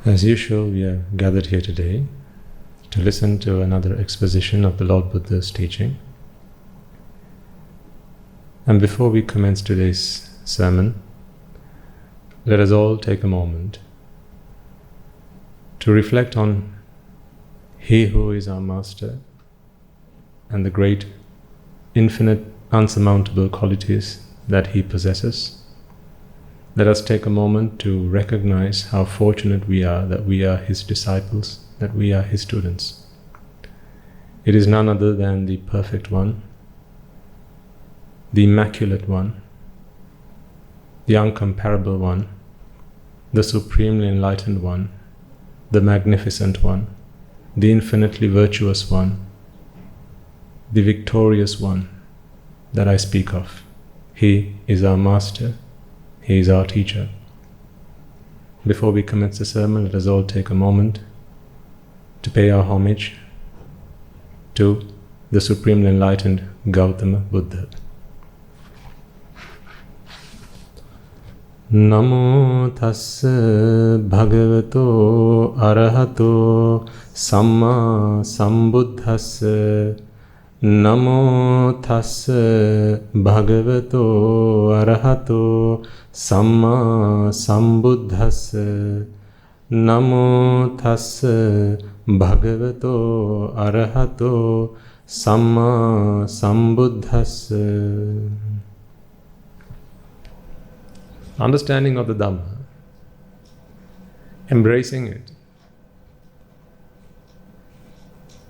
As usual, we are gathered here today to listen to another exposition of the Lord Buddha's teaching. And before we commence today's sermon, let us all take a moment to reflect on He who is our Master and the great, infinite, unsurmountable qualities that He possesses. Let us take a moment to recognize how fortunate we are that we are His disciples, that we are His students. It is none other than the Perfect One, the Immaculate One, the Uncomparable One, the Supremely Enlightened One, the Magnificent One, the Infinitely Virtuous One, the Victorious One that I speak of. He is our Master. He is our teacher. Before we commence the sermon, let us all take a moment to pay our homage to the Supremely Enlightened Gautama Buddha. Namo tassa bhagavato arahato samma sambuddhassa. Namo tassa bhagavato arahato samma sambuddhassa. Namo tassa bhagavato arahato samma sambuddhassa. Understanding of the Dhamma, embracing it,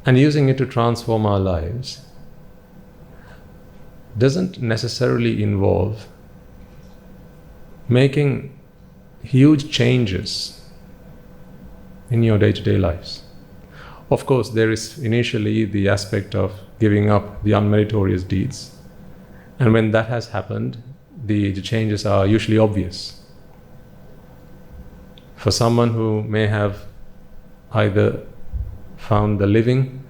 and using it to transform our lives doesn't necessarily involve making huge changes in your day-to-day lives. Of course, there is initially the aspect of giving up the unmeritorious deeds, and when that has happened, the changes are usually obvious. For someone who may have either found the living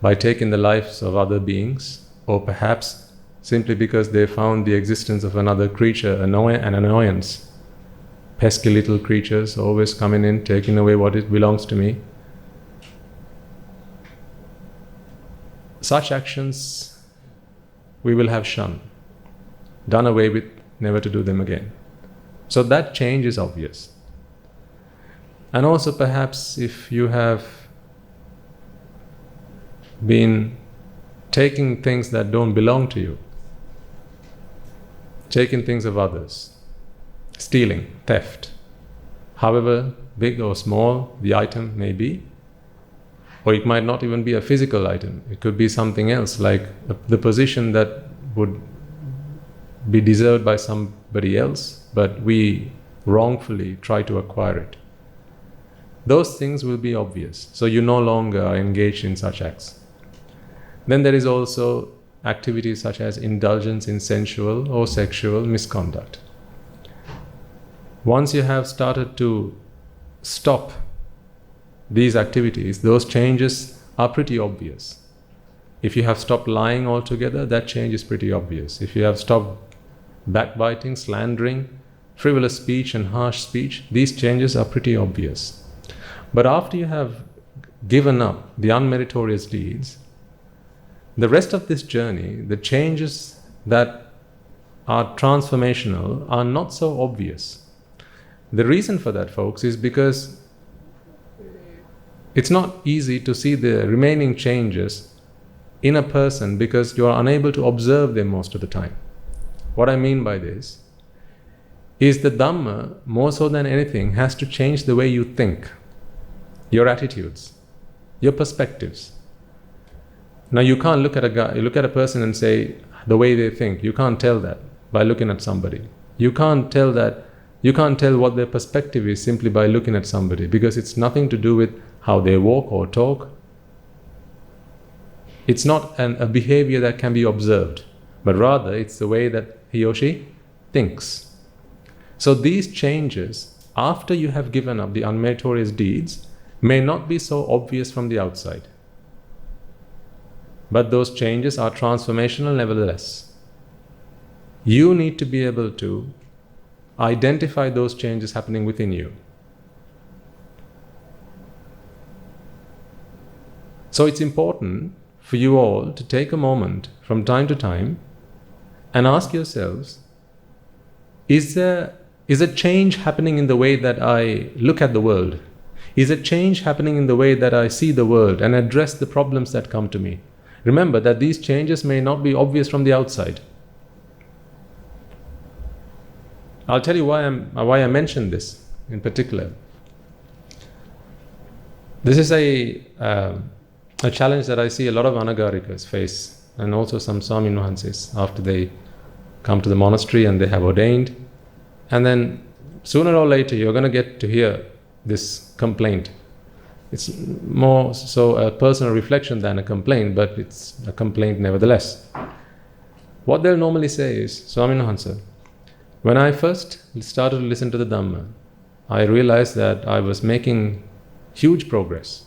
by taking the lives of other beings, or perhaps simply because they found the existence of another creature an annoyance. Pesky little creatures always coming in, taking away what it belongs to me. Such actions we will have shunned, done away with, never to do them again. So that change is obvious. And also perhaps if you have been taking things that don't belong to you, taking things of others, stealing, theft, however big or small the item may be, or it might not even be a physical item, it could be something else like the position that would be deserved by somebody else, but we wrongfully try to acquire it. Those things will be obvious, so you no longer are engaged in such acts. Then there is also activities such as indulgence in sensual or sexual misconduct. Once you have started to stop these activities, those changes are pretty obvious. If you have stopped lying altogether, that change is pretty obvious. If you have stopped backbiting, slandering, frivolous speech and harsh speech, these changes are pretty obvious. But after you have given up the unmeritorious deeds, the rest of this journey, the changes that are transformational are not so obvious. The reason for that, folks, is because it's not easy to see the remaining changes in a person because you are unable to observe them most of the time. What I mean by this is the Dhamma, more so than anything, has to change the way you think, your attitudes, your perspectives. Now you can't look at a person and say the way they think. You can't tell that by looking at somebody. You can't tell what their perspective is simply by looking at somebody, because it's nothing to do with how they walk or talk. It's not a behavior that can be observed, but rather it's the way that he or she thinks. So these changes, after you have given up the unmeritorious deeds, may not be so obvious from the outside. But those changes are transformational nevertheless. You need to be able to identify those changes happening within you. So it's important for you all to take a moment from time to time and ask yourselves, is a change happening in the way that I look at the world? Is a change happening in the way that I see the world and address the problems that come to me? Remember that these changes may not be obvious from the outside. I'll tell you why I mentioned this in particular. This is a challenge that I see a lot of Anagarikas face, and also some Swami Mahansis after they come to the monastery and they have ordained. And then sooner or later you're going to get to hear this complaint. It's more so a personal reflection than a complaint, but it's a complaint nevertheless. What they'll normally say is, Swami Mahansa, when I first started to listen to the Dhamma, I realized that I was making huge progress.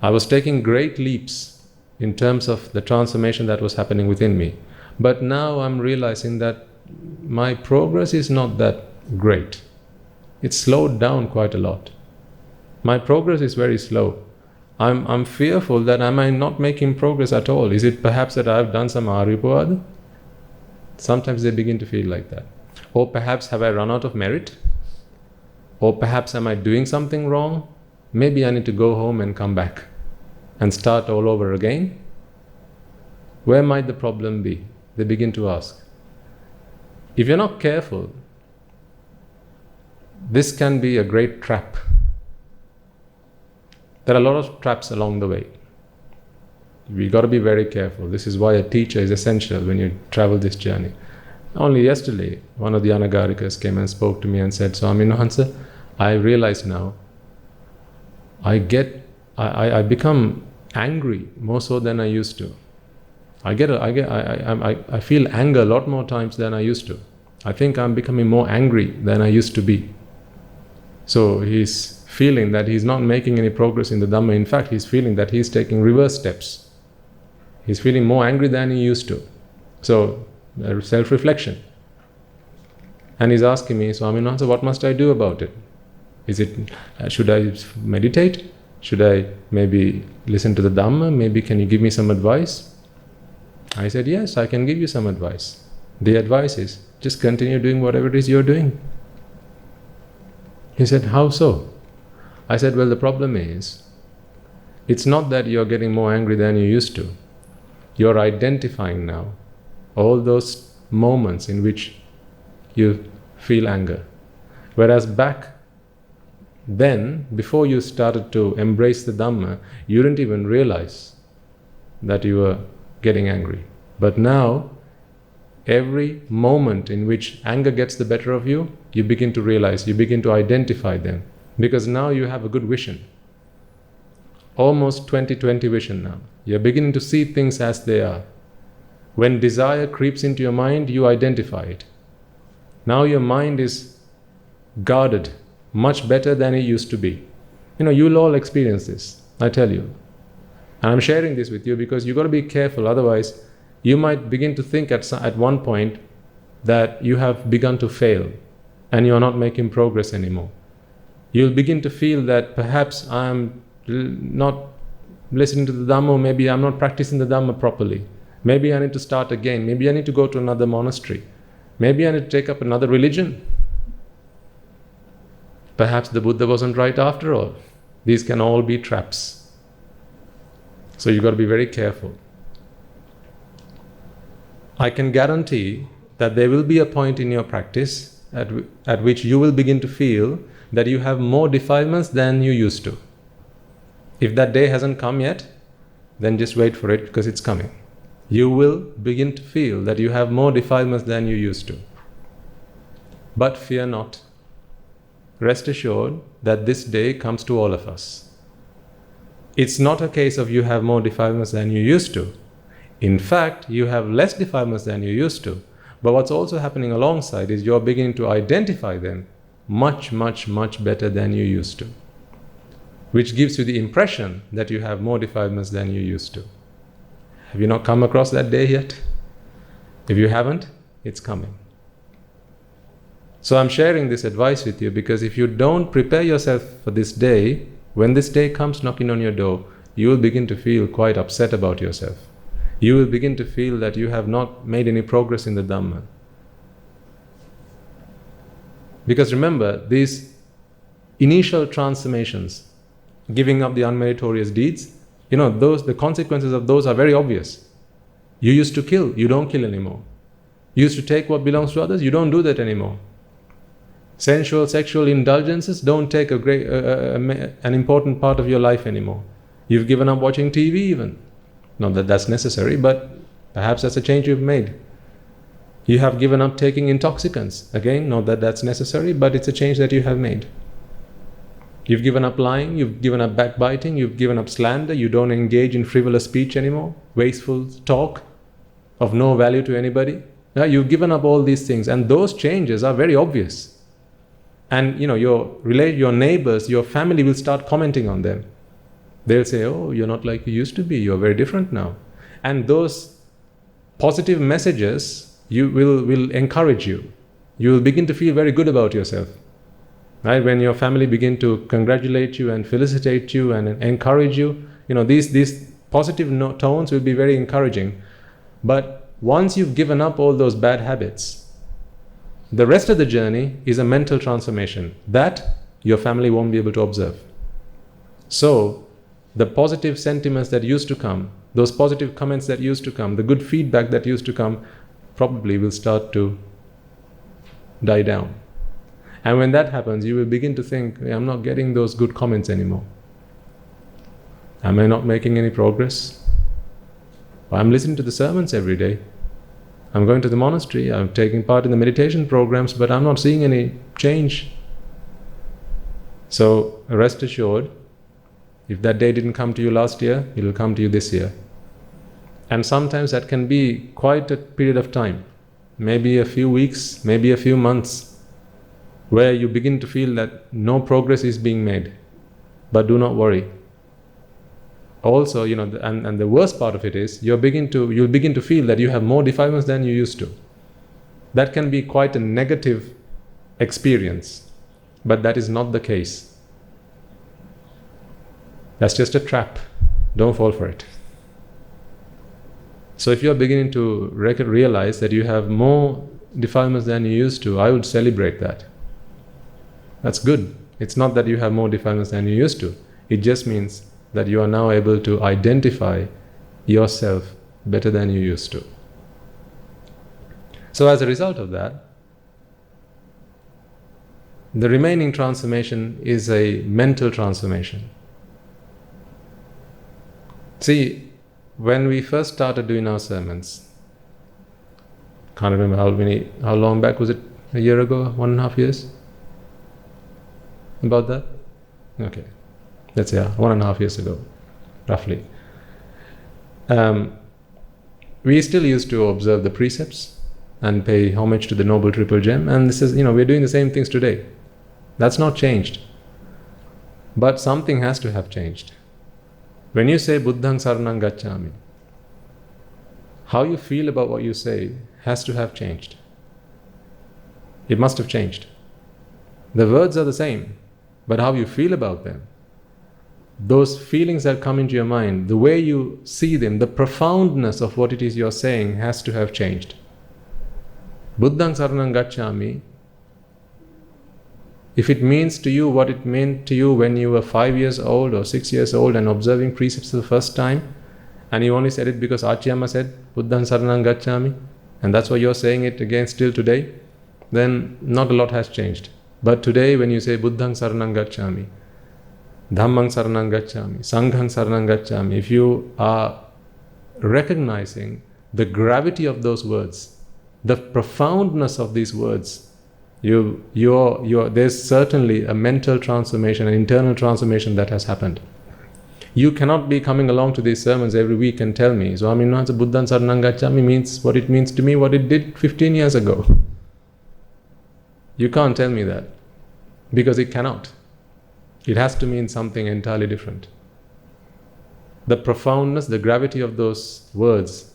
I was taking great leaps in terms of the transformation that was happening within me. But now I'm realizing that my progress is not that great. It's slowed down quite a lot. My progress is very slow. I'm fearful that am I not making progress at all? Is it perhaps that I've done some Aripavada? Sometimes they begin to feel like that. Or perhaps have I run out of merit? Or perhaps am I doing something wrong? Maybe I need to go home and come back and start all over again. Where might the problem be? They begin to ask. If you're not careful, this can be a great trap. There are a lot of traps along the way. We've got to be very careful. This is why a teacher is essential when you travel this journey. Only yesterday, one of the Anagarikas came and spoke to me and said, Swami Mahansa, I realize now, I become angry more so than I used to. I feel anger a lot more times than I used to. I think I'm becoming more angry than I used to be. So he's feeling that he's not making any progress in the Dhamma. In fact, he's feeling that he's taking reverse steps. He's feeling more angry than he used to. So, self-reflection. And he's asking me, Swami Mahansa, what must I do about it? Should I meditate? Should I maybe listen to the Dhamma? Maybe can you give me some advice? I said, yes, I can give you some advice. The advice is, just continue doing whatever it is you're doing. He said, how so? I said, well, the problem is, it's not that you're getting more angry than you used to. You're identifying now all those moments in which you feel anger. Whereas back then, before you started to embrace the Dhamma, you didn't even realize that you were getting angry. But now, every moment in which anger gets the better of you, you begin to realize, you begin to identify them. Because now you have a good vision. Almost 20/20 vision now. You're beginning to see things as they are. When desire creeps into your mind, you identify it. Now your mind is guarded much better than it used to be. You'll all experience this, I tell you. And I'm sharing this with you because you've got to be careful, otherwise you might begin to think at one point that you have begun to fail and you're not making progress anymore. You'll begin to feel that perhaps I'm not listening to the Dhamma, maybe I'm not practicing the Dhamma properly. Maybe I need to start again. Maybe I need to go to another monastery. Maybe I need to take up another religion. Perhaps the Buddha wasn't right after all. These can all be traps. So you've got to be very careful. I can guarantee that there will be a point in your practice at which you will begin to feel that you have more defilements than you used to. If that day hasn't come yet, then just wait for it because it's coming. You will begin to feel that you have more defilements than you used to. But fear not. Rest assured that this day comes to all of us. It's not a case of you have more defilements than you used to. In fact, you have less defilements than you used to. But what's also happening alongside is you're beginning to identify them much, much, much better than you used to. Which gives you the impression that you have more defilements than you used to. Have you not come across that day yet? If you haven't, it's coming. So I'm sharing this advice with you because if you don't prepare yourself for this day, when this day comes knocking on your door, you will begin to feel quite upset about yourself. You will begin to feel that you have not made any progress in the Dhamma. Because remember, these initial transformations, giving up the unmeritorious deeds, the consequences of those are very obvious. You used to kill, you don't kill anymore. You used to take what belongs to others, you don't do that anymore. Sensual, sexual indulgences don't take an important part of your life anymore. You've given up watching TV even. Not that that's necessary, but perhaps that's a change you've made. You have given up taking intoxicants. Again, not that that's necessary, but it's a change that you have made. You've given up lying, you've given up backbiting, you've given up slander, you don't engage in frivolous speech anymore, wasteful talk of no value to anybody. Now, you've given up all these things, and those changes are very obvious. And your neighbors, your family will start commenting on them. They'll say, oh, you're not like you used to be, you're very different now. And those positive messages will encourage you. You will begin to feel very good about yourself. Right? When your family begin to congratulate you and felicitate you and encourage you, these positive tones will be very encouraging. But once you've given up all those bad habits, the rest of the journey is a mental transformation that your family won't be able to observe. So, the positive sentiments that used to come, those positive comments that used to come, the good feedback that used to come, probably will start to die down. And when that happens, you will begin to think, I'm not getting those good comments anymore. Am I not making any progress? I'm listening to the sermons every day. I'm going to the monastery, I'm taking part in the meditation programs, but I'm not seeing any change. So rest assured, if that day didn't come to you last year, it will come to you this year. And sometimes that can be quite a period of time, maybe a few weeks, maybe a few months, where you begin to feel that no progress is being made. But do not worry. Also, and the worst part of it is, you'll begin to feel that you have more defilements than you used to. That can be quite a negative experience, but that is not the case. That's just a trap. Don't fall for it. So if you're beginning to realize that you have more defilements than you used to, I would celebrate that. That's good. It's not that you have more defilements than you used to. It just means that you are now able to identify yourself better than you used to. So as a result of that, the remaining transformation is a mental transformation. See, when we first started doing our sermons, can't remember how long back was it? A year ago? 1.5 years? About that? Okay. Let's say 1.5 years ago, roughly. We still used to observe the precepts and pay homage to the Noble Triple Gem, and this is, we're doing the same things today. That's not changed. But something has to have changed. When you say Buddhang Saranang Gacchami, how you feel about what you say has to have changed. It must have changed. The words are the same, but how you feel about them, those feelings that come into your mind, the way you see them, the profoundness of what it is you're saying has to have changed. Buddhang Saranang Gacchami, if it means to you what it meant to you when you were 5 years old or 6 years old and observing precepts for the first time, and you only said it because Achyama said, Buddhang Saranang Gacchami, and that's why you're saying it again still today, then not a lot has changed. But today when you say Buddhang Saranang Gacchami, Dhammang Saranang Gacchami, Sanghang Saranang Gacchami, if you are recognizing the gravity of those words, the profoundness of these words, there's certainly a mental transformation, an internal transformation that has happened. You cannot be coming along to these sermons every week and tell me, Swaminatha Buddhang Saranang Gacchami means what it means to me, what it did 15 years ago. You can't tell me that, because it cannot. It has to mean something entirely different. The profoundness, the gravity of those words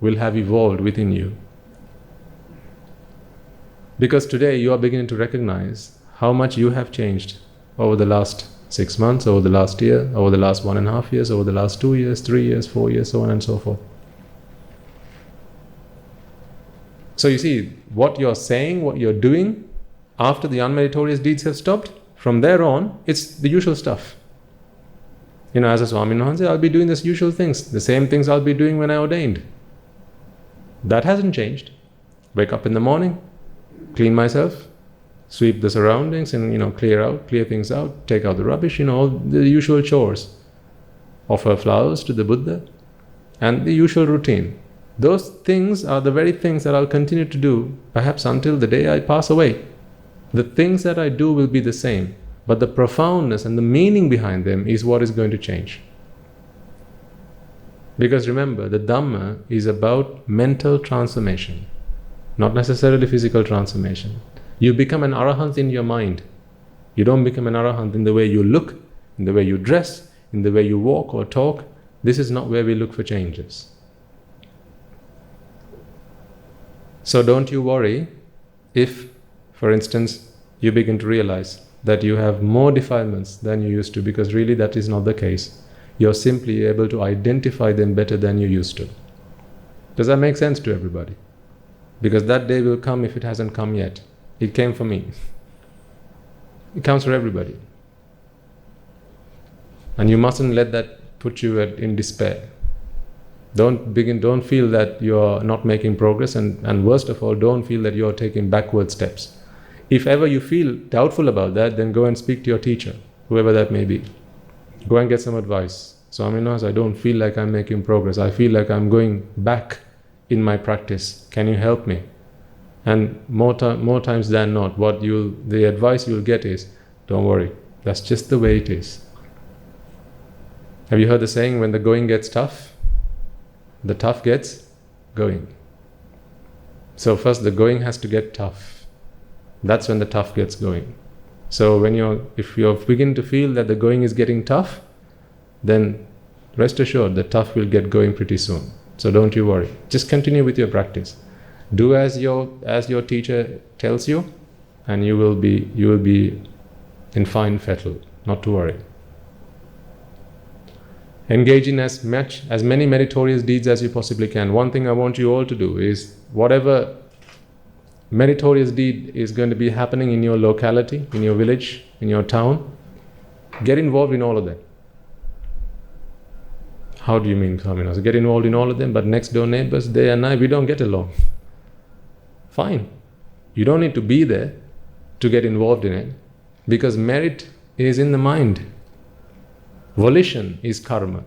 will have evolved within you. Because today you are beginning to recognize how much you have changed over the last 6 months, over the last year, over the last 1.5 years, over the last 2 years, 3 years, 4 years, so on and so forth. So you see, what you're saying, what you're doing, after the unmeritorious deeds have stopped, from there on, it's the usual stuff. As a Swaminathan said, I'll be doing the usual things, the same things I'll be doing when I ordained. That hasn't changed. Wake up in the morning, clean myself, sweep the surroundings and, clear things out, take out the rubbish, all the usual chores. Offer flowers to the Buddha, and the usual routine. Those things are the very things that I'll continue to do, perhaps until the day I pass away. The things that I do will be the same, but the profoundness and the meaning behind them is what is going to change. Because remember, the Dhamma is about mental transformation, not necessarily physical transformation. You become an arahant in your mind. You don't become an arahant in the way you look, in the way you dress, in the way you walk or talk. This is not where we look for changes. So don't you worry if, for instance, you begin to realize that you have more defilements than you used to, because really that is not the case. You're simply able to identify them better than you used to. Does that make sense to everybody? Because that day will come if it hasn't come yet. It came for me. It comes for everybody. And you mustn't let that put you in despair. Don't feel that you're not making progress, and worst of all, don't feel that you're taking backward steps. If ever you feel doubtful about that, then go and speak to your teacher, whoever that may be. Go and get some advice. Swaminas, I don't feel like I'm making progress. I feel like I'm going back in my practice. Can you help me? And more times than not, the advice you'll get is, don't worry, that's just the way it is. Have you heard the saying, when the going gets tough, the tough gets going? So first the going has to get tough. That's when the tough gets going. So if you begin to feel that the going is getting tough, then rest assured the tough will get going pretty soon. So don't you worry. Just continue with your practice. Do as your teacher tells you, and you will be in fine fettle. Not to worry. Engage in as many meritorious deeds as you possibly can. One thing I want you all to do is, whatever meritorious deed is going to be happening in your locality, in your village, in your town, get involved in all of them. How do you mean, Swaminathan? Get involved in all of them, but next door neighbors, day and night, we don't get along. Fine. You don't need to be there to get involved in it, because merit is in the mind. Volition is karma.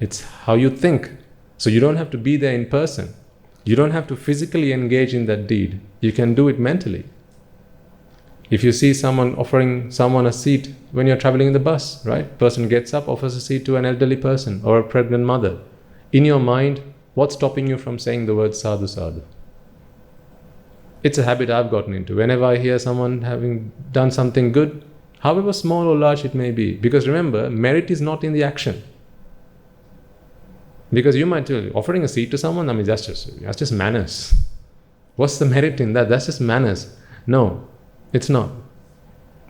It's how you think. So you don't have to be there in person. You don't have to physically engage in that deed. You can do it mentally. If you see someone offering someone a seat when you're traveling in the bus, right? Person gets up, offers a seat to an elderly person or a pregnant mother. In your mind, what's stopping you from saying the word sadhu sadhu? It's a habit I've gotten into. Whenever I hear someone having done something good, however small or large it may be, because remember, merit is not in the action. Because you might tell, offering a seat to someone, that's just manners. What's the merit in that? That's just manners. No, it's not.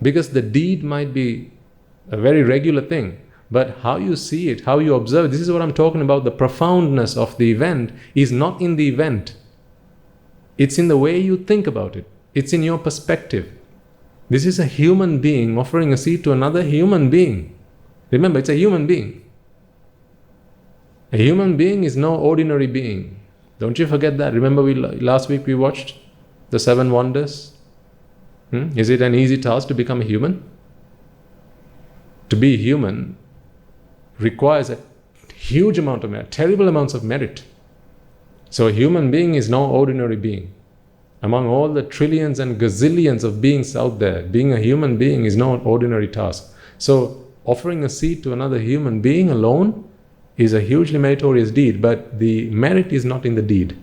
Because the deed might be a very regular thing, but how you see it, how you observe it, this is what I'm talking about. The profoundness of the event is not in the event. It's in the way you think about it. It's in your perspective. This is a human being offering a seat to another human being. Remember, it's a human being. A human being is no ordinary being. Don't you forget that. Remember last week we watched the 7 wonders? Is it an easy task to become a human? To be human requires a huge amount of merit, terrible amounts of merit. So a human being is no ordinary being. Among all the trillions and gazillions of beings out there, being a human being is no ordinary task. So offering a seat to another human being alone is a hugely meritorious deed, but the merit is not in the deed.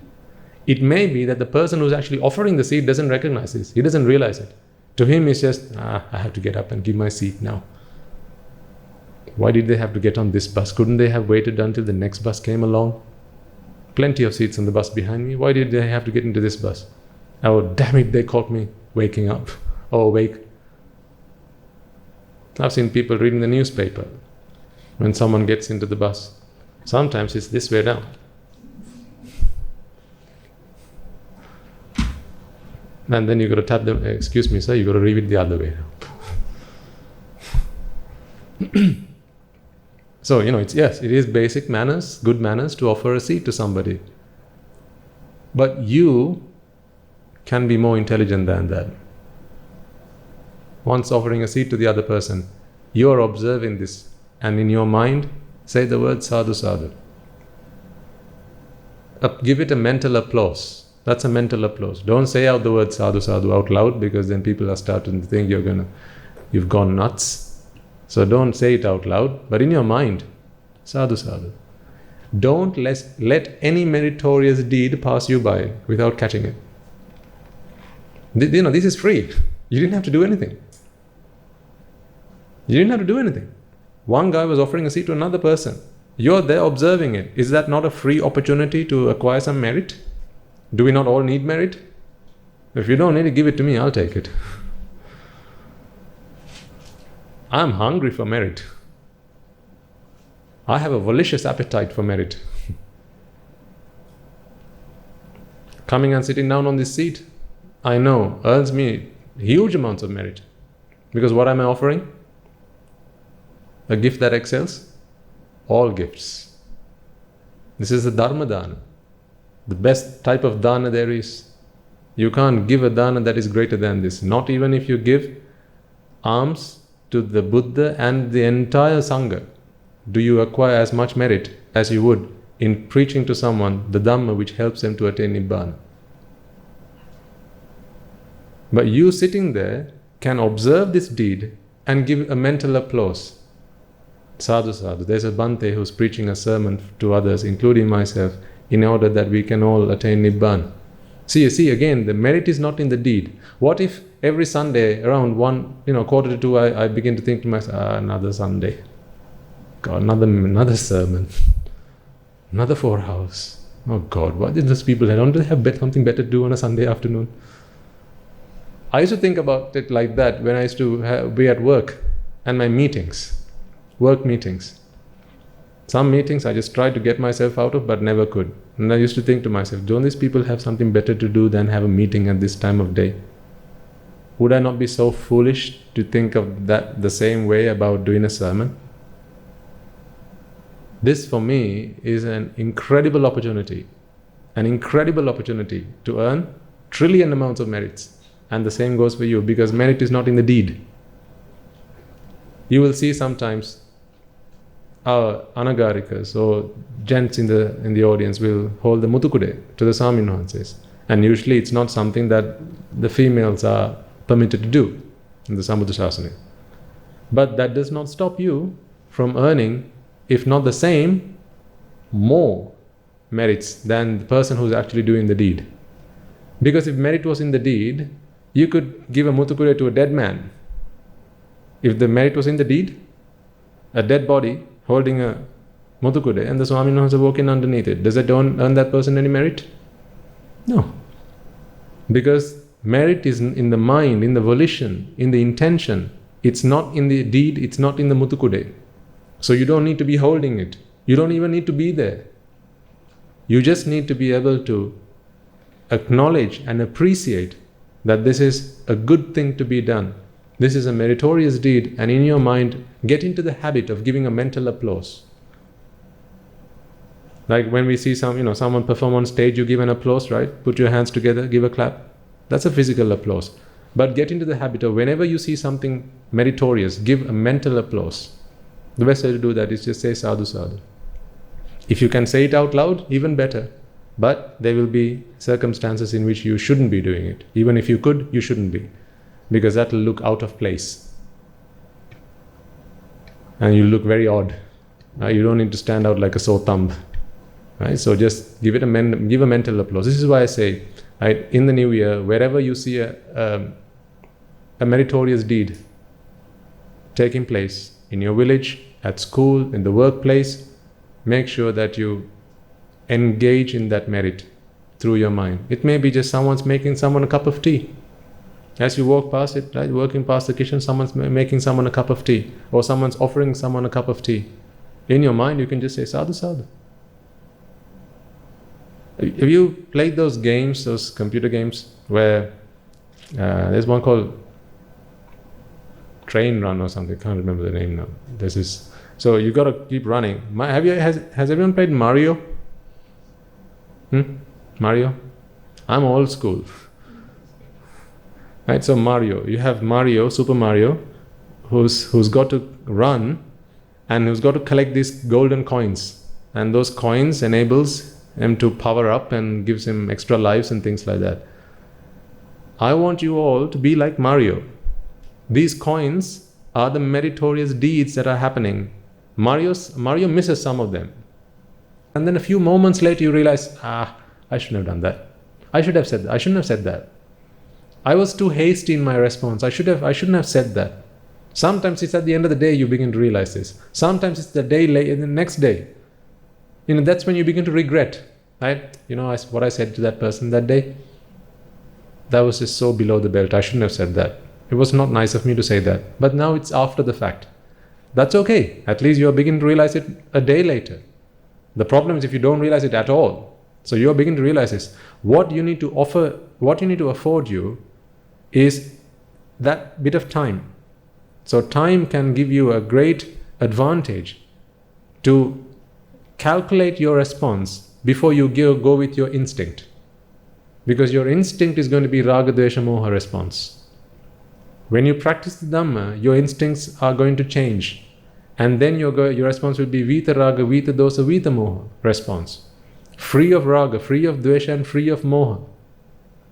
It may be that the person who's actually offering the seat doesn't recognize this. He doesn't realize it. To him, it's just, I have to get up and give my seat now. Why did they have to get on this bus? Couldn't they have waited until the next bus came along? Plenty of seats on the bus behind me. Why did they have to get into this bus? Oh, damn it, they caught me waking up or awake. I've seen people reading the newspaper when someone gets into the bus. Sometimes it's this way down. And then you got to tap them, excuse me sir, you got to read it the other way down. So, it is basic manners, good manners to offer a seat to somebody. But you can be more intelligent than that. Once offering a seat to the other person, you are observing this, and in your mind, say the word sadhu sadhu. Give it a mental applause. That's a mental applause. Don't say out the word sadhu sadhu out loud, because then people are starting to think you've gone nuts. So don't say it out loud, but in your mind, sadhu sadhu. Don't let any meritorious deed pass you by without catching it. This is free. You didn't have to do anything. You didn't have to do anything. One guy was offering a seat to another person. You're there observing it. Is that not a free opportunity to acquire some merit? Do we not all need merit? If you don't need it, give it to me, I'll take it. I'm hungry for merit. I have a malicious appetite for merit. Coming and sitting down on this seat, I know, earns me huge amounts of merit. Because what am I offering? A gift that excels all gifts. This is the Dharma Dana. The best type of dana there is. You can't give a dana that is greater than this. Not even if you give alms to the Buddha and the entire Sangha, do you acquire as much merit as you would in preaching to someone the Dhamma which helps them to attain Nibbana. But you sitting there can observe this deed and give a mental applause. Sadhu sadhu. There's a Bhante who's preaching a sermon to others, including myself, in order that we can all attain Nibbana. See, again, the merit is not in the deed. What if every Sunday around 1:45, I begin to think to myself, another Sunday, God, another sermon, another 4 hours. Oh God, why did those people don't they have something better to do on a Sunday afternoon? I used to think about it like that when I used to be at work and my work meetings. Some meetings I just tried to get myself out of, but never could. And I used to think to myself, don't these people have something better to do than have a meeting at this time of day? Would I not be so foolish to think of that the same way about doing a sermon? This for me is an incredible opportunity to earn trillion amounts of merits. And the same goes for you, because merit is not in the deed. You will see sometimes our anagarikas or gents in the audience will hold the mutukude to the Swamin Wahanses. And usually it's not something that the females are permitted to do in the Sambuddha Shasana. But that does not stop you from earning, if not the same, more merits than the person who's actually doing the deed. Because if merit was in the deed, you could give a mutukude to a dead man. If the merit was in the deed, a dead body holding a mutukude and the Swamin Wahanse walking underneath it, does it earn that person any merit? No. Because merit is in the mind, in the volition, in the intention. It's not in the deed, it's not in the mutukude. So you don't need to be holding it. You don't even need to be there. You just need to be able to acknowledge and appreciate that this is a good thing to be done. This is a meritorious deed, and in your mind, get into the habit of giving a mental applause. Like when we see someone perform on stage, you give an applause, right? Put your hands together, give a clap. That's a physical applause. But get into the habit of whenever you see something meritorious, give a mental applause. The best way to do that is just say sadhu sadhu. If you can say it out loud, even better. But there will be circumstances in which you shouldn't be doing it. Even if you could, you shouldn't be. Because that will look out of place. And you look very odd. You don't need to stand out like a sore thumb. Right? So just give a mental applause. This is why I say, right, in the new year, wherever you see a meritorious deed taking place, in your village, at school, in the workplace, make sure that you engage in that merit through your mind. It may be just someone's making someone a cup of tea. As you walk past it, right, working past the kitchen, someone's making someone a cup of tea, or someone's offering someone a cup of tea. In your mind, you can just say, sadhu, sadhu. Have you played those games, those computer games, where there's one called Train Run or something, I can't remember the name now. This is, so you got to keep running. Has everyone played Mario? Mario? I'm old school. Right, so Mario, you have Mario, Super Mario, who's got to run and who's got to collect these golden coins, and those coins enables him to power up and gives him extra lives and things like that. I want you all to be like Mario. These coins are the meritorious deeds that are happening. Mario misses some of them, and then a few moments later you realize, I shouldn't have done that. I shouldn't have said that. I was too hasty in my response. I shouldn't have said that. Sometimes it's at the end of the day you begin to realize this. Sometimes it's the next day. That's when you begin to regret, right? What I said to that person that day, that was just so below the belt. I shouldn't have said that. It was not nice of me to say that. But now it's after the fact. That's okay. At least you are beginning to realize it a day later. The problem is if you don't realize it at all. So you are beginning to realize this. What you need to offer, what you need to afford you is that bit of time. So time can give you a great advantage to calculate your response before you go with your instinct. Because your instinct is going to be raga, dvesha, moha response. When you practice the Dhamma, your instincts are going to change. And then your response will be vita raga, vita dosa, vita moha response. Free of raga, free of dvesha, and free of moha.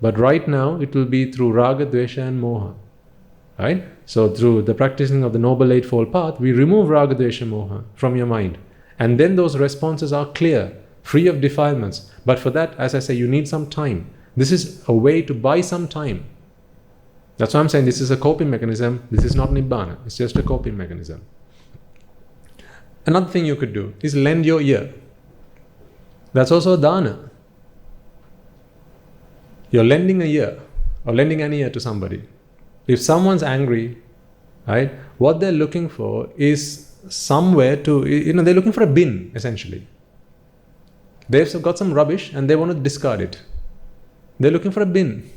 But right now, it will be through raga, dvesha, and moha. Right? So through the practicing of the Noble Eightfold Path, we remove raga, dvesha, moha from your mind. And then those responses are clear, free of defilements. But for that, as I say, you need some time. This is a way to buy some time. That's why I'm saying this is a coping mechanism. This is not Nibbana. It's just a coping mechanism. Another thing you could do is lend your ear. That's also a dana. You're lending a ear, or lending an ear to somebody. If someone's angry, right, what they're looking for is somewhere to, they're looking for a bin, essentially. They've got some rubbish and they want to discard it. They're looking for a bin.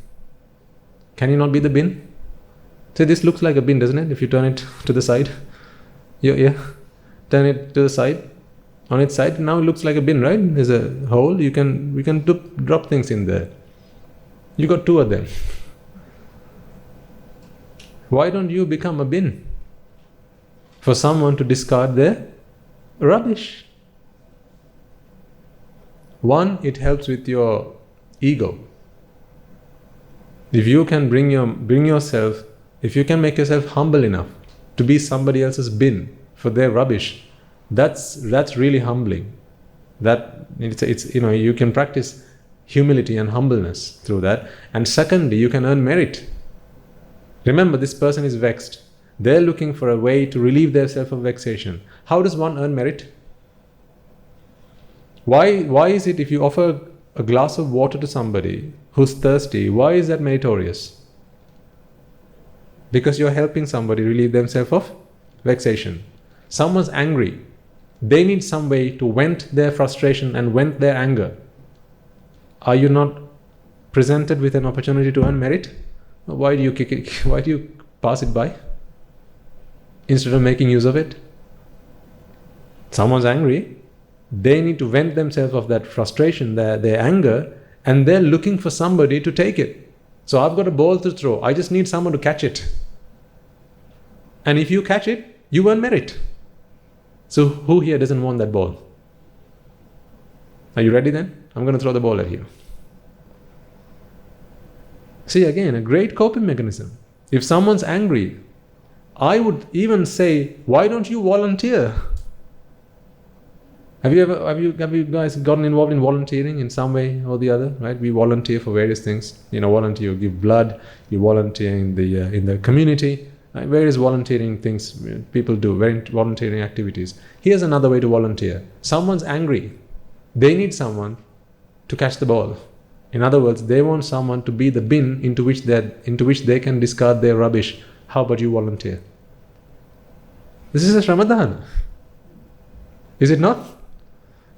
Can you not be the bin? So this looks like a bin, doesn't it? If you turn it to the side. Yeah. Turn it to the side. On its side, now it looks like a bin, right? There's a hole. We can drop things in there. You got two of them. Why don't you become a bin for someone to discard their rubbish? One, it helps with your ego. If you can bring yourself, if you can make yourself humble enough to be somebody else's bin for their rubbish, that's really humbling. That it's you can practice humility and humbleness through that. And secondly, you can earn merit. Remember, this person is vexed. They're looking for a way to relieve themselves of vexation. How does one earn merit? Why is it if you offer a glass of water to somebody who's thirsty, why is that meritorious? Because you're helping somebody relieve themselves of vexation. Someone's angry. They need some way to vent their frustration and vent their anger. Are you not presented with an opportunity to earn merit? Why do you kick it? Why do you pass it by instead of making use of it? Someone's angry. They need to vent themselves of that frustration, their anger, and they're looking for somebody to take it. So I've got a ball to throw. I just need someone to catch it. And if you catch it, you earn merit. So who here doesn't want that ball? Are you ready then? I'm going to throw the ball at you. See, again, a great coping mechanism. If someone's angry, I would even say, why don't you volunteer? Have you guys gotten involved in volunteering in some way or the other? Right? We volunteer for various things. Volunteer, you give blood. You volunteer in the community. Right? Various volunteering things people do. Volunteering activities. Here's another way to volunteer. Someone's angry. They need someone to catch the ball. In other words, they want someone to be the bin into which they can discard their rubbish. How about you volunteer? This is a Shramadana. Is it not?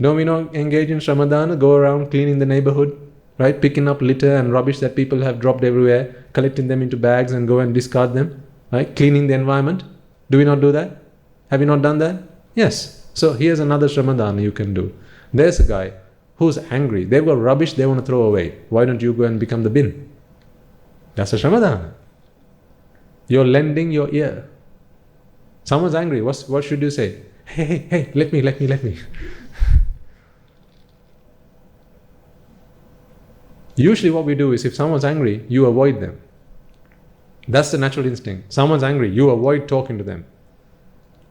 Don't we not engage in Shramadana, go around cleaning the neighborhood, right? Picking up litter and rubbish that people have dropped everywhere, collecting them into bags and go and discard them, right? Cleaning the environment. Do we not do that? Have you not done that? Yes. So here's another Shramadana you can do. There's a guy who's angry. They've got rubbish they want to throw away. Why don't you go and become the bin? That's a Shramadana. You're lending your ear. Someone's angry. What should you say? Hey, let me. Usually what we do is if someone's angry, you avoid them. That's the natural instinct. Someone's angry, you avoid talking to them.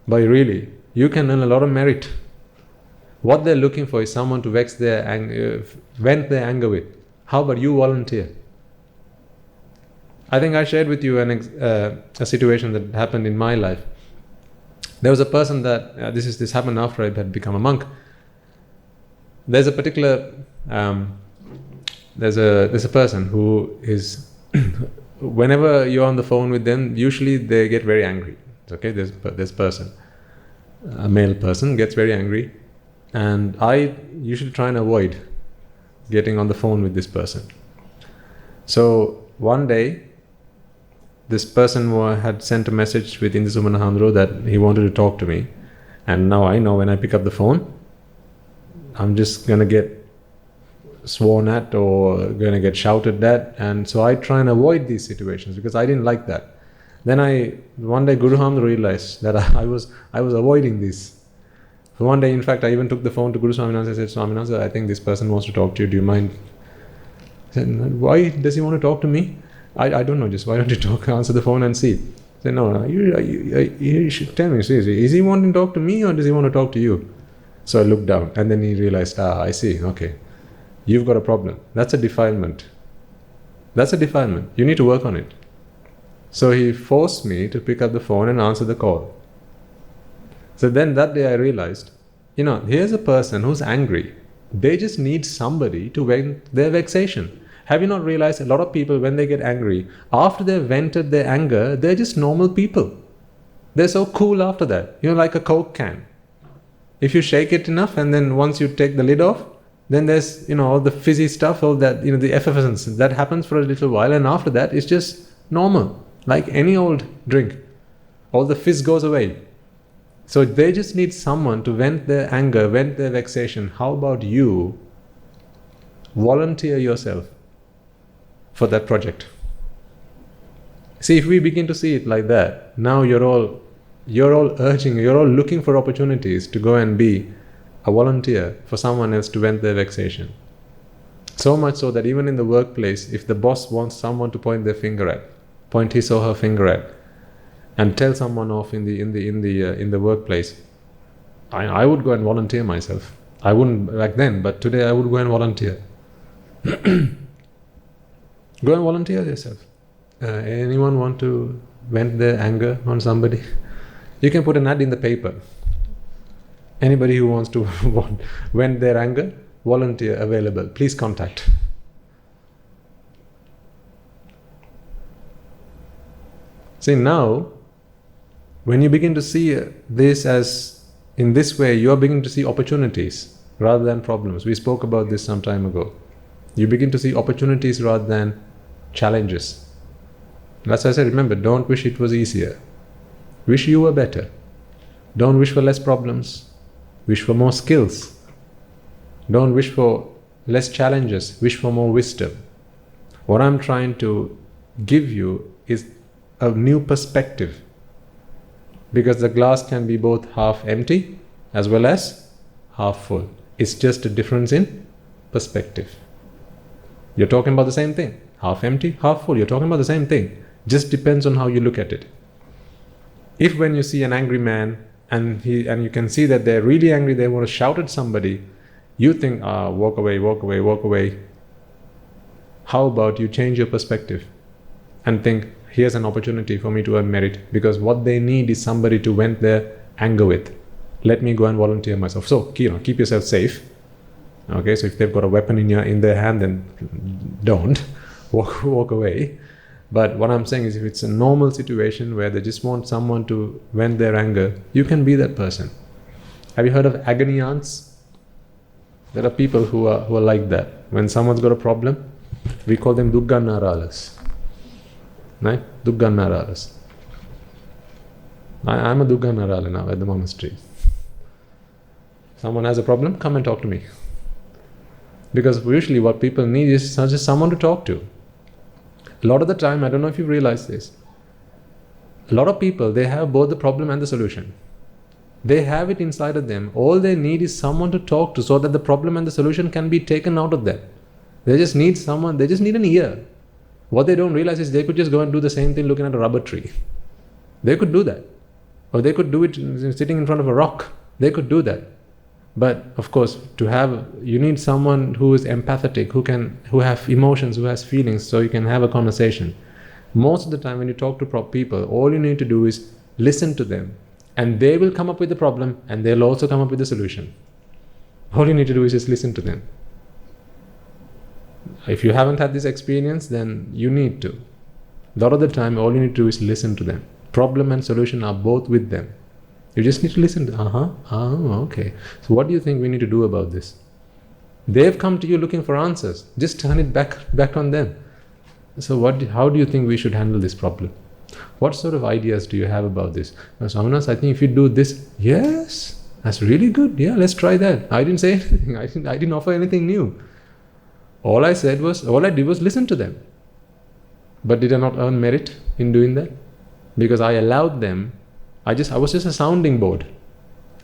But really, you can earn a lot of merit. What they're looking for is someone to vent their anger with. How about you volunteer? I think I shared with you a situation that happened in my life. There was a person that, this happened after I had become a monk. There's a particular, there's a person who is, whenever you're on the phone with them, usually they get very angry. Okay, this person, a male person, gets very angry. And I usually try and avoid getting on the phone with this person. So one day, this person had sent a message with Indisumanhandro that he wanted to talk to me. And now I know when I pick up the phone, I'm just going to get sworn at or going to get shouted at. And so I try and avoid these situations because I didn't like that. Then one day Guru Hamd realized that I was avoiding this. So one day, in fact, I even took the phone to Guru Swaminathan and said, Swaminathan, I think this person wants to talk to you. Do you mind? I said, why does he want to talk to me? I don't know, just why don't you answer the phone and see? I said, no, you should tell me, seriously, is he wanting to talk to me or does he want to talk to you? So I looked down and then he realized, I see, okay, you've got a problem. That's a defilement. You need to work on it. So he forced me to pick up the phone and answer the call. So then that day I realized, here's a person who's angry. They just need somebody to vent their vexation. Have you not realized a lot of people, when they get angry, after they've vented their anger, they're just normal people. They're so cool after that. Like a Coke can. If you shake it enough and then once you take the lid off, then there's, all the fizzy stuff, all that, the effervescence. That happens for a little while and after that it's just normal. Like any old drink. All the fizz goes away. So they just need someone to vent their anger, vent their vexation. How about you volunteer yourself for that project? See, if we begin to see it like that, now you're all looking for opportunities to go and be a volunteer for someone else to vent their vexation. So much so that even in the workplace, if the boss wants someone to point his or her finger at, and tell someone off in the workplace, I would go and volunteer myself. I wouldn't back then, but today I would go and volunteer. Go and volunteer yourself. Anyone want to vent their anger on somebody? You can put an ad in the paper. Anybody who wants to vent their anger, volunteer available. Please contact. See, now, when you begin to see this as in this way, you are beginning to see opportunities rather than problems. We spoke about this some time ago. You begin to see opportunities rather than challenges. As I said, remember, don't wish it was easier. Wish you were better. Don't wish for less problems. Wish for more skills. Don't wish for less challenges. Wish for more wisdom. What I'm trying to give you is a new perspective. Because the glass can be both half empty as well as half full. It's just a difference in perspective. You're talking about the same thing. Half empty, half full. You're talking about the same thing. Just depends on how you look at it. If when you see an angry man and you can see that they're really angry, they want to shout at somebody, you think, walk away. How about you change your perspective and think, here's an opportunity for me to earn merit, because what they need is somebody to vent their anger with. Let me go and volunteer myself. So, keep yourself safe. Okay, so if they've got a weapon in their hand, then don't walk away. But what I'm saying is, if it's a normal situation where they just want someone to vent their anger, you can be that person. Have you heard of agony aunts? There are people who are like that. When someone's got a problem, we call them Duggannaralas. Right? Duggannaralas. I'm a Duggannarala now at the monastery. Someone has a problem, come and talk to me. Because usually what people need is just someone to talk to. A lot of the time, I don't know if you realize this, a lot of people, they have both the problem and the solution. They have it inside of them. All they need is someone to talk to so that the problem and the solution can be taken out of them. They just need someone, they just need an ear. What they don't realize is they could just go and do the same thing looking at a rubber tree. They could do that. Or they could do it sitting in front of a rock. They could do that. But of course, you need someone who is empathetic, who have emotions, who has feelings, so you can have a conversation. Most of the time when you talk to people, all you need to do is listen to them. And they will come up with the problem, and they'll also come up with the solution. All you need to do is just listen to them. If you haven't had this experience, then you need to. A lot of the time, all you need to do is listen to them. Problem and solution are both with them. You just need to listen to, okay. So what do you think we need to do about this? They've come to you looking for answers. Just turn it back on them. So how do you think we should handle this problem? What sort of ideas do you have about this? So Amanas, I think if you do this, yes, that's really good. Yeah, let's try that. I didn't say anything. I didn't offer anything new. All I did was listen to them. But did I not earn merit in doing that? Because I allowed them. I was just a sounding board.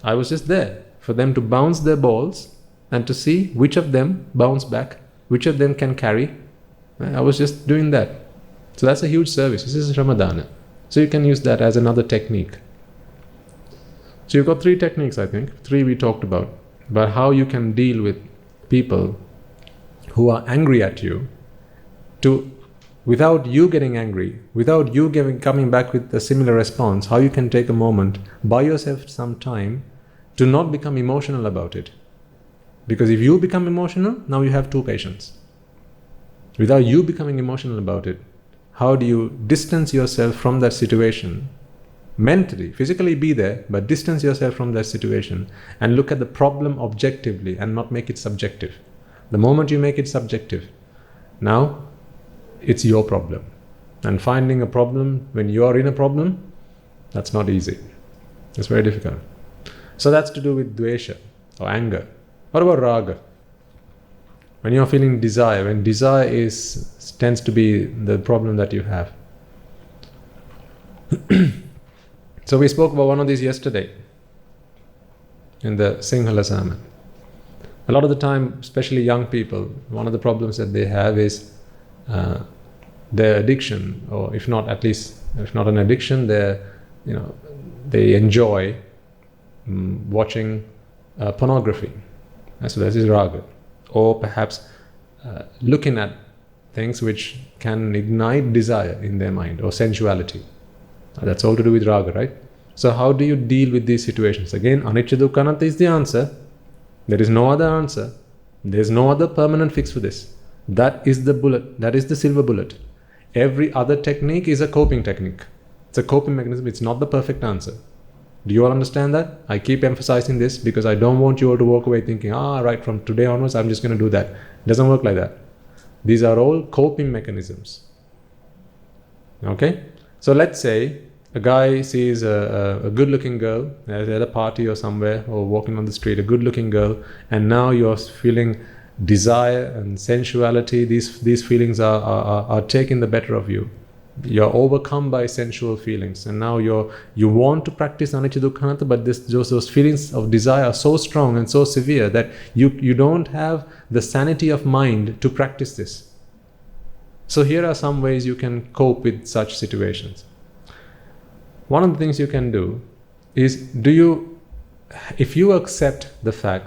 I was just there for them to bounce their balls and to see which of them bounce back, which of them can carry. I was just doing that. So that's a huge service. This is Ramadana. So you can use that as another technique. So you've got 3 techniques, I think. 3 we talked about how you can deal with people who are angry at you without you getting angry, without you coming back with a similar response, how you can take a moment, buy yourself some time to not become emotional about it. Because if you become emotional, now you have 2 patients. Without you becoming emotional about it, how do you distance yourself from that situation? Mentally, physically be there, but distance yourself from that situation and look at the problem objectively and not make it subjective. The moment you make it subjective, now it's your problem. And finding a problem when you are in a problem, that's not easy. It's very difficult. So that's to do with dvesha or anger. What about raga? When you're feeling desire, when desire tends to be the problem that you have. So we spoke about one of these yesterday in the Sinhala sermon. A lot of the time, especially young people, one of the problems that they have is their addiction, or if not an addiction, they enjoy watching pornography. So this is raga. Or perhaps looking at things which can ignite desire in their mind, or sensuality. That's all to do with raga, right? So how do you deal with these situations? Again, anicca dukkha anatta is the answer. There is no other answer. There is no other permanent fix for this. That is the bullet. That is the silver bullet. Every other technique is a coping technique. It's a coping mechanism. It's not the perfect answer. Do you all understand that? I keep emphasizing this because I don't want you all to walk away thinking, right, from today onwards, I'm just going to do that. It doesn't work like that. These are all coping mechanisms. Okay? So let's say a guy sees a good-looking girl at a party or somewhere, or walking on the street, a good-looking girl, and now you're feeling desire and sensuality. These feelings are taking the better of you. You're overcome by sensual feelings, and now you want to practice anicca dukkha anatta, but those feelings of desire are so strong and so severe that you don't have the sanity of mind to practice this. So here are some ways you can cope with such situations. One of the things you can do is, if you accept the fact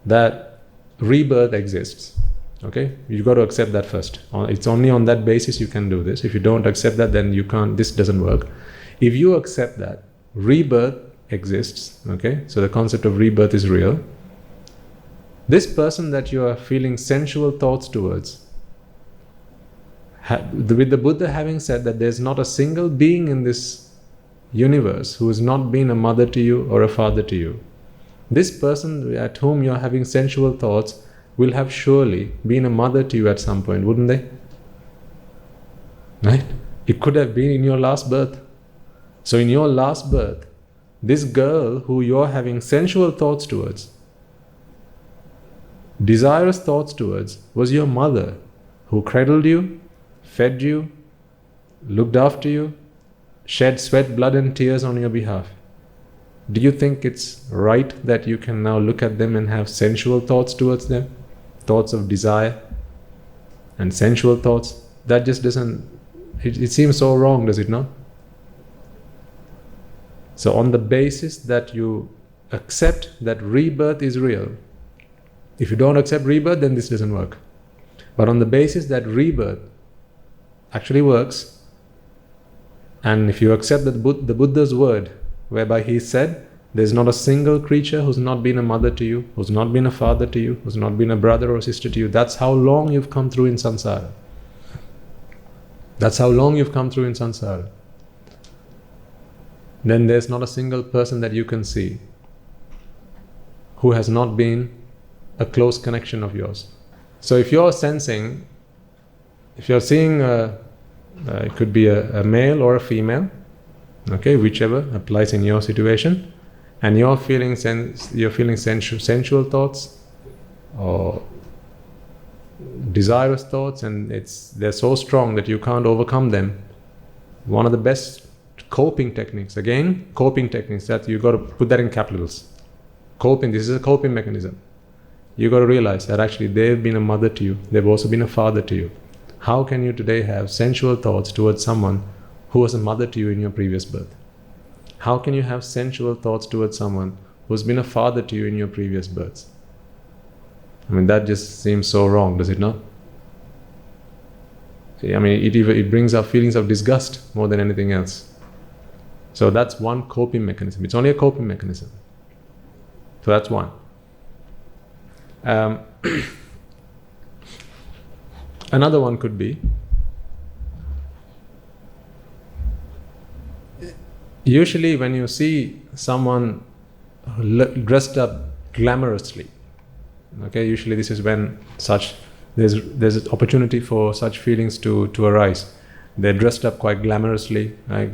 that rebirth exists, okay, you got to accept that first. It's only on that basis you can do this. If you don't accept that, then you can't. This doesn't work. If you accept that rebirth exists, okay, so the concept of rebirth is real, This person that you are feeling sensual thoughts towards, with the Buddha having said that there's not a single being in this universe who has not been a mother to you or a father to you, this person at whom you're having sensual thoughts will have surely been a mother to you at some point, wouldn't they? Right? It could have been in your last birth. So in your last birth, this girl who you're having sensual thoughts towards, desirous thoughts towards, was your mother, who cradled you, fed you, looked after you, shed sweat, blood and tears on your behalf. Do you think it's right that you can now look at them and have sensual thoughts towards them? Thoughts of desire and sensual thoughts? That just doesn't, it seems so wrong, does it not? So on the basis that you accept that rebirth is real, if you don't accept rebirth, then this doesn't work. But on the basis that rebirth actually works, and if you accept that the Buddha's word, whereby he said, there's not a single creature who's not been a mother to you, who's not been a father to you, who's not been a brother or sister to you. That's how long you've come through in samsara. That's how long you've come through in samsara. Then there's not a single person that you can see who has not been a close connection of yours. So if you're sensing, if you're seeing it could be a male or a female, okay, whichever applies in your situation, and you're feeling sensual thoughts or desirous thoughts, and they're so strong that you can't overcome them. One of the best coping techniques, again, coping techniques, that you got to put that in capitals. Coping, this is a coping mechanism. You got to realize that actually they've been a mother to you, they've also been a father to you. How can you today have sensual thoughts towards someone who was a mother to you in your previous birth? How can you have sensual thoughts towards someone who's been a father to you in your previous births? I mean, that just seems so wrong, does it not? I mean, it brings up feelings of disgust more than anything else. So that's one coping mechanism. It's only a coping mechanism. So that's one. Another one could be, usually when you see someone dressed up glamorously, okay, usually this is when there's an opportunity for such feelings to arise. They're dressed up quite glamorously, like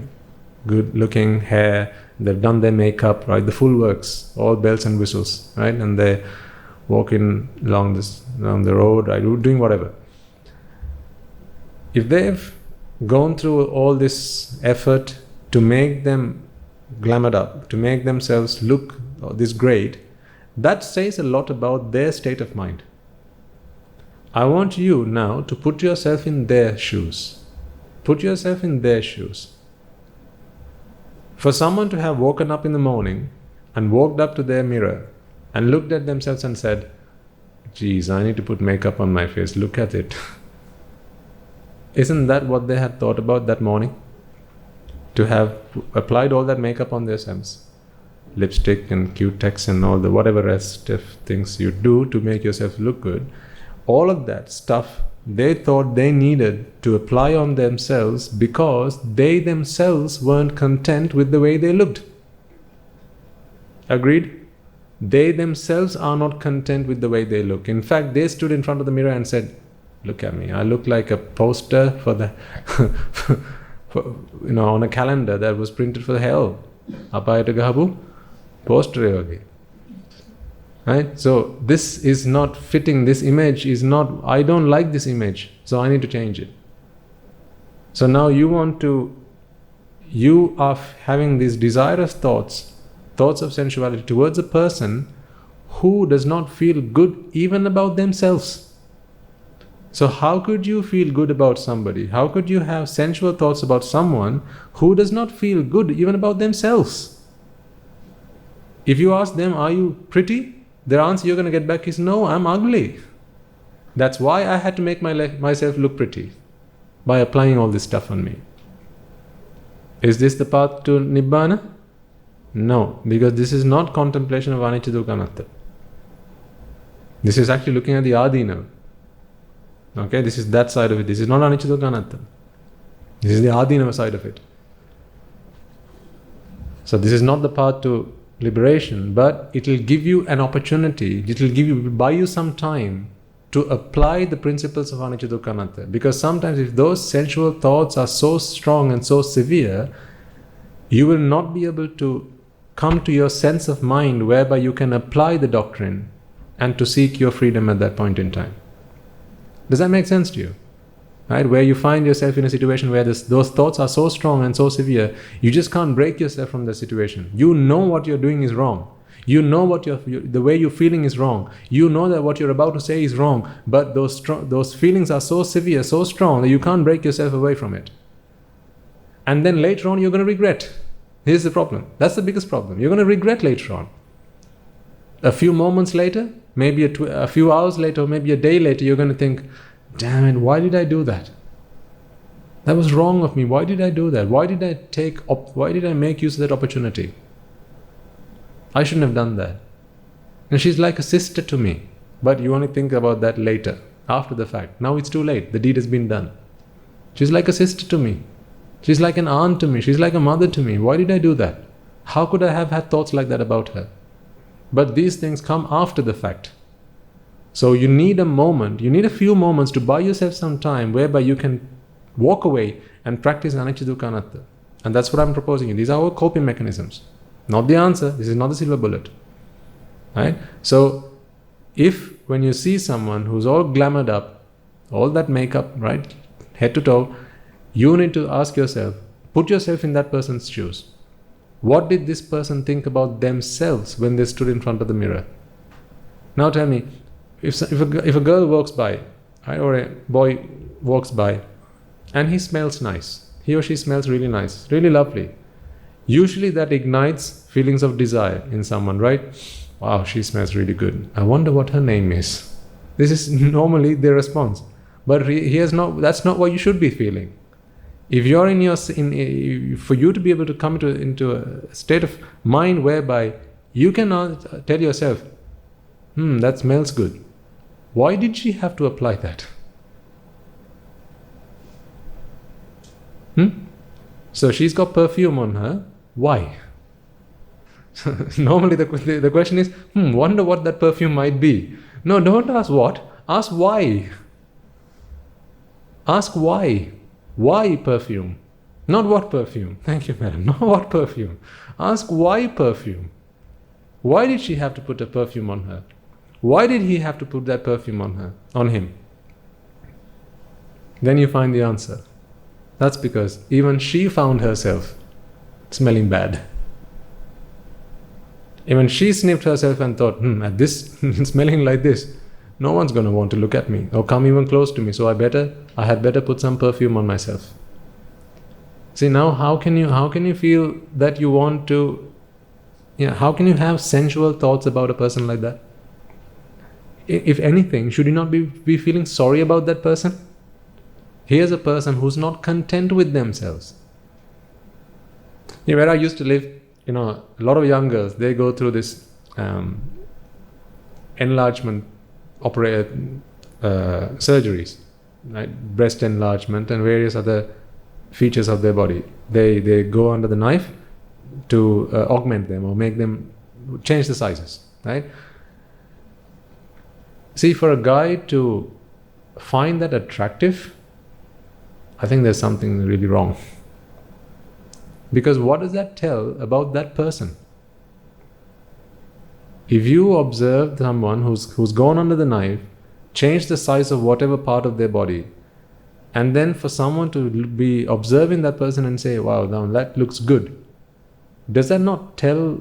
good looking hair, they've done their makeup, right, the full works, all bells and whistles, right, and they're walking along the road, right, doing whatever. If they've gone through all this effort to make them glamored up, to make themselves look this great, that says a lot about their state of mind. I want you now to put yourself in their shoes. Put yourself in their shoes. For someone to have woken up in the morning and walked up to their mirror and looked at themselves and said, geez, I need to put makeup on my face, look at it. Isn't that what they had thought about that morning? To have applied all that makeup on themselves, lipstick and Q-Tex and all the whatever rest of things you do to make yourself look good, all of that stuff they thought they needed to apply on themselves because they themselves weren't content with the way they looked. Agreed? They themselves are not content with the way they look. In fact, they stood in front of the mirror and said, look at me, I look like a poster for the on a calendar that was printed for hell. Apayata gahapu poster yogi. Right? So this is not fitting, this image is not, I don't like this image, so I need to change it. So now you are having these desirous thoughts of sensuality towards a person who does not feel good even about themselves. So how could you feel good about somebody? How could you have sensual thoughts about someone who does not feel good even about themselves? If you ask them, are you pretty? Their answer you're going to get back is, no, I'm ugly. That's why I had to make myself look pretty, by applying all this stuff on me. Is this the path to Nibbana? No, because this is not contemplation of anicca dukkha anatta. This is actually looking at the Adina. Okay, this is that side of it. This is not Anicca Dukkha Anatta. This is the Adina side of it. So this is not the path to liberation, but it will give you an opportunity, it will buy you some time to apply the principles of Anicca Dukkha Anatta. Because sometimes if those sensual thoughts are so strong and so severe, you will not be able to come to your sense of mind whereby you can apply the doctrine and to seek your freedom at that point in time. Does that make sense to you? Right? Where you find yourself in a situation where those thoughts are so strong and so severe, you just can't break yourself from the situation. You know what you're doing is wrong. You know what the way you're feeling is wrong. You know that what you're about to say is wrong, but those feelings are so severe, so strong that you can't break yourself away from it. And then later on you're going to regret. Here's the problem. That's the biggest problem. You're going to regret later on. A few moments later, maybe a few hours later, or maybe a day later, you're going to think, damn it, why did I do that? That was wrong of me. Why did I do that? Why did I make use of that opportunity? I shouldn't have done that. And she's like a sister to me. But you only think about that later, after the fact. Now it's too late. The deed has been done. She's like a sister to me. She's like an aunt to me. She's like a mother to me. Why did I do that? How could I have had thoughts like that about her? But these things come after the fact. So you need a moment, you need a few moments to buy yourself some time whereby you can walk away and practice Anicca Dukkha Anatta. And that's what I'm proposing you. These are our coping mechanisms. Not the answer. This is not the silver bullet. Right? So if when you see someone who's all glamoured up, all that makeup, right, head to toe, you need to ask yourself, put yourself in that person's shoes. What did this person think about themselves when they stood in front of the mirror? Now tell me, if a girl walks by, right, or a boy walks by, and he smells nice, he or she smells really nice, really lovely, usually that ignites feelings of desire in someone, right? Wow, she smells really good. I wonder what her name is. This is normally their response. But that's not what you should be feeling. If you're for you to be able to come into a state of mind whereby you cannot tell yourself, that smells good. Why did she have to apply that? So she's got perfume on her. Why? Normally the question is, wonder what that perfume might be. No, don't ask what. Ask why. Ask why. Why perfume? Not what perfume. Thank you, madam. Not what perfume. Ask why perfume. Why did she have to put a perfume on her? Why did he have to put that perfume on him? Then you find the answer. That's because even she found herself smelling bad. Even she sniffed herself and thought, at this smelling like this, no one's going to want to look at me or come even close to me, so I had better put some perfume on myself. See, now how can you feel that you want to, how can you have sensual thoughts about a person like that? If anything, should you not be feeling sorry about that person? Here's a person who's not content with themselves. Where I used to live, a lot of young girls, they go through this enlargement surgeries, right? Breast enlargement and various other features of their body. They go under the knife to augment them or make them change the sizes, right? See, for a guy to find that attractive, I think there's something really wrong. Because what does that tell about that person? If you observe someone who's gone under the knife, changed the size of whatever part of their body, and then for someone to be observing that person and say, wow, now that looks good, does that not tell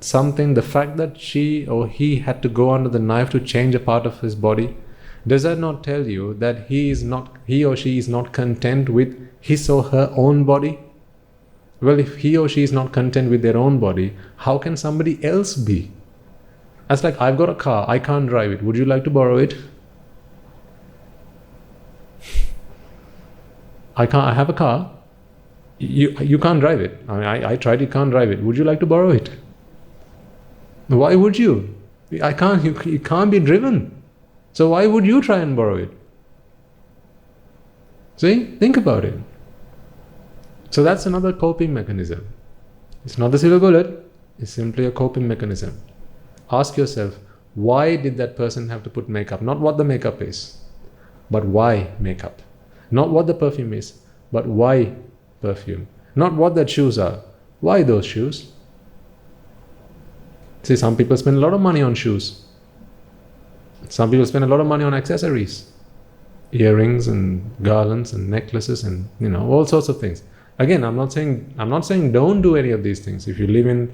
something, the fact that she or he had to go under the knife to change a part of his body? Does that not tell you that he or she is not content with his or her own body? Well, if he or she is not content with their own body, how can somebody else be? That's like, I've got a car, I can't drive it. Would you like to borrow it? I have a car. You can't drive it. I tried, you can't drive it. Would you like to borrow it? Why would you? You can't be driven. So why would you try and borrow it? See, think about it. So that's another coping mechanism. It's not the silver bullet, it's simply a coping mechanism. Ask yourself, why did that person have to put makeup? Not what the makeup is, but why makeup? Not what the perfume is, but why perfume? Not what that shoes are, why those shoes? See, some people spend a lot of money on shoes. Some people spend a lot of money on accessories. Earrings and garlands and necklaces and all sorts of things. Again, I'm not saying don't do any of these things. If you live in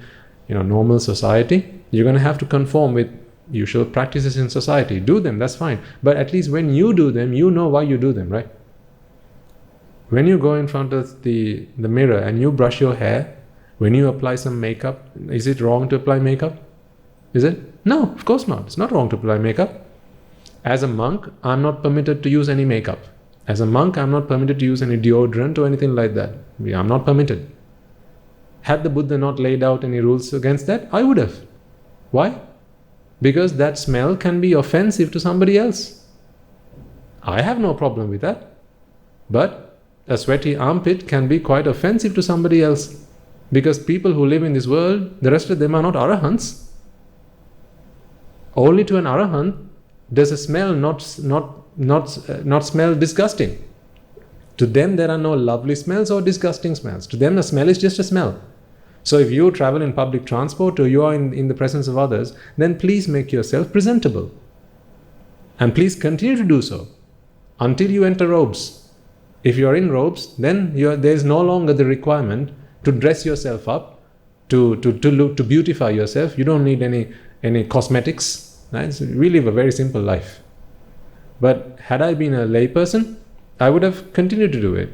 normal society, you're going to have to conform with usual practices in society. Do them, that's fine. But at least when you do them, you know why you do them, right? When you go in front of the mirror and you brush your hair, when you apply some makeup, is it wrong to apply makeup? Is it? No, of course not. It's not wrong to apply makeup. As a monk, I'm not permitted to use any makeup. As a monk, I'm not permitted to use any deodorant or anything like that. I'm not permitted. Had the Buddha not laid out any rules against that, I would have. Why? Because that smell can be offensive to somebody else. I have no problem with that. But a sweaty armpit can be quite offensive to somebody else. Because people who live in this world, the rest of them are not arahants. Only to an arahant does a smell not smell disgusting. To them there are no lovely smells or disgusting smells. To them the smell is just a smell. So if you travel in public transport or you are in the presence of others, then please make yourself presentable. And please continue to do so until you enter robes. If you are in robes, then there is no longer the requirement to dress yourself up, to beautify yourself. You don't need any cosmetics. Right? We live a very simple life. But had I been a layperson, I would have continued to do it.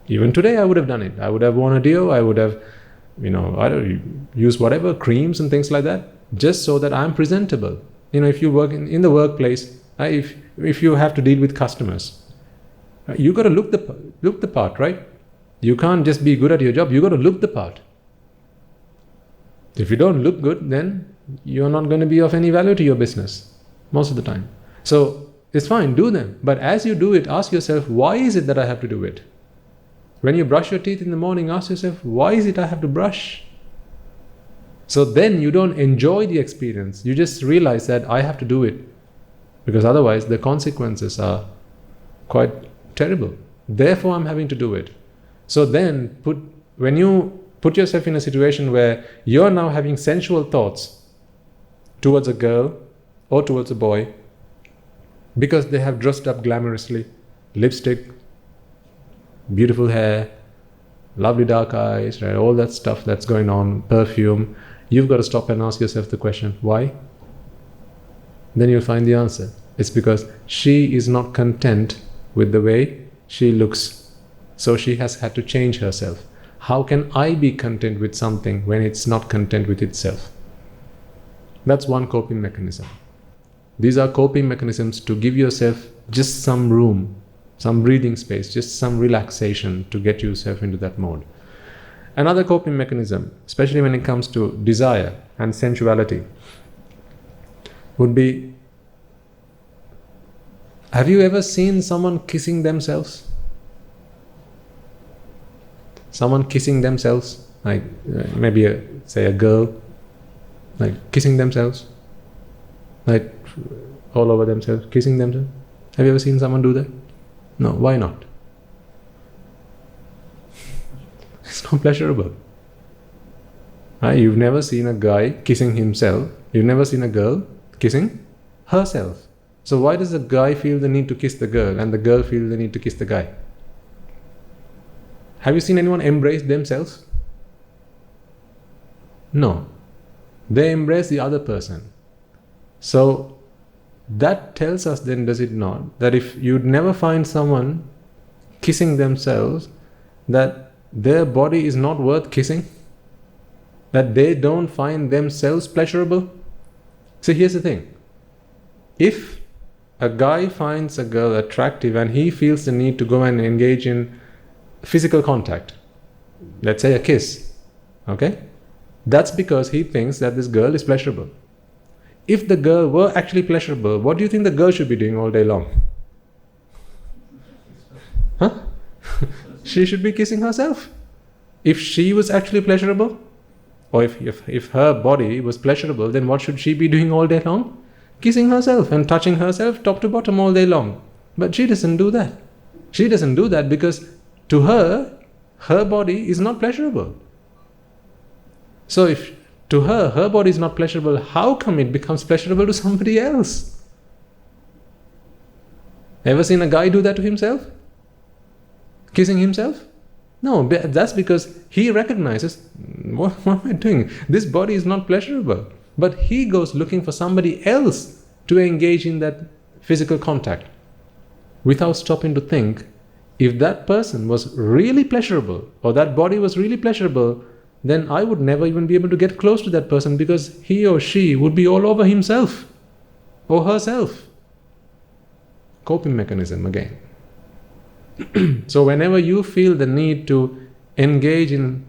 Even today I would have done it. I would have worn a deo, I would have used whatever creams and things like that, just so that I'm presentable. If you work in the workplace, if you have to deal with customers, you got to look the part, right? You can't just be good at your job, you got to look the part. If you don't look good, then you're not going to be of any value to your business most of the time. So it's fine, do them. But as you do it, ask yourself, why is it that I have to do it? When you brush your teeth in the morning, ask yourself, why is it I have to brush? So then you don't enjoy the experience. You just realize that I have to do it. Because otherwise the consequences are quite terrible. Therefore I'm having to do it. So then when you put yourself in a situation where you're now having sensual thoughts towards a girl or towards a boy because they have dressed up glamorously, lipstick, beautiful hair, lovely dark eyes, right? All that stuff that's going on, perfume, you've got to stop and ask yourself the question, why? Then you'll find the answer. It's because she is not content with the way she looks. So she has had to change herself. How can I be content with something when it's not content with itself? That's one coping mechanism. These are coping mechanisms to give yourself just some room, some breathing space, just some relaxation to get yourself into that mode. Another coping mechanism, especially when it comes to desire and sensuality, would be, have you ever seen someone kissing themselves? Someone kissing themselves, like maybe say a girl, like kissing themselves, like all over themselves, kissing themselves. Have you ever seen someone do that? No, why not? It's not pleasurable. You've never seen a guy kissing himself. You've never seen a girl kissing herself. So why does the guy feel the need to kiss the girl and the girl feel the need to kiss the guy? Have you seen anyone embrace themselves? No. They embrace the other person. So that tells us then, does it not, that if you'd never find someone kissing themselves, that their body is not worth kissing? That they don't find themselves pleasurable? So here's the thing. If a guy finds a girl attractive and he feels the need to go and engage in physical contact, let's say a kiss, okay? That's because he thinks that this girl is pleasurable. if the girl were actually pleasurable, what do you think the girl should be doing all day long? Huh? She should be kissing herself. If she was actually pleasurable, or if her body was pleasurable, then what should she be doing all day long? Kissing herself and touching herself top to bottom all day long. But she doesn't do that. She doesn't do that because to her, her body is not pleasurable. So if to her, her body is not pleasurable, how come it becomes pleasurable to somebody else? Ever seen a guy do that to himself? Kissing himself? No, that's because he recognizes, what am I doing? This body is not pleasurable. But he goes looking for somebody else to engage in that physical contact without stopping to think, if that person was really pleasurable or that body was really pleasurable, then I would never even be able to get close to that person because he or she would be all over himself or herself. Coping mechanism again. So whenever you feel the need to engage in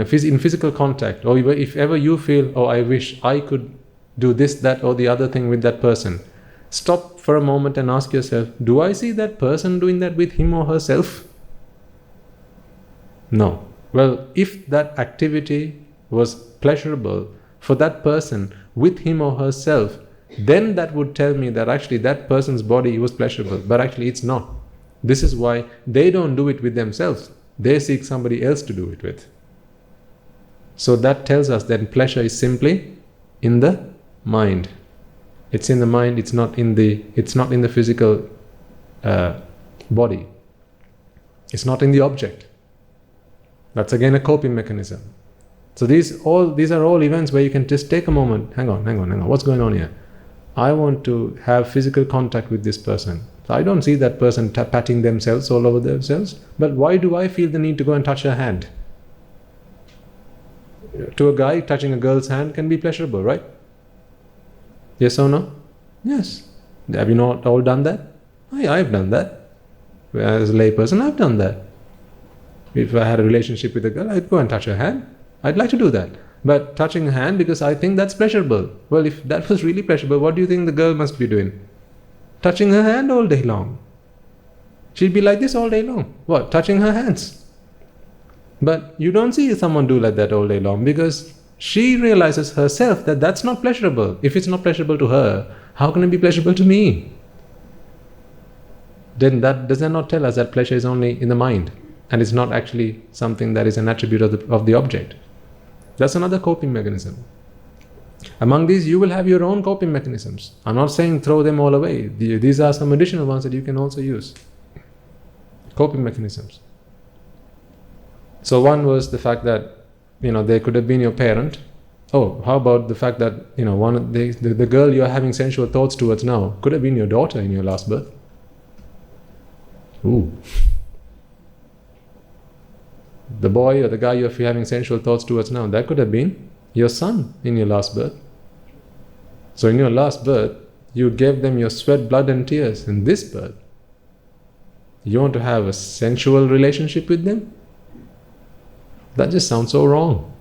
physical contact, or if ever you feel, oh, I wish I could do this, that, or the other thing with that person, stop for a moment and ask yourself, do I see that person doing that with him or herself? No. Well, if that activity was pleasurable for that person with him or herself, then that would tell me that actually that person's body was pleasurable, but actually it's not. This is why they don't do it with themselves. They seek somebody else to do it with. So that tells us that pleasure is simply in the mind. It's in the mind, it's not in the physical body. It's not in the object. That's again a coping mechanism. So these are all events where you can just take a moment, hang on, what's going on here? I want to have physical contact with this person. So I don't see that person patting themselves all over themselves, but why do I feel the need to go and touch her hand? To a guy, touching a girl's hand can be pleasurable, right? Yes or no? Yes. Have you not all done that? I've done that. As a layperson, I've done that. If I had a relationship with a girl, I'd go and touch her hand. I'd like to do that. But touching her hand because I think that's pleasurable. Well, if that was really pleasurable, what do you think the girl must be doing? Touching her hand all day long. She'd be like this all day long. What? Touching her hands. But you don't see someone do like that all day long because she realizes herself that that's not pleasurable. If it's not pleasurable to her, how can it be pleasurable to me? Then does that not tell us that pleasure is only in the mind and it's not actually something that is an attribute of the object? That's another coping mechanism. Among these, you will have your own coping mechanisms. I'm not saying throw them all away. These are some additional ones that you can also use. Coping mechanisms. So one was the fact that, they could have been your parent. Oh, how about the fact that, the girl you're having sensual thoughts towards now could have been your daughter in your last birth. Ooh. The boy or the guy you're having sensual thoughts towards now, that could have been your son in your last birth. So in your last birth, you gave them your sweat, blood and tears. In this birth, you want to have a sensual relationship with them? That just sounds so wrong.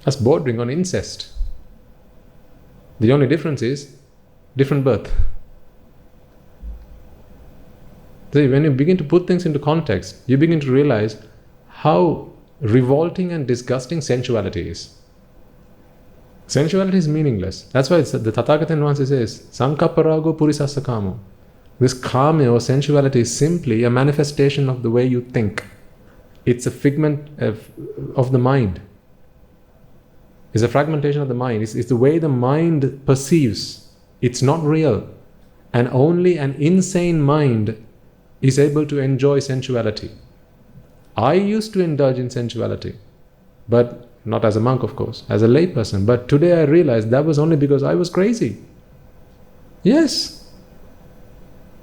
That's bordering on incest. The only difference is different birth. So when you begin to put things into context, you begin to realize how revolting and disgusting sensuality is. Sensuality is meaningless. That's why the Tathagatan once says, Sankapparago purisassa kamo. This kama or sensuality is simply a manifestation of the way you think. It's a figment of the mind. It's a fragmentation of the mind. It's the way the mind perceives. It's not real. And only an insane mind is able to enjoy sensuality. I used to indulge in sensuality, but not as a monk, of course, as a layperson. But today I realized that was only because I was crazy. Yes.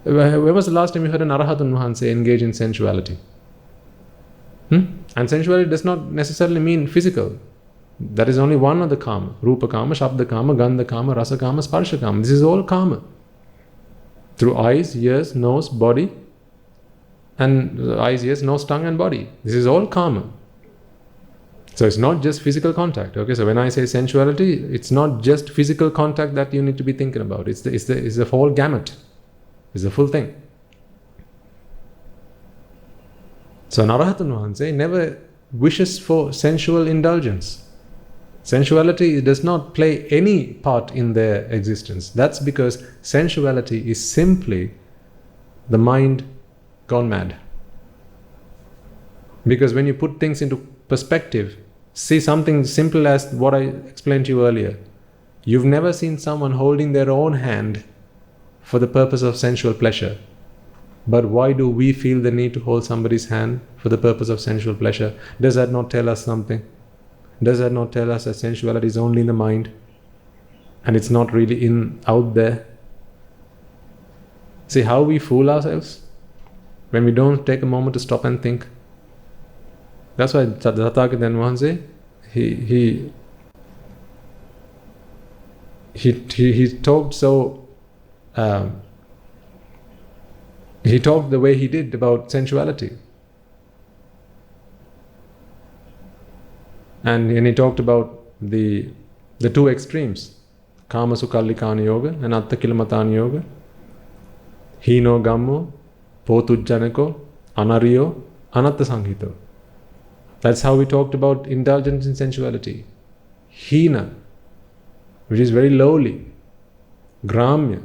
When was the last time you heard an Arahatun Mahan say engage in sensuality? And sensuality does not necessarily mean physical. That is only one of the kama. Rupa kama, Shabda kama, Gandha kama, Rasa kama, Sparsha kama. This is all kama. Through eyes, ears, nose, body, and eyes, ears, nose, tongue and body. This is all kama. So it's not just physical contact. Okay, so when I say sensuality, it's not just physical contact that you need to be thinking about. It's the whole gamut. It's the full thing. So Narahatun Wahanse never wishes for sensual indulgence. Sensuality does not play any part in their existence. That's because sensuality is simply the mind gone mad. Because when you put things into perspective, see something simple as what I explained to you earlier. You've never seen someone holding their own hand for the purpose of sensual pleasure. But why do we feel the need to hold somebody's hand for the purpose of sensual pleasure? Does that not tell us something? Does that not tell us that sensuality is only in the mind and it's not really out there? See how we fool ourselves when we don't take a moment to stop and think. That's why Tathagata Wahanse, he talked so. He talked the way he did about sensuality. And he talked about the two extremes, Kama Sukallikana Yoga and Atta Kilamatana Yoga, Hino Gammo, Potujjanako, Anariyo, Anatta Sanghito. That's how we talked about indulgence in sensuality. Hina, which is very lowly. Gramya,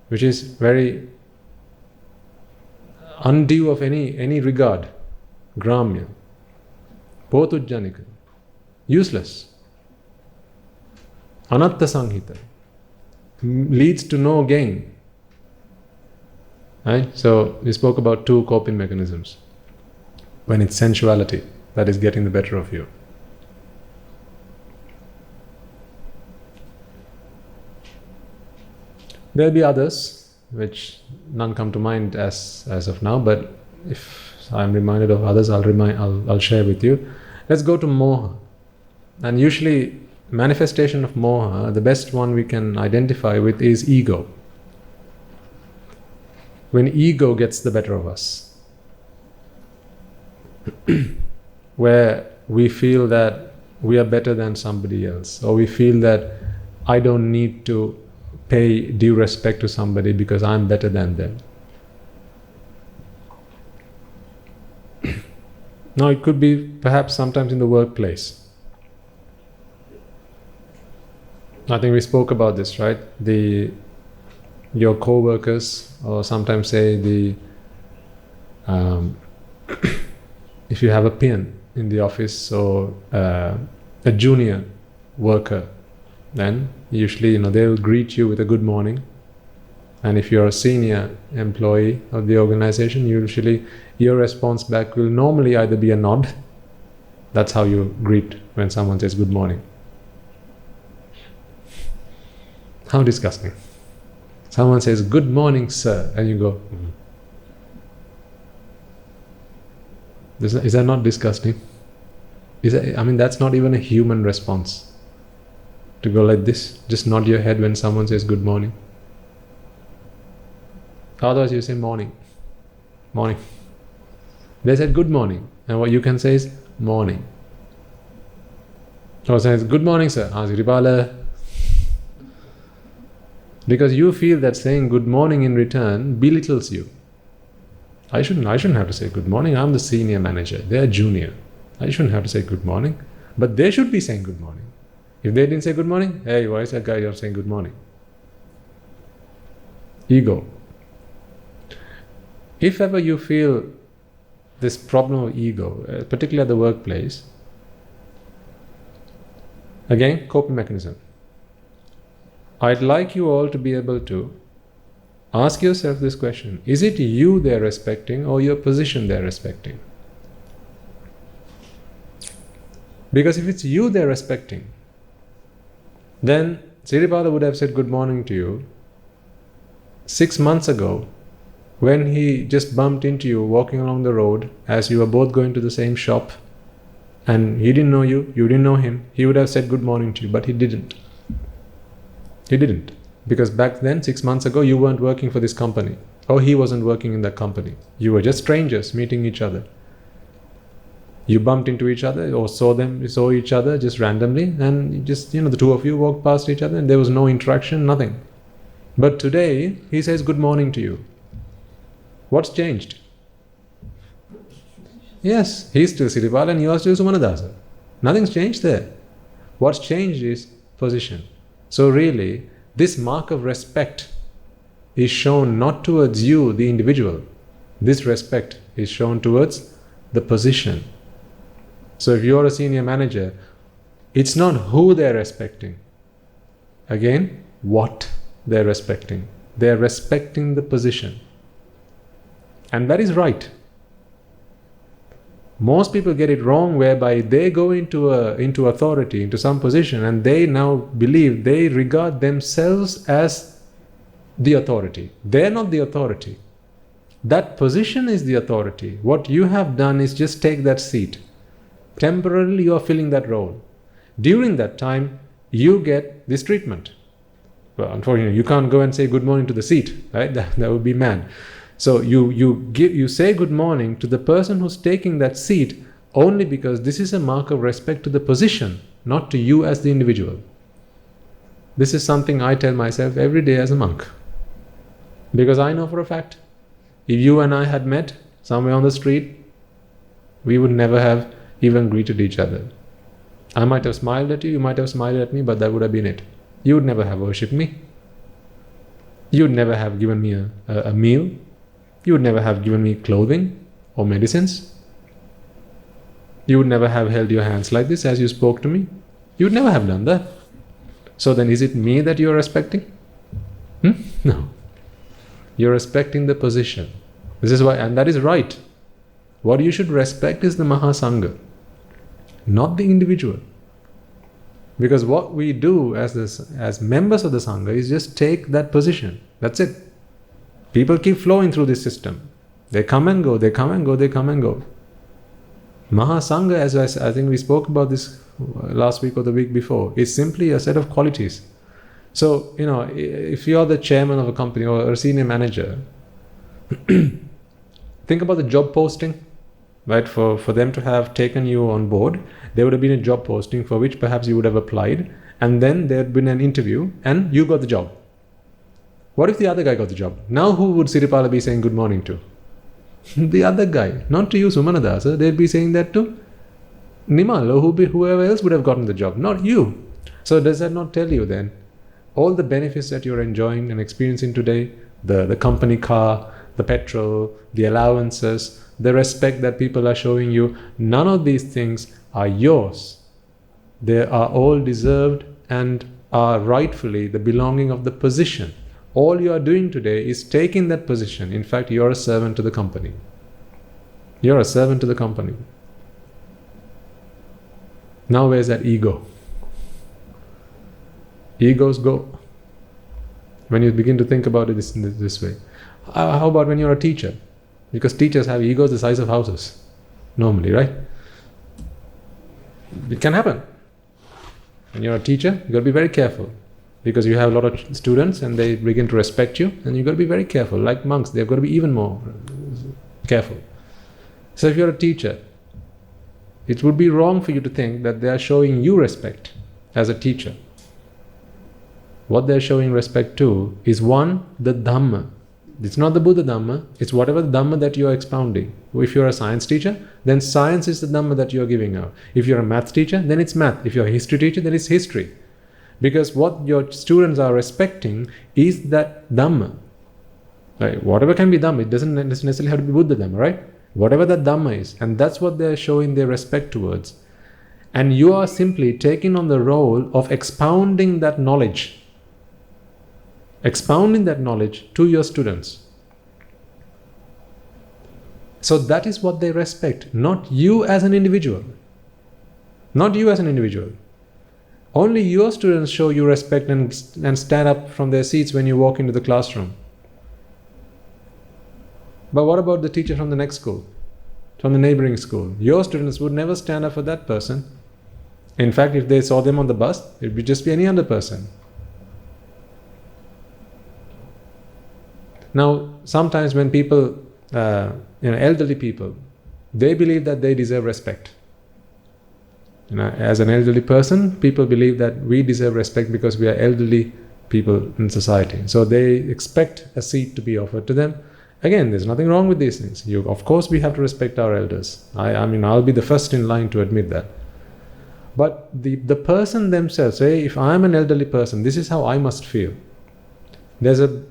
which is very undue of any regard. Gramya. Potujjanika, useless. Anatta Sanghita, leads to no gain. Right? So we spoke about two coping mechanisms. When it's sensuality that is getting the better of you. There'll be others, which none come to mind as of now, but if I'm reminded of others, I'll share with you. Let's go to moha. And usually, manifestation of moha, the best one we can identify with is ego. When ego gets the better of us, where we feel that we are better than somebody else, or we feel that I don't need to pay due respect to somebody because I'm better than them. Now it could be perhaps sometimes in the workplace. I think we spoke about this, right? Your co-workers, or sometimes say if you have a peon in the office or a junior worker, then usually they will greet you with a good morning. And if you're a senior employee of the organization, usually your response back will normally either be a nod. That's how you greet when someone says good morning. How disgusting. Someone says good morning sir, and you go, mm-hmm. Is that not disgusting? That's not even a human response. To go like this, just nod your head when someone says good morning. Otherwise you say morning. Morning. They said good morning, and what you can say is morning. Or says good morning sir, because you feel that saying good morning in return belittles you. I shouldn't have to say good morning. I'm the senior manager. They're junior. I shouldn't have to say good morning. But they should be saying good morning. If they didn't say good morning, hey, why is that guy saying good morning? Ego. If ever you feel this problem of ego, particularly at the workplace, again, coping mechanism. I'd like you all to be able to ask yourself this question. Is it you they're respecting or your position they're respecting? Because if it's you they're respecting, then Siripada would have said good morning to you 6 months ago when he just bumped into you walking along the road as you were both going to the same shop, and he didn't know you, you didn't know him. He would have said good morning to you, but he didn't. He didn't. Because back then, 6 months ago, you weren't working for this company, or he wasn't working in that company. You were just strangers meeting each other. You bumped into each other or saw each other just randomly, and the two of you walked past each other and there was no interaction, nothing. But today, he says good morning to you. What's changed? Yes, he's still Siripala and you are still Sumanadasa. Nothing's changed there. What's changed is position. So really, this mark of respect is shown not towards you, the individual. This respect is shown towards the position. So if you're a senior manager, it's not who they're respecting. Again, what they're respecting. They're respecting the position. And that is right. Most people get it wrong, whereby they go into authority, into some position, and they now believe, they regard themselves as the authority. They're not the authority. That position is the authority. What you have done is just take that seat. Temporarily you are filling that role. During that time, you get this treatment. Well, unfortunately, you can't go and say good morning to the seat, right? That would be mad. So you say good morning to the person who's taking that seat only because this is a mark of respect to the position, not to you as the individual. This is something I tell myself every day as a monk. Because I know for a fact, if you and I had met somewhere on the street, we would never have even greeted each other. I might have smiled at you, you might have smiled at me, but that would have been it. You would never have worshipped me. You would never have given me a meal. You would never have given me clothing or medicines. You would never have held your hands like this as you spoke to me. You would never have done that. So then is it me that you're respecting? No. You're respecting the position. This is why, and that is right. What you should respect is the Mahasangha, not the individual. Because what we do as members of the Sangha is just take that position. That's it. People keep flowing through this system. They come and go, they come and go, they come and go. Mahasangha, as I think we spoke about this last week or the week before, is simply a set of qualities. So, if you're the chairman of a company or a senior manager, think about the job posting, right? For them to have taken you on board, there would have been a job posting for which perhaps you would have applied, and then there had been an interview and you got the job. What if the other guy got the job? Now who would Siripala be saying good morning to? The other guy. Not to you, Sumanadasa. They'd be saying that to Nimal or whoever else would have gotten the job, not you. So does that not tell you then, all the benefits that you're enjoying and experiencing today, the company car, the petrol, the allowances, the respect that people are showing you, none of these things are yours. They are all deserved and are rightfully the belonging of the position. All you are doing today is taking that position. In fact, you are a servant to the company. You're a servant to the company. Now where's that ego? Egos go. When you begin to think about it this way. How about when you're a teacher? Because teachers have egos the size of houses. Normally, right? It can happen. When you're a teacher, you've got to be very careful. Because you have a lot of students and they begin to respect you, and you've got to be very careful. Like monks, they've got to be even more careful. So if you're a teacher, it would be wrong for you to think that they are showing you respect as a teacher. What they're showing respect to is one, the Dhamma. It's not the Buddha Dhamma, it's whatever the Dhamma that you are expounding. If you're a science teacher, then science is the Dhamma that you're giving out. If you're a math teacher, then it's math. If you're a history teacher, then it's history. Because what your students are respecting is that Dhamma. Right? Whatever can be Dhamma, it doesn't necessarily have to be Buddha Dhamma, right? Whatever that Dhamma is, and that's what they're showing their respect towards. And you are simply taking on the role of expounding that knowledge. Expounding that knowledge to your students. So that is what they respect, not you as an individual. Not you as an individual. Only your students show you respect and stand up from their seats when you walk into the classroom. But what about the teacher from the next school, from the neighboring school? Your students would never stand up for that person. In fact, if they saw them on the bus, it would just be any other person. Now, sometimes when people, elderly people, they believe that they deserve respect. As an elderly person, people believe that we deserve respect because we are elderly people in society. So they expect a seat to be offered to them. Again, there's nothing wrong with these things. Of course, we have to respect our elders. I'll be the first in line to admit that. But the person themselves, say, if I'm an elderly person, this is how I must feel. There's a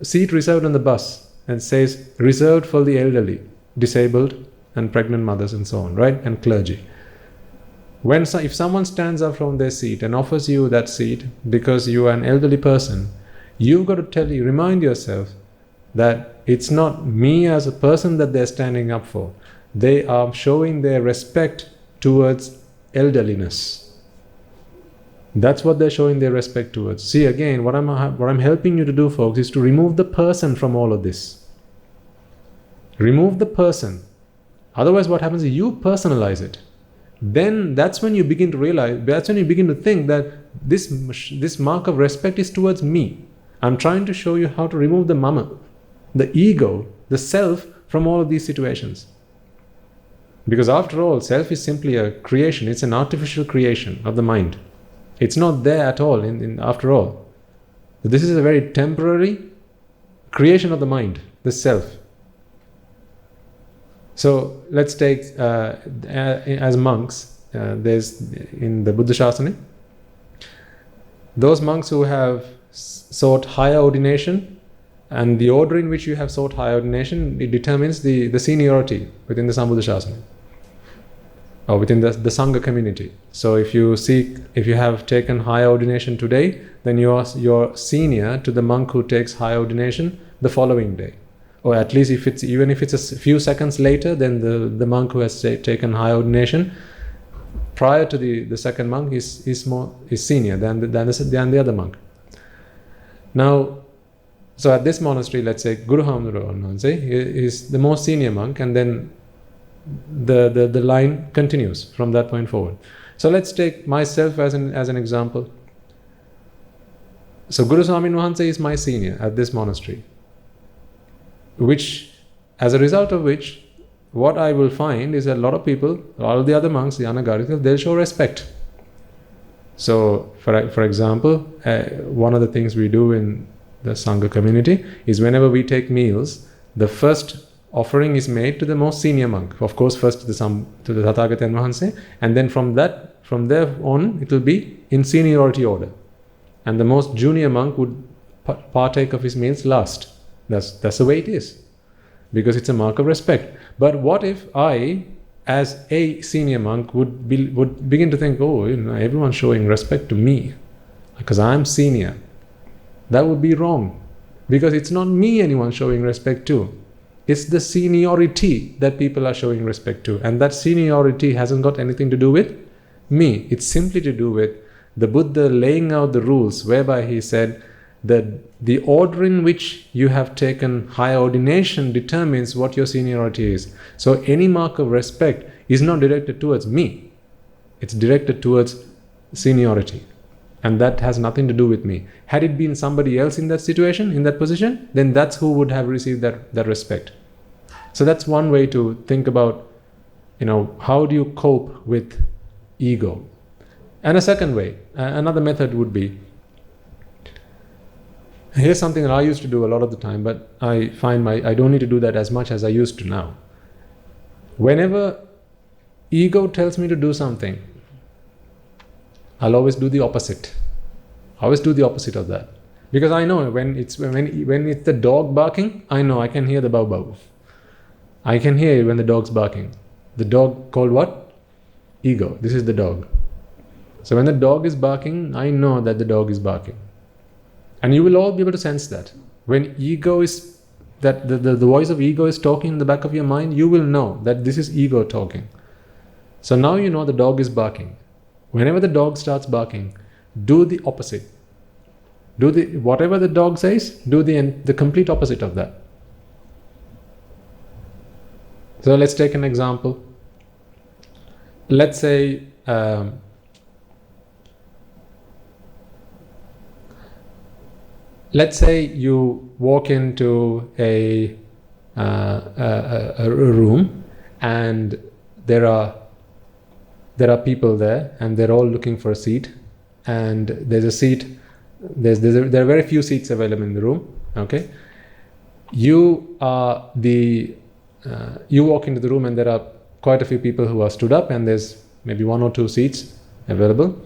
seat reserved on the bus and says, reserved for the elderly, disabled and pregnant mothers and so on, right? And clergy. If someone stands up from their seat and offers you that seat because you are an elderly person, you've got to remind yourself that it's not me as a person that they're standing up for. They are showing their respect towards elderliness. That's what they're showing their respect towards. See, again, what I'm helping you to do, folks, is to remove the person from all of this. Remove the person. Otherwise, what happens is you personalize it. Then that's when you begin to realize, that's when you begin to think that this mark of respect is towards me. I'm trying to show you how to remove the mama, the ego, the self from all of these situations. Because after all, self is simply a creation. It's an artificial creation of the mind. It's not there at all, after all. This is a very temporary creation of the mind, the self. So let's take, as monks, there's in the Buddha Shasana, those monks who have sought higher ordination, and the order in which you have sought higher ordination, it determines the seniority within the Sambuddha Shasana, or within the Sangha community. So if you have taken higher ordination today, then you're senior to the monk who takes higher ordination the following day. Or at least if it's a few seconds later, then the monk who has taken higher ordination prior to the second monk is senior than the other monk. Now, so at this monastery, let's say Guru Hamduro is the most senior monk, and then the line continues from that point forward. So let's take myself as an example. So Guru Swamin Wahanse is my senior at this monastery, which, as a result of which, what I will find is a lot of people, all of the other monks, the Anagarikas, they'll show respect. So, for example, one of the things we do in the Sangha community is whenever we take meals, the first offering is made to the most senior monk. Of course, first to the Tathagata Wahanse, and then from there on, it will be in seniority order. And the most junior monk would partake of his meals last. That's the way it is, because it's a mark of respect. But what if I, as a senior monk, would begin to think, everyone's showing respect to me because I'm senior? That would be wrong, because it's not me anyone's showing respect to. It's the seniority that people are showing respect to, and that seniority hasn't got anything to do with me. It's simply to do with the Buddha laying out the rules whereby he said that the order in which you have taken higher ordination determines what your seniority is. So any mark of respect is not directed towards me. It's directed towards seniority. And that has nothing to do with me. Had it been somebody else in that situation, in that position, then that's who would have received that respect. So that's one way to think about, how do you cope with ego? And a second way, another method would be, here's something that I used to do a lot of the time, but I find I don't need to do that as much as I used to now. Whenever ego tells me to do something, I'll always do the opposite. I always do the opposite of that. Because I know when it's the dog barking, I know I can hear the bow bow. I can hear it when the dog's barking. The dog called what? Ego. This is the dog. So when the dog is barking, I know that the dog is barking. And you will all be able to sense that. When ego is, that the voice of ego is talking in the back of your mind, you will know that this is ego talking. So now you know the dog is barking. Whenever the dog starts barking, do the opposite. Whatever the dog says, do the complete opposite of that. So let's take an example. Let's say you walk into a room and there are there are people there and they're all looking for a seat, and there's a seat, there are very few seats available in the room. Okay, you are you walk into the room and there are quite a few people who are stood up, and there's maybe 1 or 2 seats available.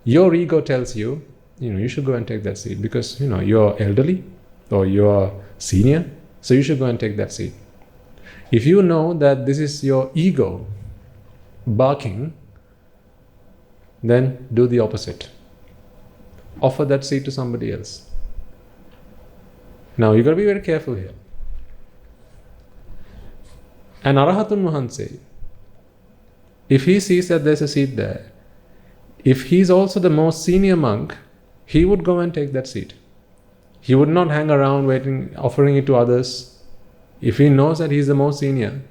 Your ego tells you, you should go and take that seat because you're elderly or you're senior, so you should go and take that seat. If you know that this is your ego barking, then do the opposite. Offer that seat to somebody else. Now you got to be very careful here. An Arahatun Mahanse, if he sees that there's a seat there, if he's also the most senior monk, he would go and take that seat. He would not hang around waiting, offering it to others. If he knows that he's the most senior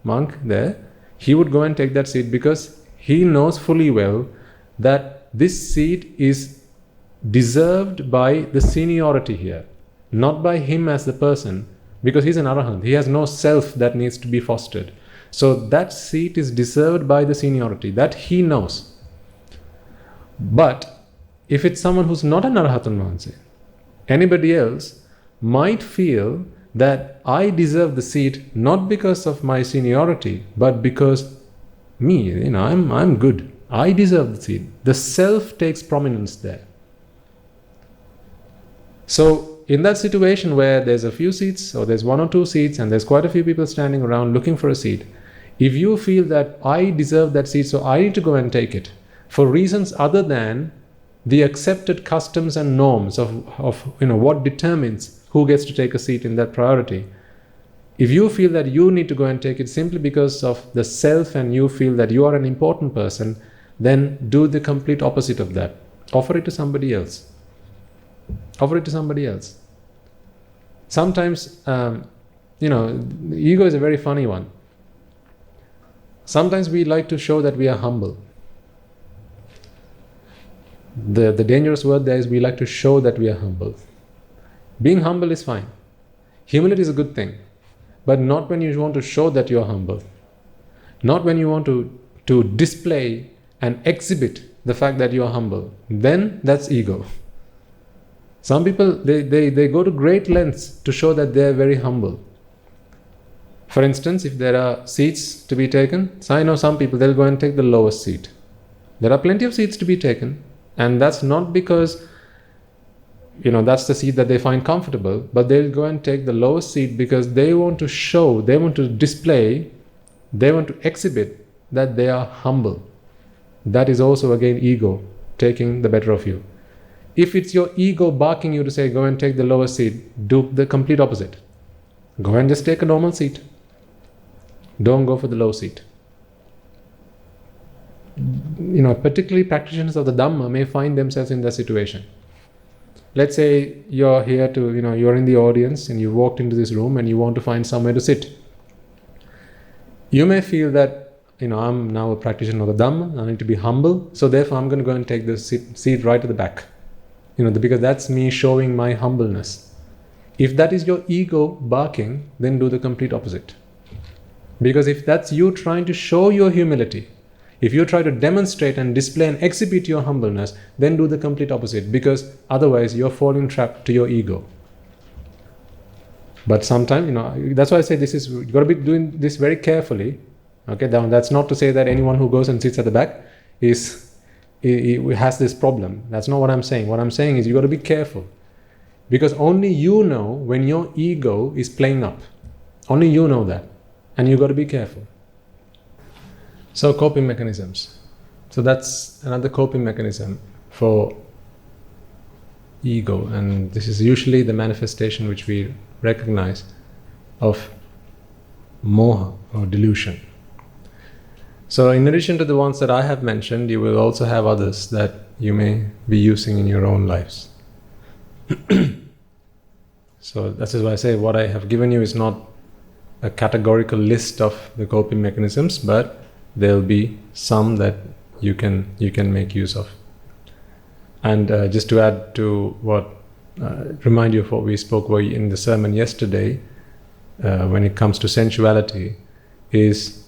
monk there, he would go and take that seat because he knows fully well that this seat is deserved by the seniority here, not by him as the person, because he's an Arahant. He has no self that needs to be fostered. So that seat is deserved by the seniority, that he knows. But if it's someone who's not an Arahatun Mahanse, anybody else might feel that I deserve the seat not because of my seniority, but because I'm good. I deserve the seat. The self takes prominence there. So in that situation where there's a few seats, or there's 1 or 2 seats, and there's quite a few people standing around looking for a seat, if you feel that I deserve that seat, so I need to go and take it, for reasons other than the accepted customs and norms of what determines who gets to take a seat in that priority, if you feel that you need to go and take it simply because of the self and you feel that you are an important person, then do the complete opposite of that. Offer it to somebody else. Offer it to somebody else. Sometimes, the ego is a very funny one. Sometimes we like to show that we are humble. The dangerous word there is we like to show that we are humble. Being humble is fine. Humility is a good thing. But not when you want to show that you are humble. Not when you want to display and exhibit the fact that you are humble. Then that's ego. Some people, they go to great lengths to show that they are very humble. For instance, if there are seats to be taken, so I know some people, they'll go and take the lowest seat. There are plenty of seats to be taken, and that's not because that's the seat that they find comfortable, but they'll go and take the lowest seat because they want to show, they want to display, they want to exhibit that they are humble. That is also again ego taking the better of you. If it's your ego barking you to say go and take the lowest seat, do the complete opposite. Go and just take a normal seat. Don't go for the low seat. Particularly practitioners of the Dhamma may find themselves in that situation. Let's say you're here to, you're in the audience and you walked into this room and you want to find somewhere to sit. You may feel that, I'm now a practitioner of the Dhamma, I need to be humble, so therefore I'm going to go and take the seat right at the back. Because that's me showing my humbleness. If that is your ego barking, then do the complete opposite. Because if that's you trying to show your humility, if you try to demonstrate and display and exhibit your humbleness, then do the complete opposite, because otherwise you're falling trapped to your ego. But sometimes, that's why I say you've got to be doing this very carefully. Okay, that's not to say that anyone who goes and sits at the back has this problem. That's not what I'm saying. What I'm saying is you've got to be careful. Because only you know when your ego is playing up. Only you know that. And you've got to be careful. So coping mechanisms. So that's another coping mechanism for ego, and this is usually the manifestation which we recognize of moha or delusion. So in addition to the ones that I have mentioned, you will also have others that you may be using in your own lives. So that is why I say what I have given you is not a categorical list of the coping mechanisms, but there will be some that you can make use of. And just to add to remind you of what we spoke about in the sermon yesterday, when it comes to sensuality, is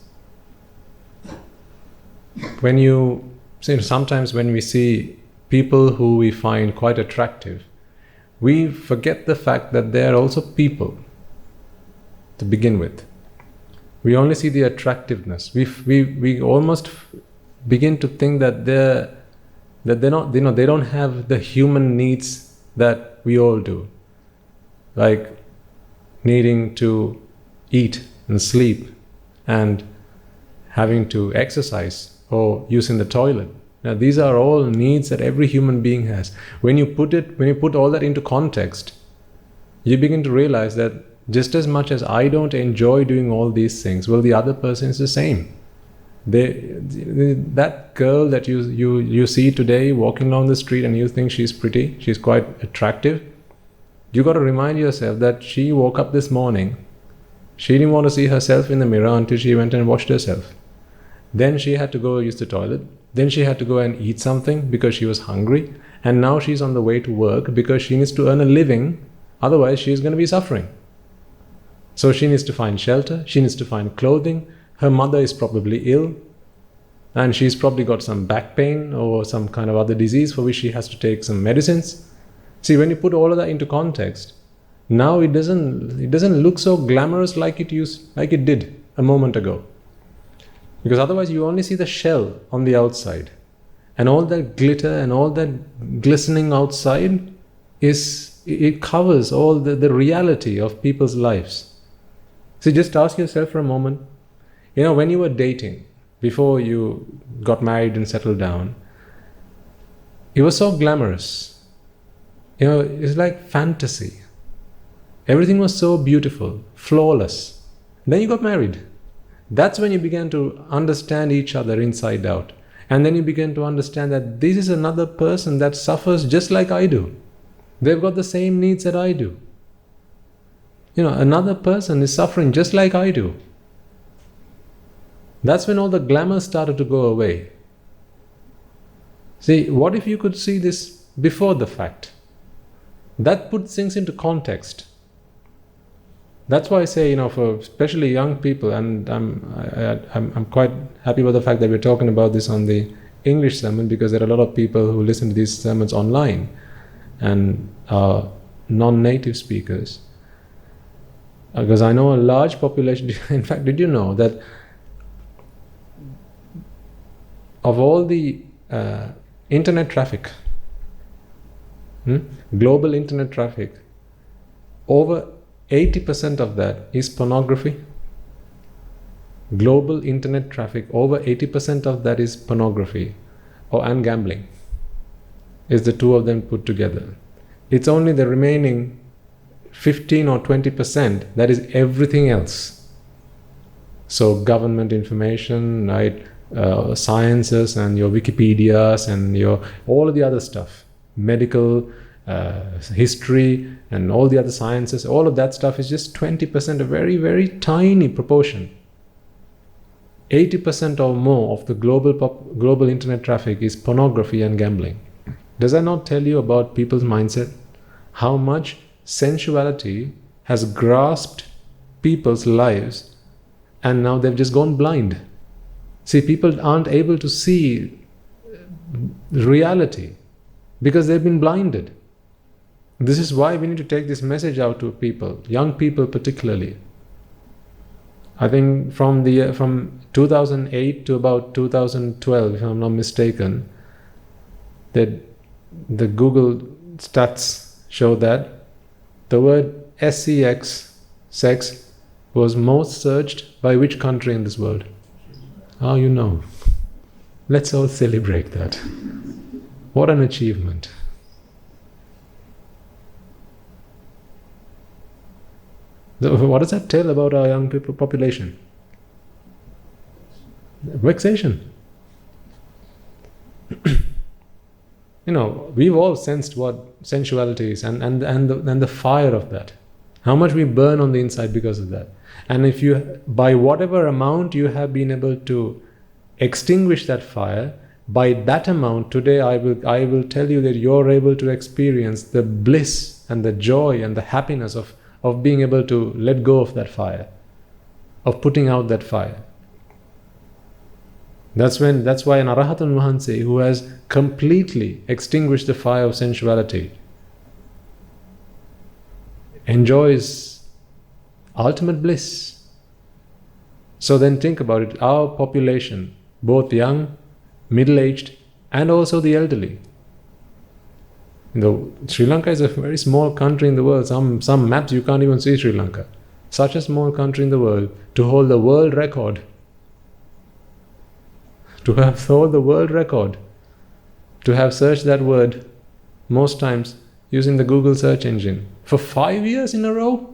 when you see, sometimes when we see people who we find quite attractive, we forget the fact that they are also people to begin with. We only see the attractiveness. We almost begin to think that they're not, they don't have the human needs that we all do, like needing to eat and sleep and having to exercise or using the toilet. Now these are all needs that every human being has. When you put all that into context, you begin to realize that just as much as I don't enjoy doing all these things, well, the other person is the same. That girl that you see today walking along the street and you think she's pretty, she's quite attractive, you got to remind yourself that she woke up this morning, she didn't want to see herself in the mirror until she went and washed herself. Then she had to go use the toilet. Then she had to go and eat something because she was hungry. And now she's on the way to work because she needs to earn a living. Otherwise, she's going to be suffering. So she needs to find shelter. She needs to find clothing. Her mother is probably ill. And she's probably got some back pain or some kind of other disease for which she has to take some medicines. See, when you put all of that into context, now it doesn't look so glamorous like it did a moment ago. Because otherwise you only see the shell on the outside. And all that glitter and all that glistening outside it covers all the reality of people's lives. So just ask yourself for a moment, when you were dating, before you got married and settled down, it was so glamorous. It's like fantasy. Everything was so beautiful, flawless. Then you got married. That's when you began to understand each other inside out. And then you begin to understand that this is another person that suffers just like I do. They've got the same needs that I do. Another person is suffering just like I do. That's when all the glamour started to go away. See, what if you could see this before the fact? That puts things into context. That's why I say, for especially young people, and I'm quite happy with the fact that we're talking about this on the English sermon, because there are a lot of people who listen to these sermons online and are non-native speakers. Because I know a large population, in fact, did you know that of all the internet traffic, global internet traffic, over 80% of that is pornography. Global internet traffic, over 80% of that is pornography and gambling. Is the two of them put together. It's only the remaining 15 or 20% that is everything else. So government information, right, sciences and your Wikipedias and your all of the other stuff, medical, history and all the other sciences, all of that stuff is just 20%, a very, very tiny proportion. 80% or more of the global internet traffic is pornography and gambling. Does that not tell you about people's mindset? How much sensuality has grasped people's lives and now they've just gone blind. See, people aren't able to see reality because they've been blinded. This is why we need to take this message out to people, young people particularly. I think from 2008 to about 2012, if I'm not mistaken, that the Google stats show that the word sex, sex, was most searched by which country in this world? Oh, you know. Let's all celebrate that. What an achievement. What does that tell about our young people population? Vexation. We've all sensed what sensuality is and the fire of that. How much we burn on the inside because of that. And if you, by whatever amount you have been able to extinguish that fire, by that amount today I will tell you that you're able to experience the bliss and the joy and the happiness of being able to let go of that fire, of putting out that fire. That's why an Arahatan Vahanse, who has completely extinguished the fire of sensuality, enjoys ultimate bliss. So then think about it, our population, both young, middle-aged, and also the elderly. Sri Lanka is a very small country in the world. Some maps you can't even see Sri Lanka. Such a small country in the world, to hold the world record. To have hold the world record. To have searched that word most times using the Google search engine for 5 years in a row.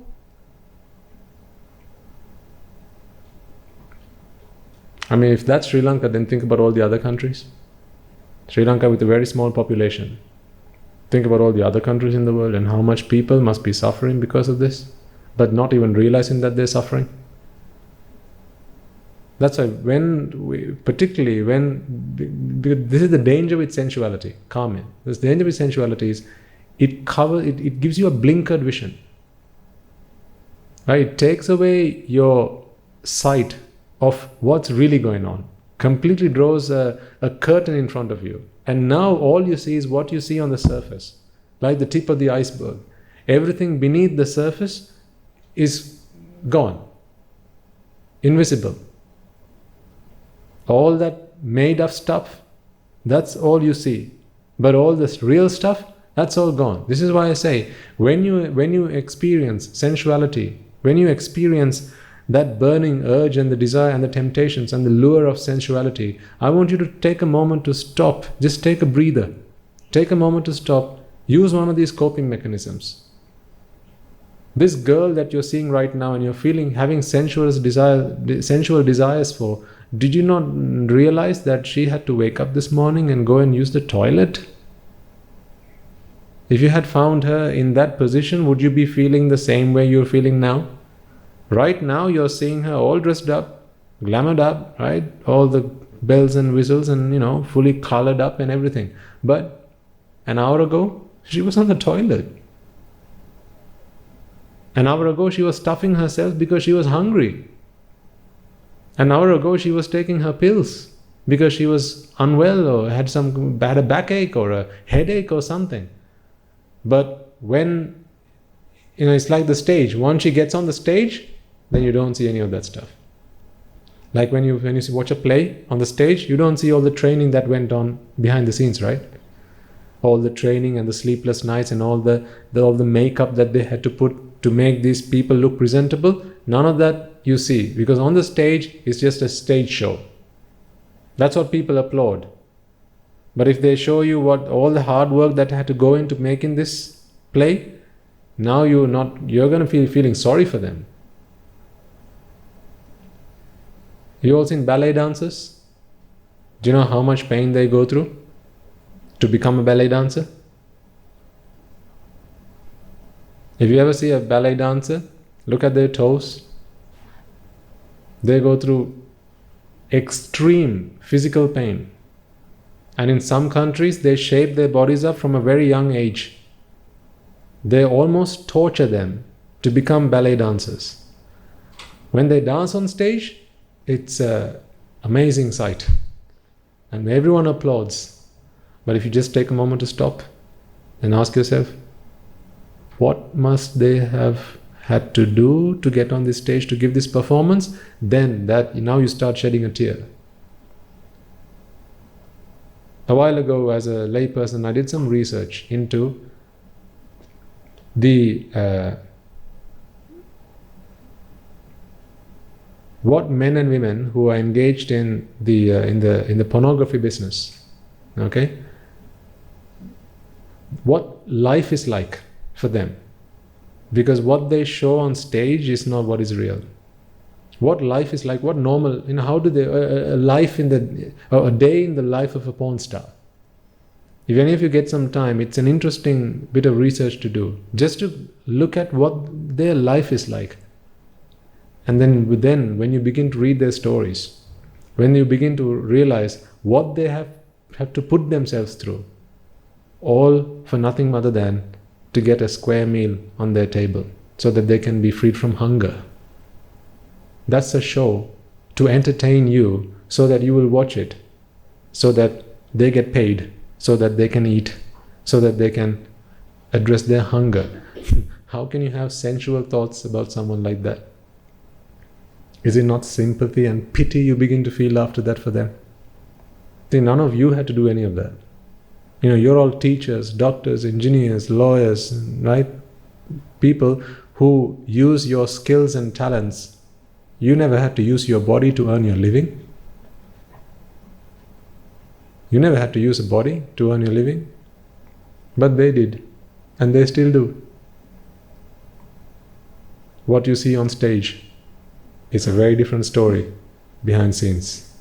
I mean, if that's Sri Lanka, then think about all the other countries. Sri Lanka with a very small population. Think about all the other countries in the world and how much people must be suffering because of this, but not even realizing that they're suffering. That's why particularly when this is the danger with sensuality, karma. This danger with sensuality is it gives you a blinkered vision. Right? It takes away your sight of what's really going on. Completely draws a curtain in front of you. And now all you see is what you see on the surface, like the tip of the iceberg. Everything beneath the surface is gone, invisible. All that made up stuff, that's all you see. But all this real stuff, that's all gone. This is why I say, when you experience sensuality, when you experience that burning urge and the desire and the temptations and the lure of sensuality, I want you to take a moment to stop. Just take a breather. Take a moment to stop. Use one of these coping mechanisms. This girl that you're seeing right now and you're having sensual desires for, did you not realize that she had to wake up this morning and go and use the toilet? If you had found her in that position, would you be feeling the same way you're feeling now? Right now you're seeing her all dressed up, glamoured up, right? All the bells and whistles and, fully colored up and everything. But an hour ago, she was on the toilet. An hour ago, she was stuffing herself because she was hungry. An hour ago, she was taking her pills because she was unwell or had some bad backache or a headache or something. But when, it's like the stage. Once she gets on the stage, then you don't see any of that stuff. Like when you watch a play on the stage, you don't see all the training that went on behind the scenes, right? All the training and the sleepless nights and all the makeup that they had to put to make these people look presentable. None of that you see, because on the stage it's just a stage show. That's what people applaud. But if they show you what all the hard work that had to go into making this play, now you're going to feel feeling sorry for them. You all seen ballet dancers? Do you know how much pain they go through to become a ballet dancer? If you ever see a ballet dancer, look at their toes. They go through extreme physical pain. And in some countries, they shape their bodies up from a very young age. They almost torture them to become ballet dancers. When they dance on stage, it's an amazing sight. And everyone applauds. But if you just take a moment to stop and ask yourself, what must they have had to do to get on this stage to give this performance? Then now you start shedding a tear. A while ago, as a layperson, I did some research into what men and women who are engaged in the pornography business, okay, what life is like for them, because what they show on stage is not what is real. What life is like, what normal, how do they a day in the life of a porn star. If any of you get some time, it's an interesting bit of research to do, just to look at what their life is like. And then when you begin to read their stories, when you begin to realize what they have to put themselves through, all for nothing other than to get a square meal on their table so that they can be freed from hunger. That's a show to entertain you so that you will watch it, so that they get paid, so that they can eat, so that they can address their hunger. How can you have sensual thoughts about someone like that? Is it not sympathy and pity you begin to feel after that for them? See, none of you had to do any of that. You're all teachers, doctors, engineers, lawyers, right? People who use your skills and talents. You never had to use your body to earn your living. You never had to use a body to earn your living. But they did, and they still do. What you see on stage is a very different story behind scenes.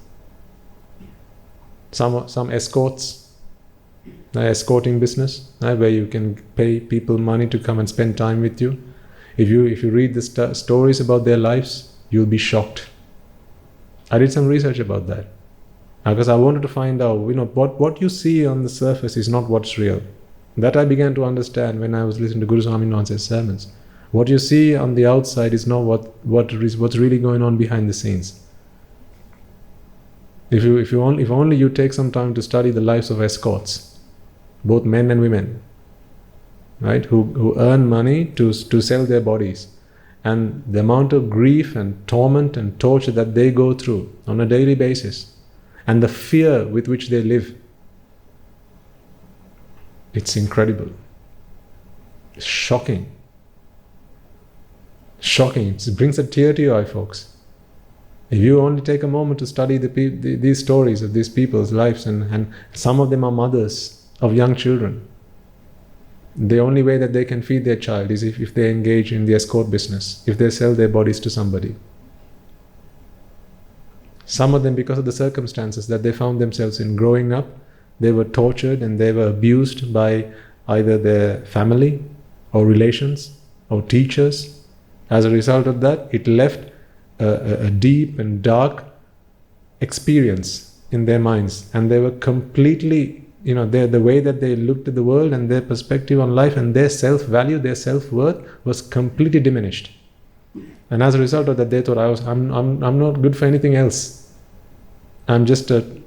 Some escorts, escorting business, where you can pay people money to come and spend time with you. If you read the stories about their lives, you'll be shocked. I did some research about that because I wanted to find out, what you see on the surface is not what's real. That I began to understand when I was listening to Guru Swaminathan's sermons. What you see on the outside is not what's really going on behind the scenes. If only you take some time to study the lives of escorts, both men and women, right, who earn money to sell their bodies, and the amount of grief and torment and torture that they go through on a daily basis, and the fear with which they live, it's incredible. It's shocking. Shocking. It brings a tear to your eye, folks. If you only take a moment to study these stories of these people's lives, and some of them are mothers of young children. The only way that they can feed their child is if they engage in the escort business, if they sell their bodies to somebody. Some of them, because of the circumstances that they found themselves in growing up, they were tortured and they were abused by either their family or relations or teachers. As a result of that, it left a deep and dark experience in their minds, and they were completely, the way that they looked at the world and their perspective on life and their self-value, their self-worth was completely diminished. And as a result of that, they thought, I'm not good for anything else. I'm just an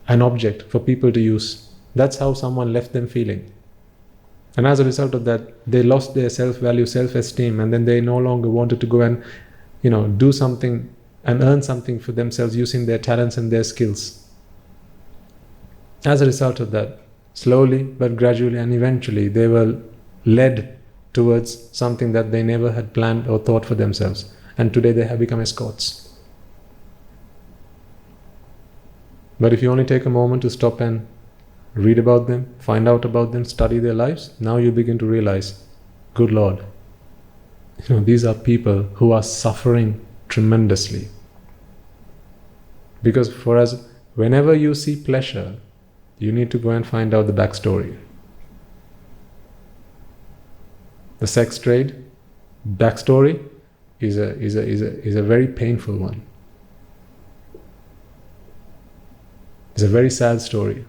object for people to use. That's how someone left them feeling. And as a result of that, they lost their self-value, self-esteem, and then they no longer wanted to go and, do something and earn something for themselves using their talents and their skills. As a result of that, slowly but gradually and eventually, they were led towards something that they never had planned or thought for themselves. And today they have become escorts. But if you only take a moment to stop and read about them, find out about them, study their lives, now you begin to realize, good Lord, these are people who are suffering tremendously. Because for us, whenever you see pleasure, you need to go and find out the backstory. The sex trade backstory is a very painful one. It's a very sad story.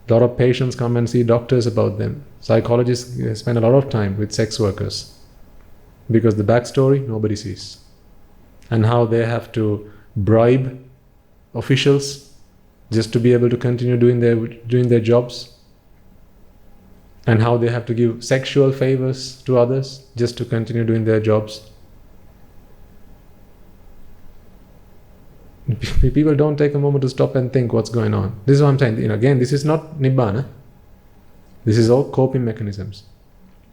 A lot of patients come and see doctors about them. Psychologists spend a lot of time with sex workers because the backstory nobody sees. And how they have to bribe officials just to be able to continue doing their jobs. And how they have to give sexual favors to others just to continue doing their jobs. People don't take a moment to stop and think what's going on. This is what I'm saying. Again, this is not Nibbana. This is all coping mechanisms.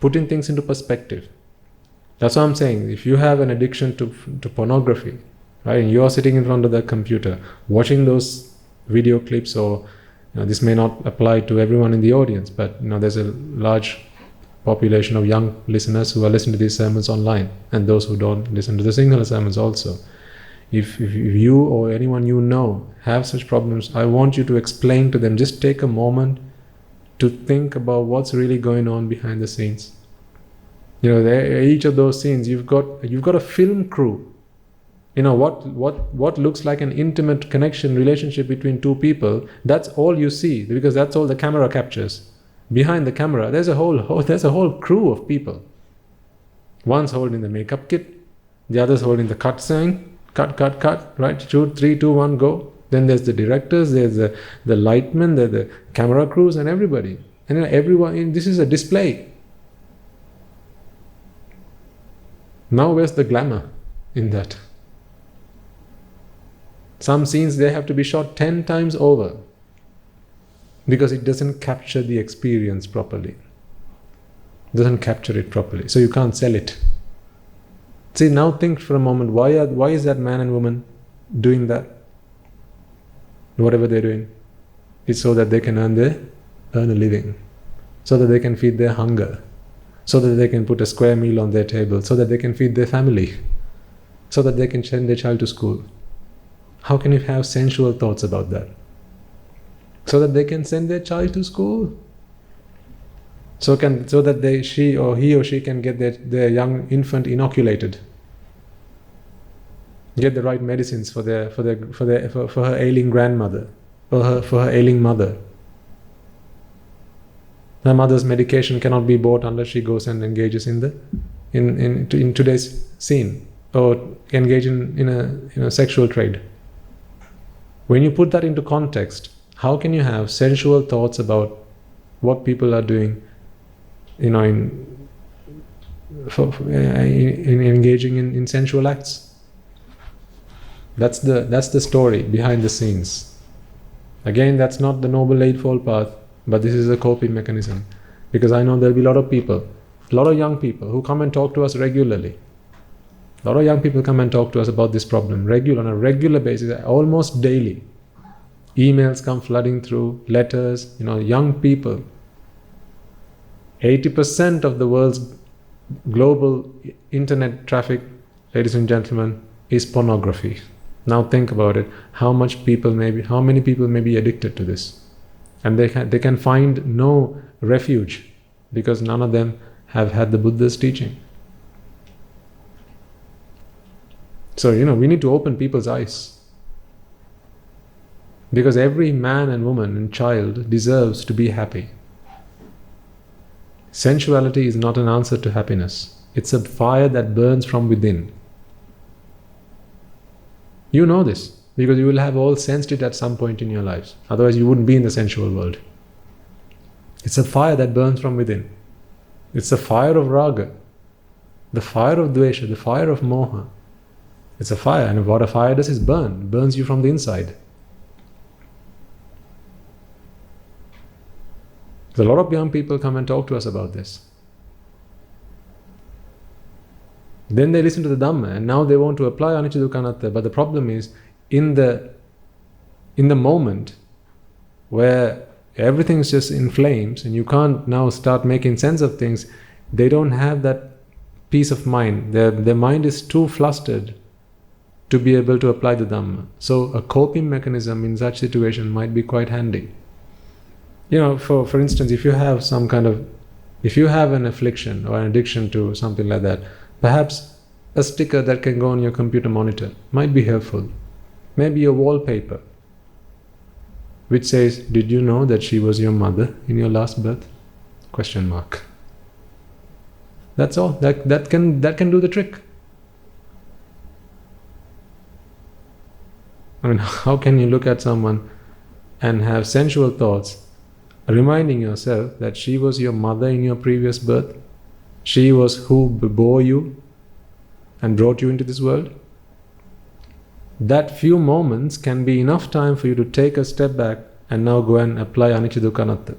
Putting things into perspective. That's what I'm saying. If you have an addiction to pornography, right, and you're sitting in front of the computer, watching those video clips, or this may not apply to everyone in the audience, but there's a large population of young listeners who are listening to these sermons online, and those who don't listen to the singular sermons also. If you or anyone you know have such problems, I want you to explain to them. Just take a moment to think about what's really going on behind the scenes. Each of those scenes, you've got a film crew. What looks like an intimate connection, relationship between two people. That's all you see, because that's all the camera captures. Behind the camera, there's a whole crew of people. One's holding the makeup kit, the other's holding the cut sign, cut, right? Shoot, 3, 2, 1, go. Then there's the directors, there's the lightmen, there's the camera crews, and everybody. And everyone, this is a display. Now where's the glamour in that? Some scenes, they have to be shot 10 times over because it doesn't capture the experience properly. It doesn't capture it properly. So you can't sell it. See, now think for a moment, why is that man and woman doing that? Whatever they're doing. It's so that they can earn a living. So that they can feed their hunger. So that they can put a square meal on their table. So that they can feed their family. So that they can send their child to school. How can you have sensual thoughts about that? So that they can send their child to school. So that he or she can get their young infant inoculated. Get the right medicines for her ailing grandmother, or for her ailing mother. Her mother's medication cannot be bought unless she goes and engages in today's scene, or engage in a sexual trade. When you put that into context, how can you have sensual thoughts about what people are doing, in engaging in sensual acts? That's the story behind the scenes. Again, that's not the Noble Eightfold Path, but this is a coping mechanism. Because I know there'll be a lot of people, a lot of young people who come and talk to us regularly. A lot of young people come and talk to us about this problem on a regular basis, almost daily. Emails come flooding through, letters, young people. 80% of the world's global internet traffic, ladies and gentlemen, is pornography. Now think about it. How many people may be addicted to this? And they can find no refuge because none of them have had the Buddha's teaching. So, we need to open people's eyes. Because every man and woman and child deserves to be happy. Sensuality is not an answer to happiness. It's a fire that burns from within. You know this, because you will have all sensed it at some point in your lives. Otherwise you wouldn't be in the sensual world. It's a fire that burns from within. It's the fire of raga, the fire of dvesha, the fire of moha. It's a fire, and what a fire does is burn. It burns you from the inside. A lot of young people come and talk to us about this. Then they listen to the Dhamma, and now they want to apply anicca dukkha anatta. But the problem is, in the moment where everything's just in flames and you can't now start making sense of things, they don't have that peace of mind. Their mind is too flustered to be able to apply the Dhamma. So a coping mechanism in such situation might be quite handy. For instance, if you have an affliction or an addiction to something like that, perhaps a sticker that can go on your computer monitor might be helpful. Maybe a wallpaper which says, "Did you know that she was your mother in your last birth?" ? That's all. That can do the trick. How can you look at someone and have sensual thoughts, reminding yourself that she was your mother in your previous birth? She was who bore you and brought you into this world? That few moments can be enough time for you to take a step back and now go and apply anicca dukkha anatta.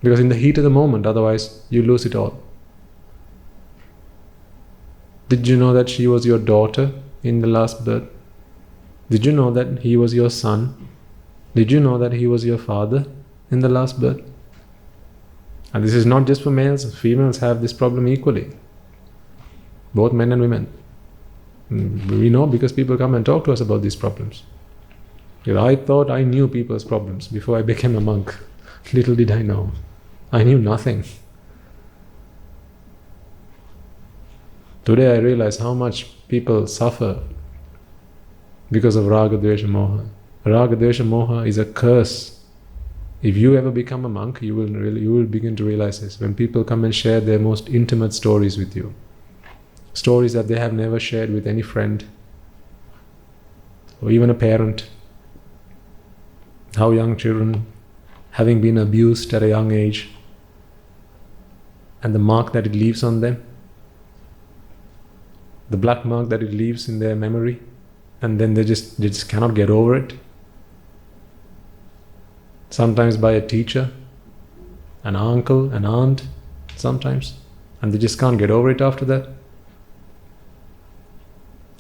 Because in the heat of the moment, otherwise you lose it all. Did you know that she was your daughter in the last birth? Did you know that he was your son? Did you know that he was your father in the last birth? And this is not just for males, females have this problem equally. Both men and women. We know because people come and talk to us about these problems. I thought I knew people's problems before I became a monk. Little did I know. I knew nothing. Today I realize how much people suffer because of raga, dvesha, moha. Raga, dvesha, moha is a curse. If you ever become a monk, you will begin to realize this. When people come and share their most intimate stories with you, stories that they have never shared with any friend or even a parent. How young children, having been abused at a young age, and the mark that it leaves on them, the black mark that it leaves in their memory, and then they just cannot get over it. Sometimes by a teacher, an uncle, an aunt, sometimes, and they just can't get over it after that.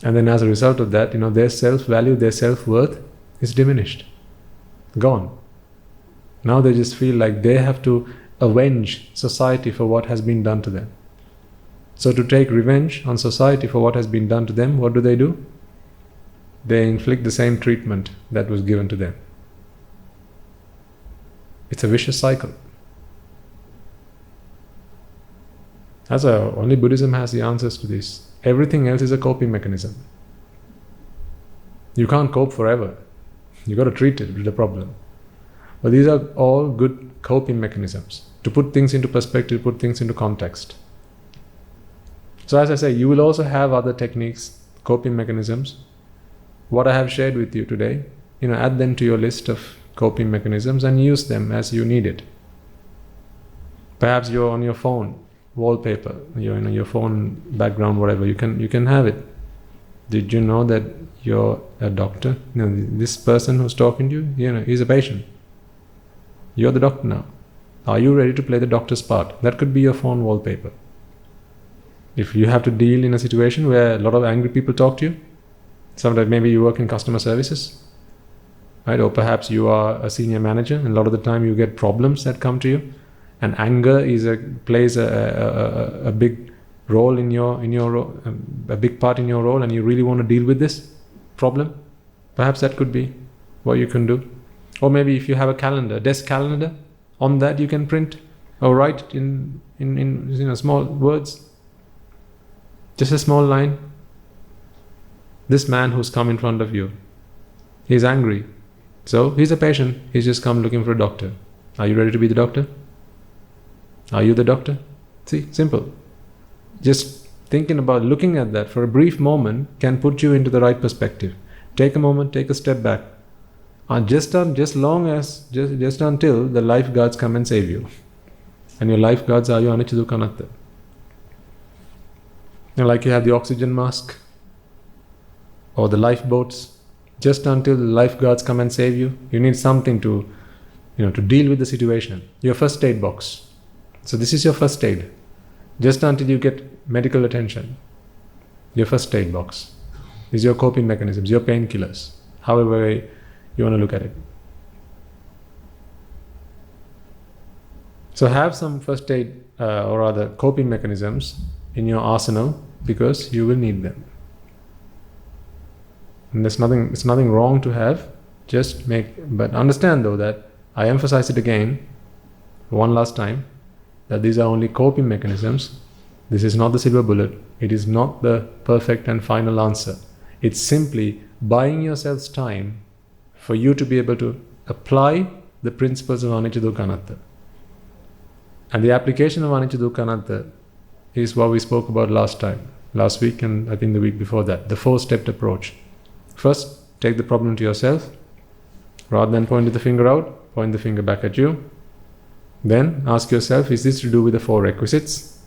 And then as a result of that, their self-value, their self-worth is diminished, gone. Now they just feel like they have to avenge society for what has been done to them. So to take revenge on society for what has been done to them, what do? They inflict the same treatment that was given to them. It's a vicious cycle. Only Buddhism has the answers to this. Everything else is a coping mechanism. You can't cope forever. You got to treat it with the problem. But these are all good coping mechanisms to put things into perspective, put things into context. So as I say, you will also have other techniques, coping mechanisms. What I have shared with you today, add them to your list of coping mechanisms and use them as you need it. Perhaps you're on your phone, wallpaper, your phone background, whatever, you can have it. Did you know that you're a doctor? This person who's talking to you, he's a patient. You're the doctor now. Are you ready to play the doctor's part? That could be your phone wallpaper. If you have to deal in a situation where a lot of angry people talk to you, sometimes maybe you work in customer services, right? Or perhaps you are a senior manager, and a lot of the time you get problems that come to you, and anger plays a big role in your a big part in your role, and you really want to deal with this problem. Perhaps that could be what you can do. Or maybe if you have a calendar, desk calendar, on that you can print or write in small words, just a small line. This man who's come in front of you, he's angry. So he's a patient. He's just come looking for a doctor. Are you ready to be the doctor? Are you the doctor? See, simple. Just thinking about looking at that for a brief moment can put you into the right perspective. Take a moment, take a step back. Just until the lifeguards come and save you. And your lifeguards are your anicca dukkha anatta. Like you have the oxygen mask or the lifeboats. Just until the lifeguards come and save you, you need something to deal with the situation. Your first aid box. So this is your first aid. Just until you get medical attention. Your first aid box. These are your coping mechanisms, your painkillers. However you want to look at it. So have some first aid or other coping mechanisms in your arsenal, because you will need them. And it's nothing wrong to have. But understand though that I emphasize it again, one last time, that these are only coping mechanisms. This is not the silver bullet. It is not the perfect and final answer. It's simply buying yourselves time for you to be able to apply the principles of anicca dukkha anatta. And the application of anicca dukkha anatta is what we spoke about last week, and I think the week before that, the 4-stepped approach. First, take the problem to yourself. Rather than pointing the finger out, point the finger back at you. Then ask yourself, is this to do with the 4 requisites?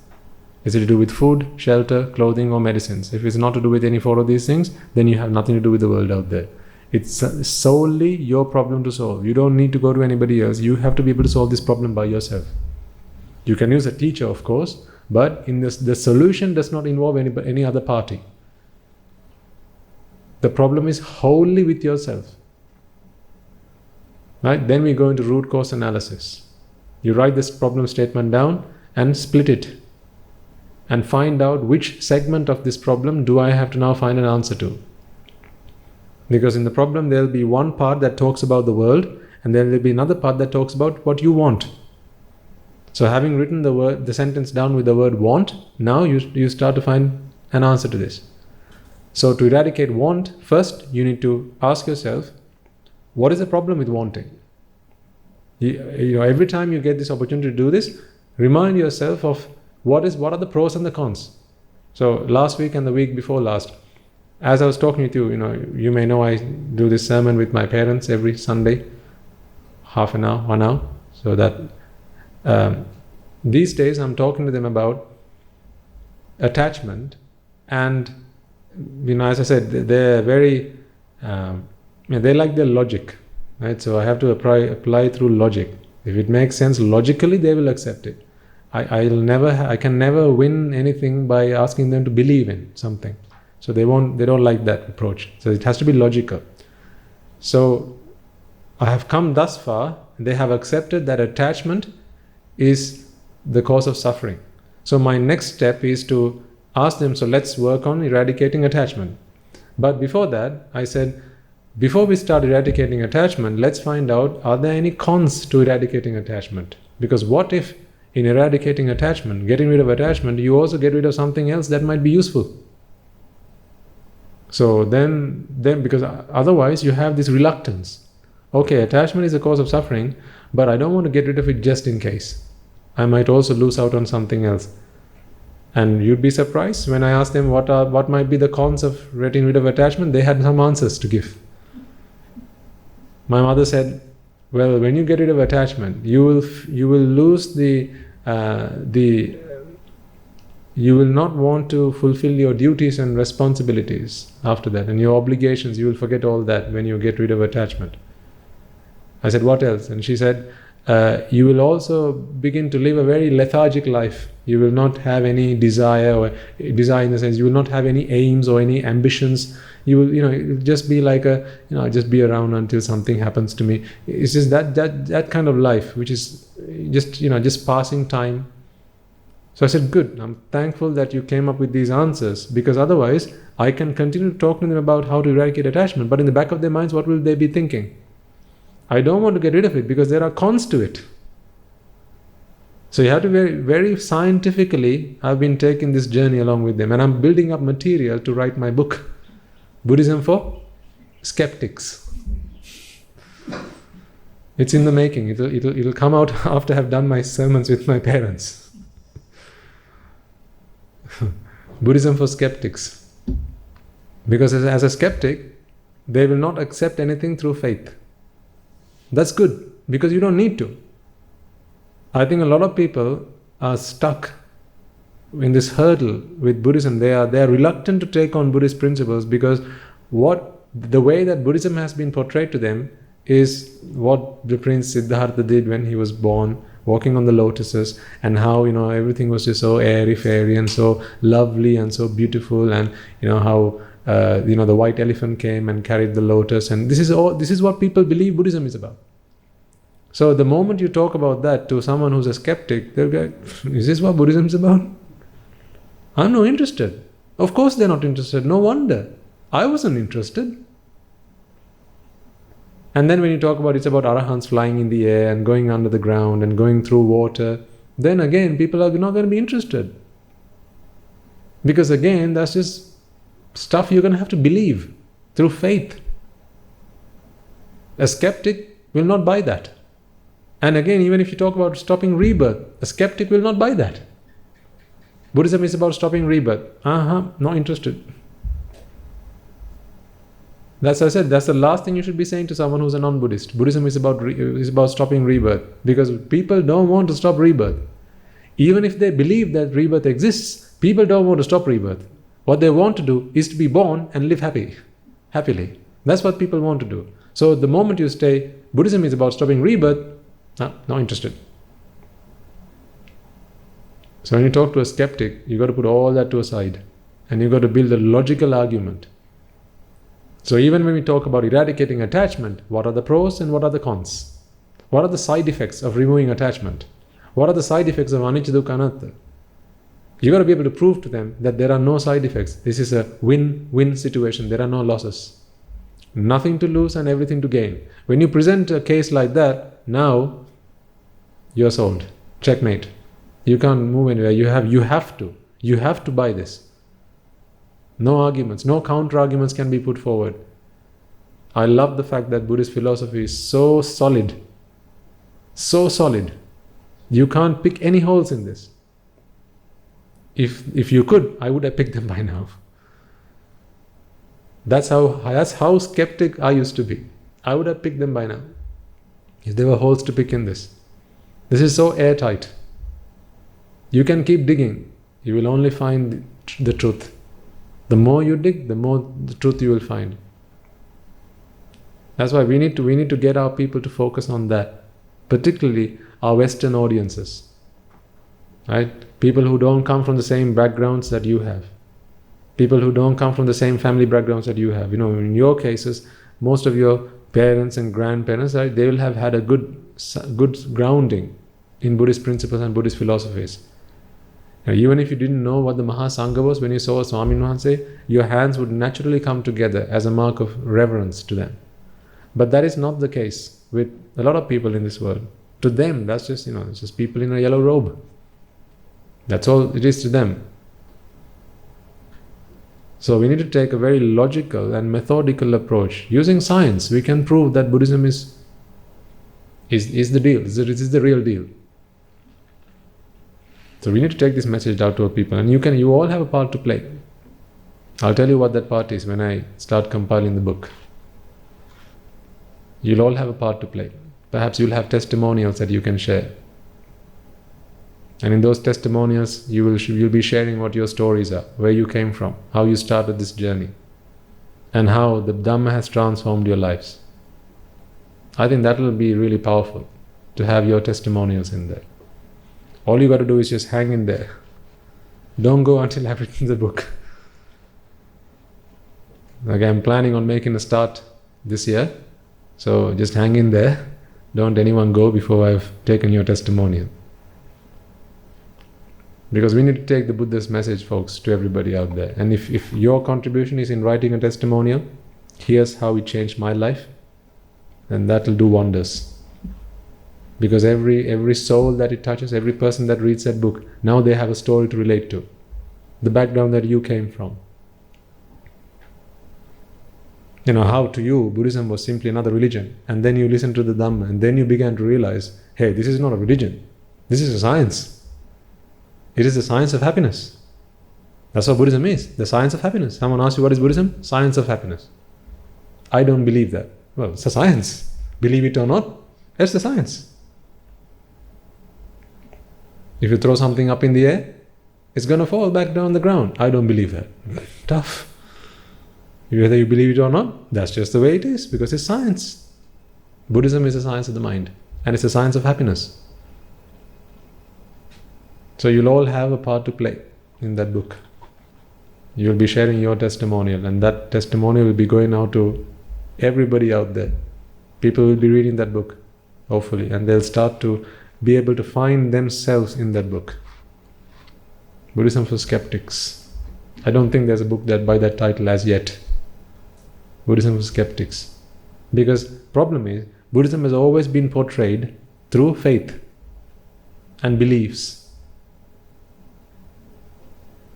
Is it to do with food, shelter, clothing, or medicines? If it's not to do with any 4 of these things, then you have nothing to do with the world out there. It's solely your problem to solve. You don't need to go to anybody else. You have to be able to solve this problem by yourself. You can use a teacher, of course, but in this, the solution does not involve any other party. The problem is wholly with yourself. Right? Then we go into root cause analysis. You write this problem statement down and split it, and find out which segment of this problem do I have to now find an answer to. Because in the problem there will be one part that talks about the world, and then there will be another part that talks about what you want. So having written the sentence down with the word want, now you start to find an answer to this. So to eradicate want, first you need to ask yourself, what is the problem with wanting? Every time you get this opportunity to do this, remind yourself of what are the pros and the cons. So last week and the week before last, as I was talking with you, you may know I do this sermon with my parents every Sunday, half an hour, 1 hour. So that these days I'm talking to them about attachment, and as I said, they're very they like their logic, right? So I have to apply through logic. If it makes sense logically, they will accept it. I can never win anything by asking them to believe in something. So they don't like that approach. So it has to be logical. So I have come thus far. They have accepted that attachment is the cause of suffering. So my next step is to ask them, so let's work on eradicating attachment. But before that, I said, before we start eradicating attachment, let's find out, are there any cons to eradicating attachment? Because what if in eradicating attachment, getting rid of attachment, you also get rid of something else that might be useful? So then because otherwise you have this reluctance. Okay, attachment is a cause of suffering, but I don't want to get rid of it just in case. I might also lose out on something else. And you'd be surprised when I asked them what might be the cons of getting rid of attachment, they had some answers to give. My mother said, well, when you get rid of attachment, you will lose you will not want to fulfill your duties and responsibilities after that, and your obligations, you will forget all that when you get rid of attachment. I said, what else? And she said, you will also begin to live a very lethargic life. You will not have any desire, or desire in the sense, you will not have any aims or any ambitions. You will, it'll just be like just be around until something happens to me. It's just that kind of life, which is just passing time. So I said, good, I'm thankful that you came up with these answers, because otherwise I can continue to talk to them about how to eradicate attachment, but in the back of their minds, what will they be thinking? I don't want to get rid of it because there are cons to it. So you have to very, very scientifically, I've been taking this journey along with them, and I'm building up material to write my book, Buddhism for Skeptics. It's in the making. It'll come out after I've done my sermons with my parents. Buddhism for Skeptics. Because as a skeptic, they will not accept anything through faith. That's good, because you don't need to. I think a lot of people are stuck in this hurdle with Buddhism. They are reluctant to take on Buddhist principles because the way that Buddhism has been portrayed to them is what the Prince Siddhartha did when he was born, walking on the lotuses, and how everything was just so airy-fairy and so lovely and so beautiful, and how the white elephant came and carried the lotus, and this is what people believe Buddhism is about. So the moment you talk about that to someone who's a skeptic, they'll be like, is this what Buddhism is about? I'm not interested. Of course they're not interested. No wonder. I wasn't interested. And then when you talk about it's about arahants flying in the air and going under the ground and going through water, then again people are not going to be interested. Because again, that's just stuff you're going to have to believe through faith. A skeptic will not buy that. And again, even if you talk about stopping rebirth, a skeptic will not buy that. Buddhism is about stopping rebirth. Not interested. That's I said, that's the last thing you should be saying to someone who's a non-Buddhist. Buddhism is about stopping rebirth, because people don't want to stop rebirth. Even if they believe that rebirth exists, people don't want to stop rebirth. What they want to do is to be born and live happily. That's what people want to do. So the moment you say Buddhism is about stopping rebirth, not interested. So when you talk to a skeptic, you got to put all that to a side, and you got to build a logical argument. So even when we talk about eradicating attachment, what are the pros and what are the cons? What are the side effects of removing attachment? What are the side effects of anicca, dukkha, anatta? You got to be able to prove to them that there are no side effects. This is a win-win situation. There are no losses. Nothing to lose and everything to gain. When you present a case like that, now you're sold. Checkmate. You can't move anywhere. You have to buy this. No arguments, no counter-arguments can be put forward. I love the fact that Buddhist philosophy is so solid. So solid. You can't pick any holes in this. If you could, I would have picked them by now. That's how skeptic I used to be. I would have picked them by now. If there were holes to pick in this. This is so airtight. You can keep digging. You will only find the truth. The more you dig, the more the truth you will find. That's why we need to get our people to focus on that. Particularly our Western audiences. Right? People who don't come from the same backgrounds that you have. People who don't come from the same family backgrounds that you have. In your cases, most of your parents and grandparents, right, they will have had a good grounding in Buddhist principles and Buddhist philosophies. Even if you didn't know what the Mahasangha was, when you saw Swamin Wahanse, your hands would naturally come together as a mark of reverence to them. But that is not the case with a lot of people in this world. To them, that's just, it's just people in a yellow robe. That's all it is to them. So we need to take a very logical and methodical approach. Using science, we can prove that Buddhism is the deal, is the real deal. So we need to take this message out to our people, and you all have a part to play. I'll tell you what that part is when I start compiling the book. You'll all have a part to play. Perhaps you'll have testimonials that you can share. And in those testimonials, you'll be sharing what your stories are, where you came from, how you started this journey, and how the Dhamma has transformed your lives. I think that will be really powerful, to have your testimonials in there. All you got to do is just hang in there. Don't go until I've written the book. Like, I'm planning on making a start this year, so just hang in there. Don't anyone go before I've taken your testimonial. Because we need to take the Buddha's message, folks, to everybody out there. And if your contribution is in writing a testimonial, here's how it changed my life, then that will do wonders. Because every soul that it touches, every person that reads that book, now they have a story to relate to. The background that you came from. How to you, Buddhism was simply another religion. And then you listen to the Dhamma, and then you began to realize, hey, this is not a religion. This is a science. It is the science of happiness. That's what Buddhism is, the science of happiness. Someone asks you, what is Buddhism? Science of happiness. I don't believe that. Well, it's a science. Believe it or not, it's the science. If you throw something up in the air, it's going to fall back down the ground. I don't believe that. Tough. Whether you believe it or not, that's just the way it is, because it's science. Buddhism is the science of the mind, and it's the science of happiness. So you'll all have a part to play in that book. You'll be sharing your testimonial, and that testimonial will be going out to everybody out there. People will be reading that book, hopefully, and they'll start to be able to find themselves in that book. Buddhism for Skeptics. I don't think there's a book that by that title as yet. Buddhism for Skeptics. Because problem is, Buddhism has always been portrayed through faith and beliefs.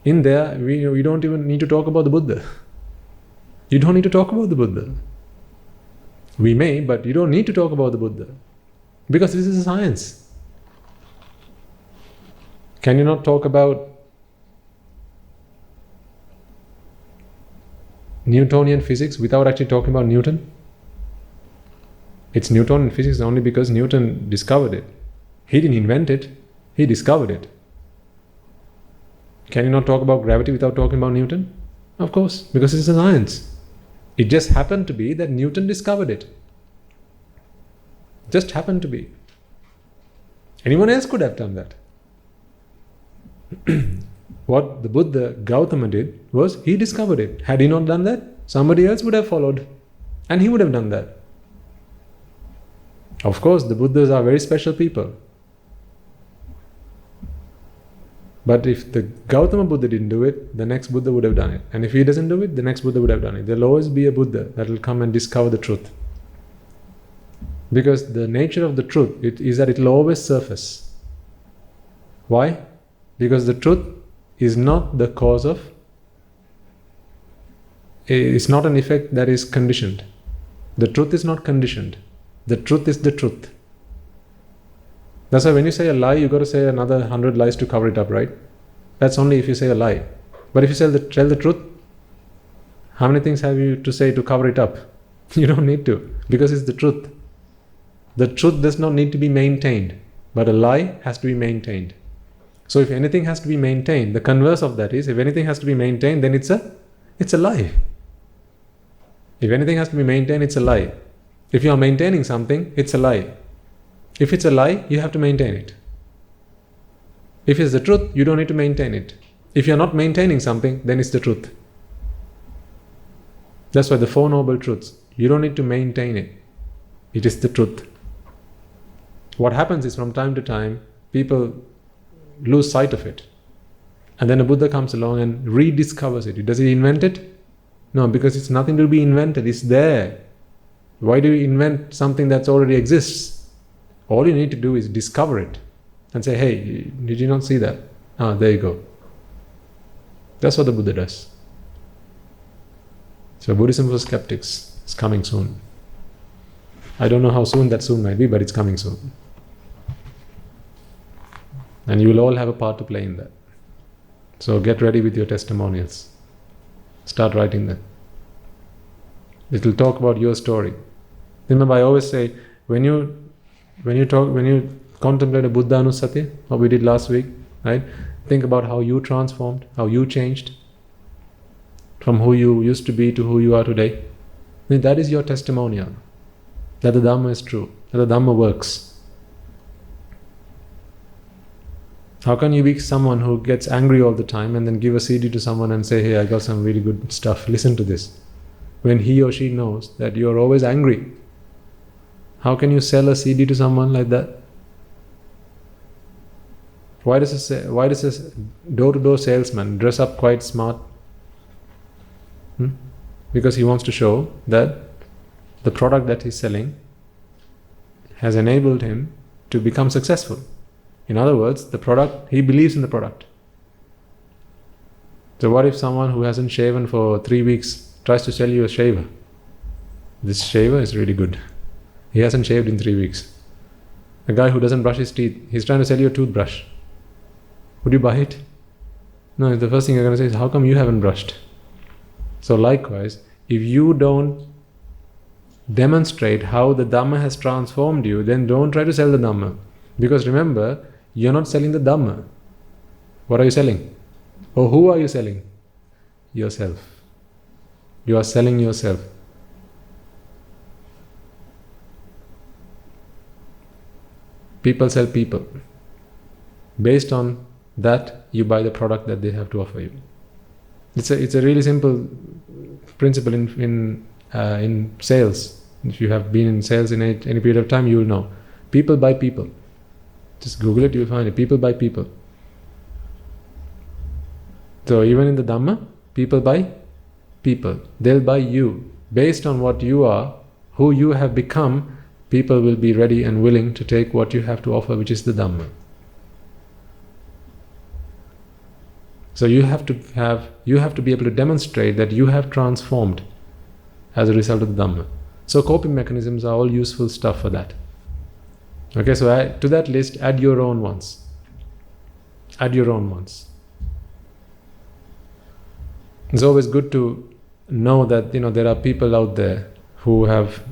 In there, we don't even need to talk about the Buddha. You don't need to talk about the Buddha. We may, but you don't need to talk about the Buddha. Because this is a science. Can you not talk about Newtonian physics without actually talking about Newton? It's Newtonian physics only because Newton discovered it. He didn't invent it, he discovered it. Can you not talk about gravity without talking about Newton? Of course, because it's a science. It just happened to be that Newton discovered it. Just happened to be. Anyone else could have done that. What the Buddha Gautama did was he discovered it. Had he not done that, somebody else would have followed, and he would have done that. Of course, the Buddhas are very special people. But if the Gautama Buddha didn't do it, the next Buddha would have done it. And if he doesn't do it, the next Buddha would have done it. There'll always be a Buddha that will come and discover the truth. Because the nature of the truth is that it will always surface. Why? Because the truth is not the cause of, it's not an effect that is conditioned. The truth is not conditioned. The truth is the truth. That's why when you say a lie, you got to say another 100 lies to cover it up, right? That's only if you say a lie. But if you tell the truth, how many things have you to say to cover it up? You don't need to, because it's the truth. The truth does not need to be maintained, but a lie has to be maintained. So if anything has to be maintained, the converse of that is, if anything has to be maintained, then it's a lie. If anything has to be maintained, it's a lie. If you are maintaining something, it's a lie. If it's a lie, you have to maintain it. If it's the truth, you don't need to maintain it. If you're not maintaining something, then it's the truth. That's why the Four Noble Truths, you don't need to maintain it. It is the truth. What happens is, from time to time, people lose sight of it. And then a Buddha comes along and rediscovers it. Does he invent it? No, because it's nothing to be invented. It's there. Why do you invent something that already exists? All you need to do is discover it and say, hey, did you not see that? Ah, there you go. That's what the Buddha does. So Buddhism for skeptics is coming soon. I don't know how soon that soon might be, but it's coming soon. And you will all have a part to play in that. So get ready with your testimonials. Start writing them. It will talk about your story. Remember, I always say, when you contemplate a Buddha Anusati, what we did last week, right? Think about how you transformed, how you changed from who you used to be to who you are today. Then that is your testimonial, that the Dhamma is true, that the Dhamma works. How can you be someone who gets angry all the time and then give a CD to someone and say, hey, I got some really good stuff, listen to this, when he or she knows that you are always angry? How can you sell a CD to someone like that? Why does a door-to-door salesman dress up quite smart? Because he wants to show that the product that he's selling has enabled him to become successful. In other words, the product, he believes in the product. So what if someone who hasn't shaven for 3 weeks tries to sell you a shaver? This shaver is really good. He hasn't shaved in 3 weeks. A guy who doesn't brush his teeth, he's trying to sell you a toothbrush. Would you buy it? No, the first thing you're going to say is, how come you haven't brushed? So likewise, if you don't demonstrate how the Dhamma has transformed you, then don't try to sell the Dhamma. Because remember, you're not selling the Dhamma. What are you selling? Or who are you selling? Yourself. You are selling yourself. People sell people. Based on that, you buy the product that they have to offer you. It's a really simple principle in sales. If you have been in sales in any period of time, you will know. People buy people. Just Google it, you will find it. People buy people. So even in the Dhamma, people buy people. They'll buy you. Based on what you are, who you have become, people will be ready and willing to take what you have to offer, which is the Dhamma. So you have to be able to demonstrate that you have transformed as a result of the Dhamma. So coping mechanisms are all useful stuff for that. Okay, so to that list, add your own ones. Add your own ones. It's always good to know that there are people out there who have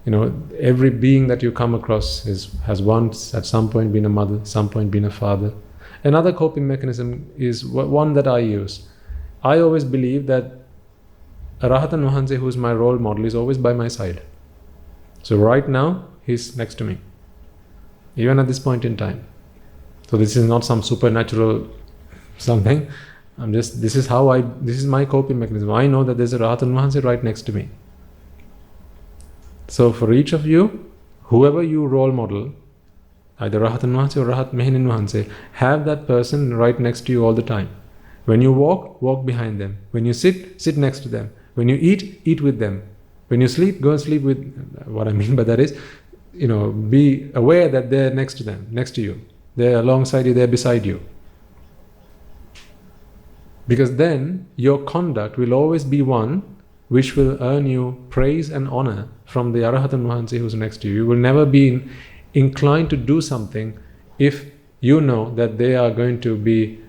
every being that you come across has once at some point been a mother, some point been a father. Another coping mechanism is one that I use. I always believe that a Rahatan Vahanse, who is my role model, is always by my side. So right now, he's next to me, even at this point in time. So this is not some supernatural something. This is my coping mechanism. I know that there's a Rahatan Vahanse right next to me. So for each of you, whoever you role model, either Rahatan Vahanse or Rahat Mehinin Vahanse, have that person right next to you all the time. When you walk behind them. When you sit next to them. When you eat with them. When you sleep, go and sleep with. What I mean by that is, be aware that they're next to them, next to you. They're alongside you, they're beside you. Because then your conduct will always be one which will earn you praise and honor from the Arahatan Vahanse who's next to you. You will never be inclined to do something if you know that they are going to be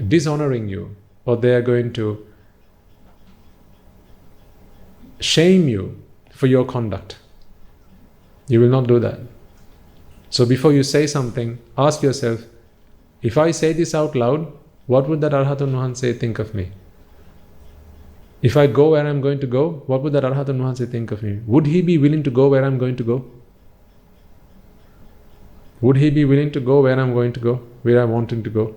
dishonoring you, or they are going to shame you for your conduct. You will not do that. So before you say something, ask yourself, if I say this out loud, what would that Arhatun Wahanse think of me? If I go where I'm going to go, what would that Arhatun Wahanse think of me? Would he be willing to go where I'm going to go? Would he be willing to go where I'm going to go, where I'm wanting to go?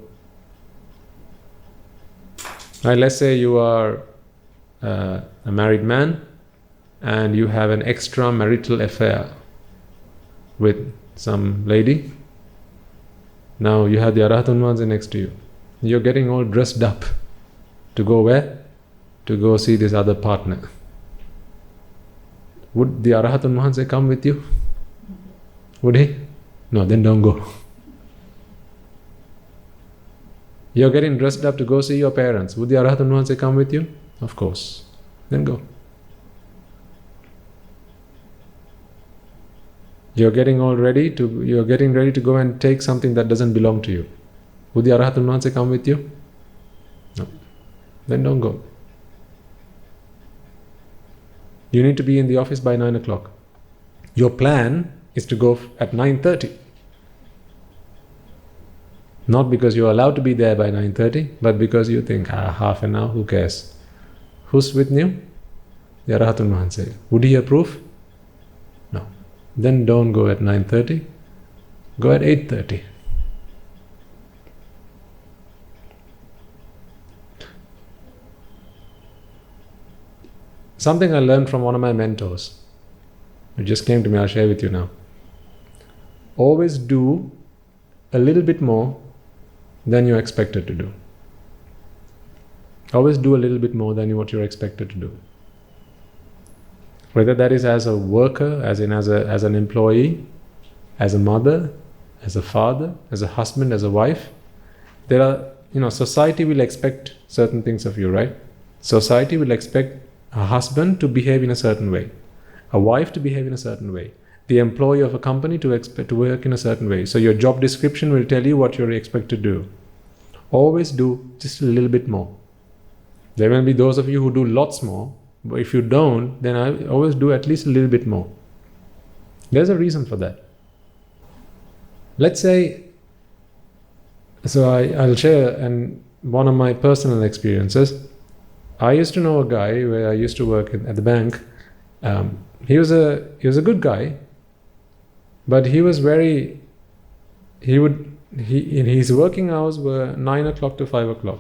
Right, let's say you are a married man and you have an extramarital affair with some lady. Now you have the Arhatun Wahanse next to you. You're getting all dressed up to go where? To go see this other partner. Would the Arhatun Wahanse come with you? Would he? No, then don't go. You're getting dressed up to go see your parents. Would the Arhatun Wahanse come with you? Of course. Then go. You're getting ready to go and take something that doesn't belong to you. Would the Arhatun Wahanse come with you? No. Then don't go. You need to be in the office by 9 o'clock. Your plan is to go at 9:30. Not because you're allowed to be there by 9:30, but because you think, half an hour, who cares? Who's with you? The Arhatun Wahanse. Would he approve? No. Then don't go at 9:30. Go at 8:30. Something I learned from one of my mentors. It just came to me, I'll share with you now. Always do a little bit more than you're expected to do. Always do a little bit more than what you're expected to do. Whether that is as a worker, as an employee, as a mother, as a father, as a husband, as a wife. There are, society will expect certain things of you, right? Society will expect a husband to behave in a certain way, a wife to behave in a certain way, the employee of a company to work in a certain way. So your job description will tell you what you're expected to do. Always do just a little bit more. There will be those of you who do lots more, but if you don't, then I always do at least a little bit more. There's a reason for that. Let's say, so I'll share one of my personal experiences. I used to know a guy where I used to work at the bank. He was a good guy, but his working hours were 9 o'clock to 5 o'clock.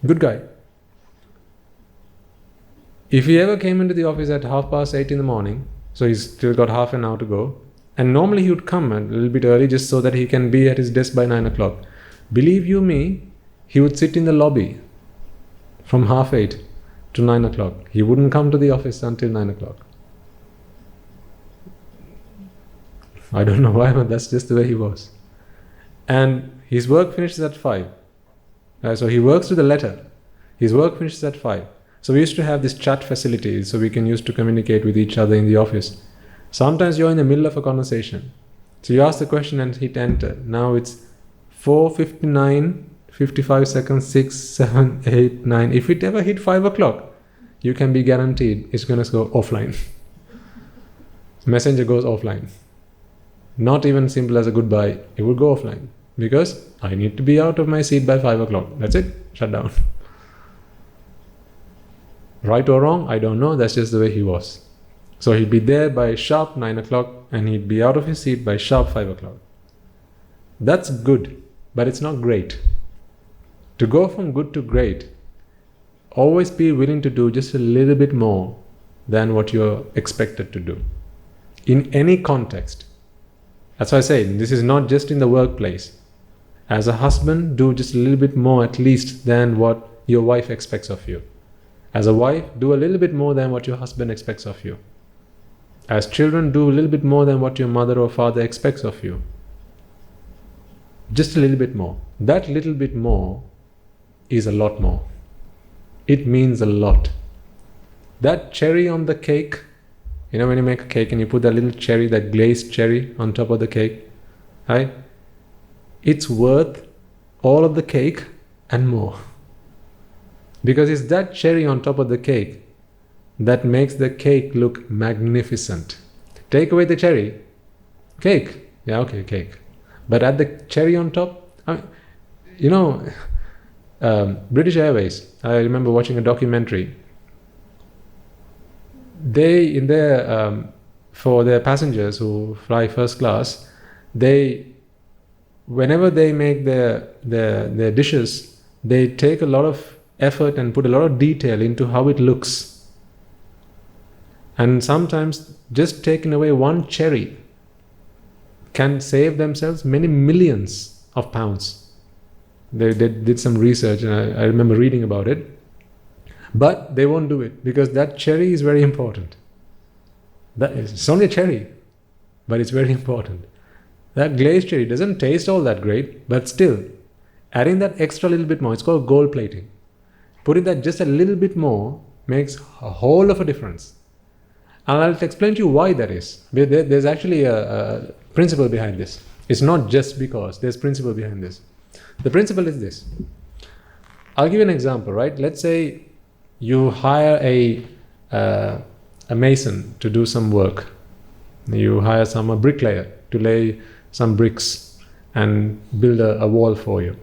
Good guy. If he ever came into the office at 8:30 in the morning, so he's still got half an hour to go, and normally he would come a little bit early just so that he can be at his desk by 9 o'clock. Believe you me, he would sit in the lobby from 8:30 to 9 o'clock. He wouldn't come to the office until 9 o'clock. I don't know why, but that's just the way he was. And his work finishes at 5. So he works to the letter. His work finishes at 5. So we used to have this chat facility, so we can use to communicate with each other in the office. Sometimes you're in the middle of a conversation. So you ask the question and hit enter. Now it's 4:59, 55 seconds, 6, 7, 8, 9. If it ever hit 5 o'clock, you can be guaranteed it's going to go offline. Messenger goes offline. Not even simple as a goodbye. It will go offline. Because I need to be out of my seat by 5 o'clock. That's it. Shut down. Right or wrong, I don't know. That's just the way he was. So he'd be there by sharp 9 o'clock and he'd be out of his seat by sharp 5 o'clock. That's good, but it's not great. To go from good to great, always be willing to do just a little bit more than what you're expected to do. In any context. That's why I say, this is not just in the workplace. As a husband, do just a little bit more at least than what your wife expects of you. As a wife, do a little bit more than what your husband expects of you. As children, do a little bit more than what your mother or father expects of you. Just a little bit more. That little bit more is a lot more. It means a lot. That cherry on the cake, when you make a cake and you put that little cherry, that glazed cherry on top of the cake, right? It's worth all of the cake and more. Because it's that cherry on top of the cake that makes the cake look magnificent. Take away the cherry, cake. Yeah, okay, cake. But add the cherry on top. British Airways, I remember watching a documentary. They, for their passengers who fly first class, whenever they make their dishes, they take a lot of effort and put a lot of detail into how it looks. And sometimes just taking away one cherry can save themselves many millions of pounds. They did some research, and I remember reading about it. But they won't do it because that cherry is very important. It's only a cherry, but it's very important. That glazed cherry doesn't taste all that great, but still, adding that extra little bit more, it's called gold plating. Putting that just a little bit more makes a whole of a difference. And I'll explain to you why that is. There's actually a principle behind this. It's not just because, there's principle behind this. The principle is this. I'll give you an example, right? Let's say you hire a mason to do some work. You hire a bricklayer to lay some bricks and build a wall for you.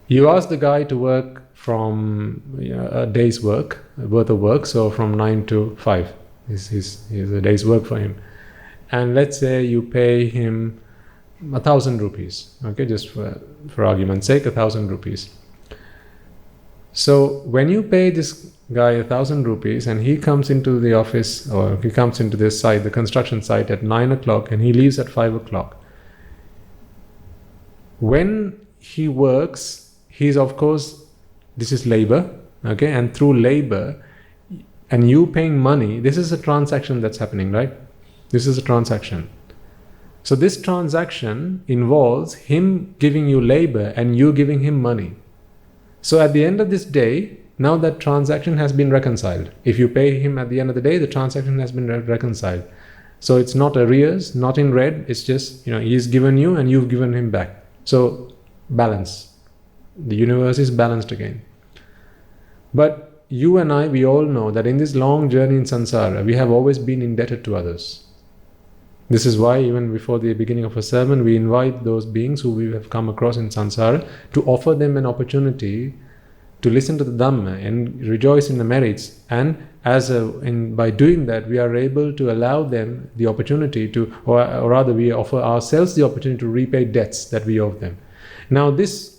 You ask the guy to work from a day's worth of work, so from 9 to 5 is a day's work for him. And let's say you pay him 1,000 rupees, okay, just for argument's sake, 1,000 rupees. So when you pay this guy 1,000 rupees and he comes into the office, or he comes into this site, the construction site, at 9 o'clock and he leaves at 5 o'clock. When he works, he's, of course, this is labor, okay, and through labor and you paying money, this is a transaction that's happening, right? This is a transaction. So this transaction involves him giving you labor and you giving him money. So at the end of this day, now that transaction has been reconciled. If you pay him at the end of the day, the transaction has been reconciled. So it's not arrears, not in red, it's just, he's given you and you've given him back. So balance. The universe is balanced again. But you and I, we all know that in this long journey in samsara, we have always been indebted to others. This is why even before the beginning of a sermon, we invite those beings who we have come across in samsara to offer them an opportunity to listen to the Dhamma and rejoice in the merits. And by doing that, we are able to allow them the opportunity to, or rather we offer ourselves the opportunity to repay debts that we owe them. Now this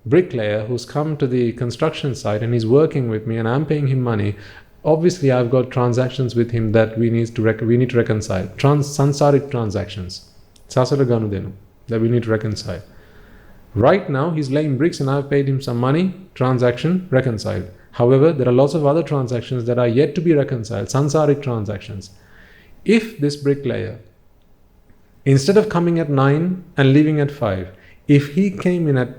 bricklayer who's come to the construction site and he's working with me and I'm paying him money, obviously I've got transactions with him that we need to reconcile. Sansaric transactions. Sasara Ganudenu, that we need to reconcile. Right now he's laying bricks and I've paid him some money, transaction reconciled. However, there are lots of other transactions that are yet to be reconciled, sansaric transactions. If this bricklayer, instead of coming at 9 and leaving at 5, if he came in at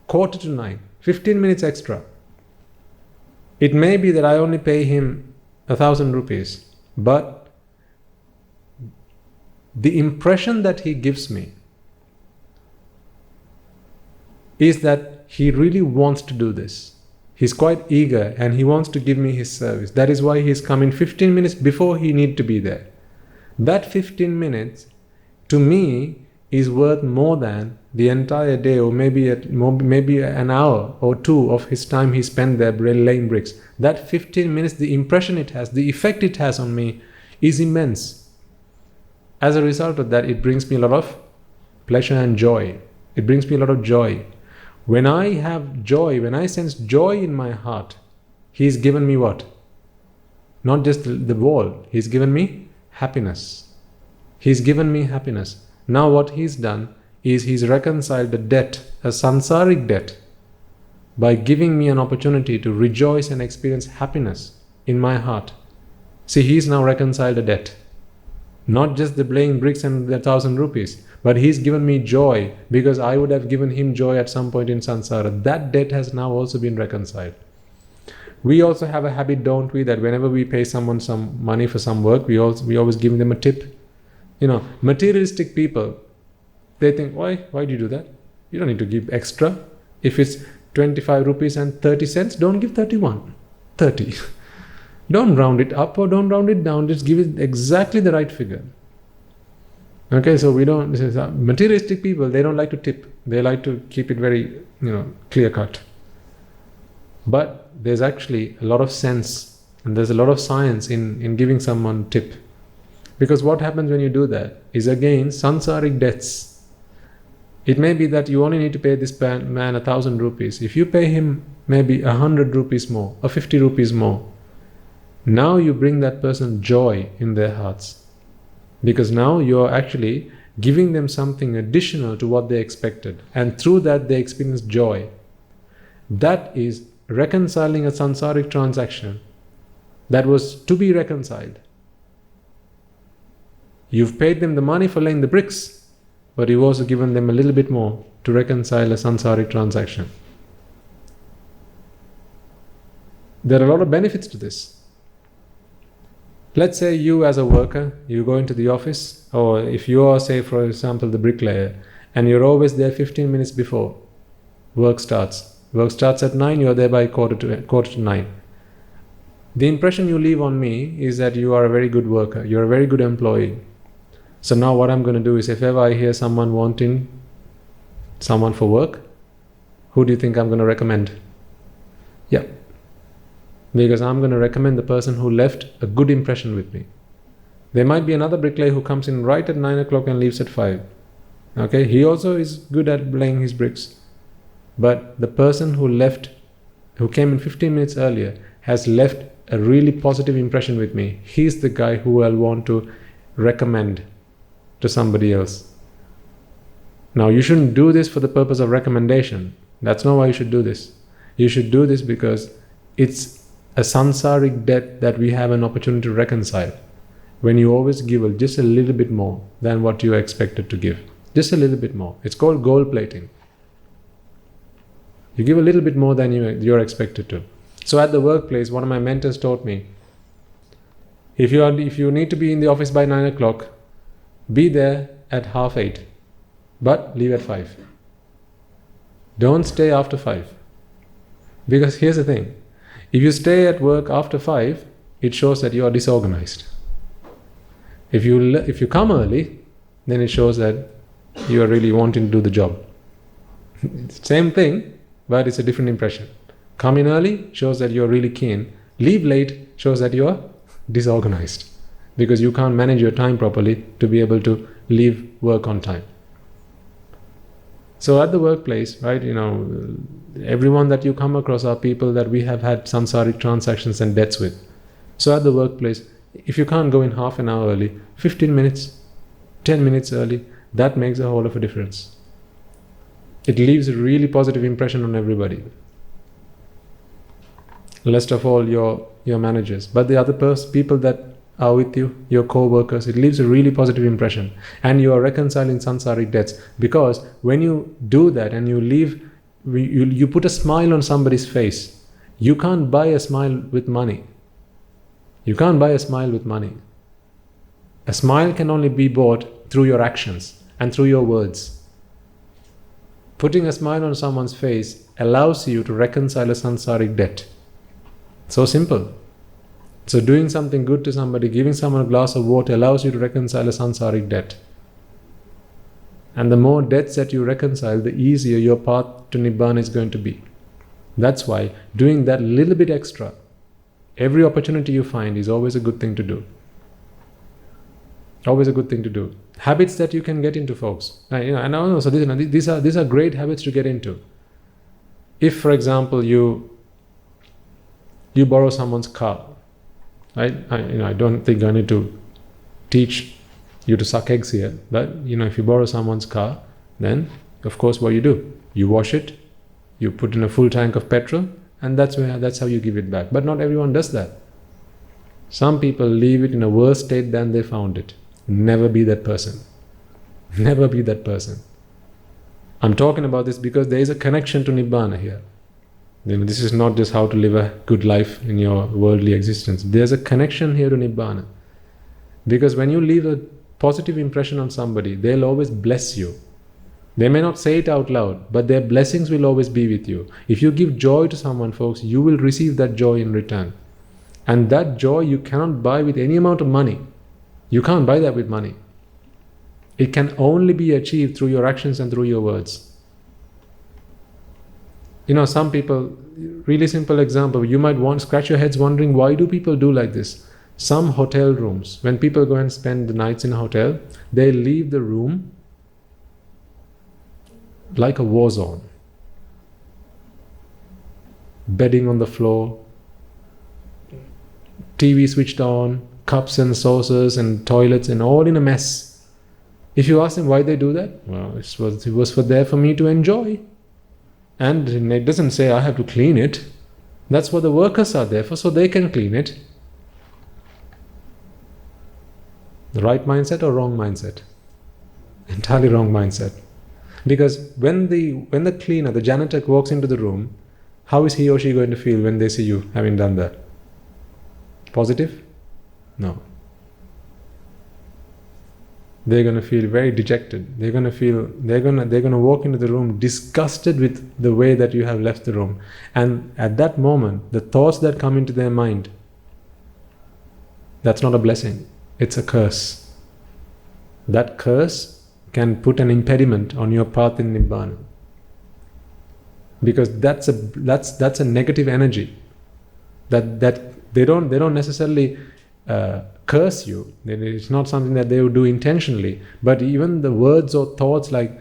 8:45, 15 minutes extra, it may be that I only pay him 1,000 rupees, but the impression that he gives me is that he really wants to do this. He's quite eager and he wants to give me his service. That is why he's coming 15 minutes before he need to be there. That 15 minutes to me is worth more than the entire day, or maybe an hour or two of his time he spent there laying bricks. That 15 minutes, the impression it has, the effect it has on me is immense. As a result of that, it brings me a lot of pleasure and joy. It brings me a lot of joy. When I have joy, when I sense joy in my heart, he's given me what? Not just the wall, he's given me happiness. He's given me happiness. Now what he's done is he's reconciled a debt, a sansaric debt, by giving me an opportunity to rejoice and experience happiness in my heart. See, he's now reconciled a debt. Not just the laying bricks and the 1,000 rupees, but he's given me joy because I would have given him joy at some point in samsara. That debt has now also been reconciled. We also have a habit, don't we, that whenever we pay someone some money for some work, we always give them a tip. Materialistic people, they think, why do you do that? You don't need to give extra. If it's 25 rupees and 30 cents, don't give 31, 30. Don't round it up or don't round it down, just give it exactly the right figure. Okay, so materialistic people, they don't like to tip. They like to keep it very, clear cut. But there's actually a lot of sense and there's a lot of science in giving someone tip. Because what happens when you do that is, again, sansaric debts. It may be that you only need to pay this man 1,000 rupees. If you pay him maybe 100 rupees more or 50 rupees more, now you bring that person joy in their hearts. Because now you're actually giving them something additional to what they expected. And through that they experience joy. That is reconciling a sansaric transaction that was to be reconciled. You've paid them the money for laying the bricks, but you've also given them a little bit more to reconcile a sansaric transaction. There are a lot of benefits to this. Let's say you as a worker, you go into the office, or if you are, say, for example, the bricklayer, and you're always there 15 minutes before work starts. Work starts at 9, you're there by quarter to 9. The impression you leave on me is that you are a very good worker, you're a very good employee. So now what I'm going to do is, if ever I hear someone wanting someone for work, who do you think I'm going to recommend? Yeah. Because I'm going to recommend the person who left a good impression with me. There might be another bricklayer who comes in right at 9 o'clock and leaves at 5. Okay, he also is good at laying his bricks. But the person who came in 15 minutes earlier, has left a really positive impression with me. He's the guy who I'll want to recommend to somebody else. Now, you shouldn't do this for the purpose of recommendation. That's not why you should do this. You should do this because it's a sansaric debt that we have an opportunity to reconcile. When you always give just a little bit more than what you are expected to give. Just a little bit more. It's called gold plating. You give a little bit more than you're expected to. So at the workplace, one of my mentors taught me, if you need to be in the office by 9 o'clock, be there at 7:30, but leave at 5. Don't stay after 5. Because here's the thing, if you stay at work after 5, it shows that you are disorganized. If you come early, then it shows that you are really wanting to do the job. Same thing, but it's a different impression. Come in early shows that you're really keen. Leave late shows that you are disorganized, because you can't manage your time properly to be able to leave work on time. So at the workplace, right, everyone that you come across are people that we have had samsaric transactions and debts with. So at the workplace, if you can't go in half an hour early, 15 minutes, 10 minutes early, that makes a whole of a difference. It leaves a really positive impression on everybody. Least of all your managers, but the other people that are with you, your co-workers, it leaves a really positive impression. And you are reconciling sansaric debts, because when you do that and you leave, you put a smile on somebody's face. You can't buy a smile with money. You can't buy a smile with money. A smile can only be bought through your actions and through your words. Putting a smile on someone's face allows you to reconcile a sansaric debt. So simple. So doing something good to somebody, giving someone a glass of water, allows you to reconcile a sansaric debt. And the more debts that you reconcile, the easier your path to Nibbana is going to be. That's why doing that little bit extra, every opportunity you find, is always a good thing to do. Always a good thing to do. Habits that you can get into, folks. So these are great habits to get into. If, for example, you borrow someone's car, right? I don't think I need to teach you to suck eggs here, but if you borrow someone's car, then of course what you do, you wash it, you put in a full tank of petrol, and that's how you give it back. But not everyone does that. Some people leave it in a worse state than they found it. Never be that person. Never be that person. I'm talking about this because there is a connection to Nibbana here. This is not just how to live a good life in your worldly existence. There's a connection here to Nibbana. Because when you leave a positive impression on somebody, they'll always bless you. They may not say it out loud, but their blessings will always be with you. If you give joy to someone, folks, you will receive that joy in return. And that joy you cannot buy with any amount of money. You can't buy that with money. It can only be achieved through your actions and through your words. Some people, really simple example, you might scratch your heads wondering, why do people do like this? Some hotel rooms, when people go and spend the nights in a hotel, they leave the room like a war zone. Bedding on the floor, TV switched on, cups and saucers and toilets and all in a mess. If you ask them why they do that, well, it was there for me to enjoy. And it doesn't say I have to clean it. That's what the workers are there for, so they can clean it. The right mindset or wrong mindset? Entirely wrong mindset. Because when the cleaner, the janitor walks into the room, how is he or she going to feel when they see you having done that? Positive? No. They're going to feel very dejected. They're going to walk into the room disgusted with the way that you have left the room. And at that moment, the thoughts that come into their mind, that's not a blessing. It's a curse. That curse can put an impediment on your path in Nibbana. Because that's a negative energy. That they don't necessarily curse you. It's not something that they would do intentionally. But even the words or thoughts like,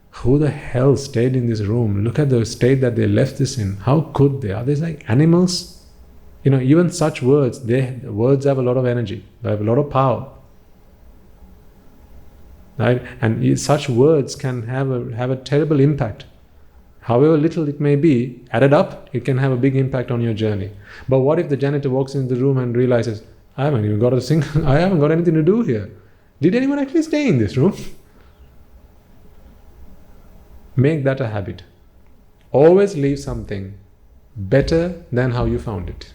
who the hell stayed in this room? Look at the state that they left this in. How could they? Are they like animals? Even such words, words have a lot of energy. They have a lot of power. Right? And such words can have a terrible impact. However little it may be, added up, it can have a big impact on your journey. But what if the janitor walks into the room and realizes, I haven't even got I haven't got anything to do here. Did anyone actually stay in this room? Make that a habit. Always leave something better than how you found it.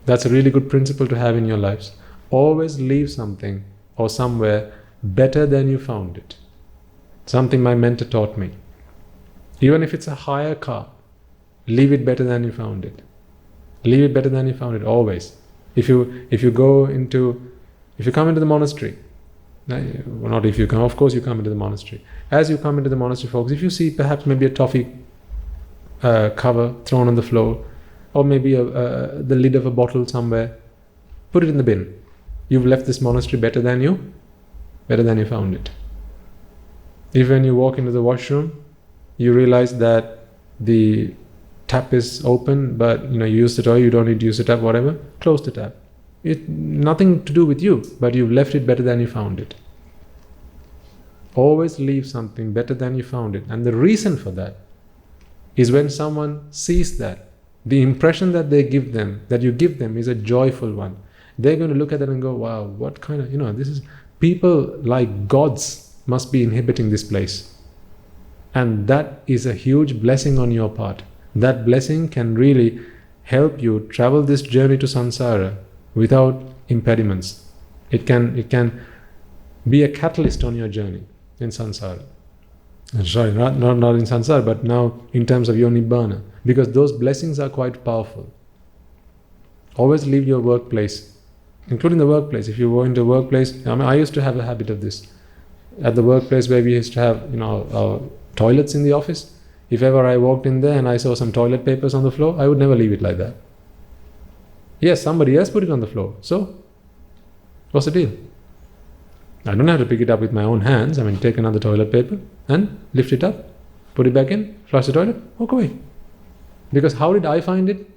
That's a really good principle to have in your lives. Always leave something or somewhere better than you found it. Something my mentor taught me. Even if it's a hire car, leave it better than you found it. Leave it better than you found it, always. If you come into the monastery, of course you come into the monastery. As you come into the monastery, folks, if you see perhaps maybe a toffee cover thrown on the floor, or maybe the lid of a bottle somewhere, put it in the bin. You've left this monastery better than you found it. If when you walk into the washroom, you realize that the tap is open, but you use the toilet, you don't need to use the tap, whatever, close the tap. Nothing to do with you, but you've left it better than you found it. Always leave something better than you found it. And the reason for that is when someone sees that, the impression that you give them is a joyful one. They're going to look at it and go, wow, what kind of, this is, people like gods must be inhabiting this place. And that is a huge blessing on your part. That blessing can really help you travel this journey to samsara without impediments. It can be a catalyst on your journey in samsara. Sorry, not in samsara, but now in terms of your nibbana. Because those blessings are quite powerful. Always leave your workplace, including the workplace. If you go into a workplace, I used to have a habit of this. At the workplace where we used to have, our toilets in the office, if ever I walked in there and I saw some toilet papers on the floor, I would never leave it like that. Yes, somebody else put it on the floor. So, what's the deal? I don't have to pick it up with my own hands. Take another toilet paper and lift it up, put it back in, flush the toilet, walk away. Because how did I find it?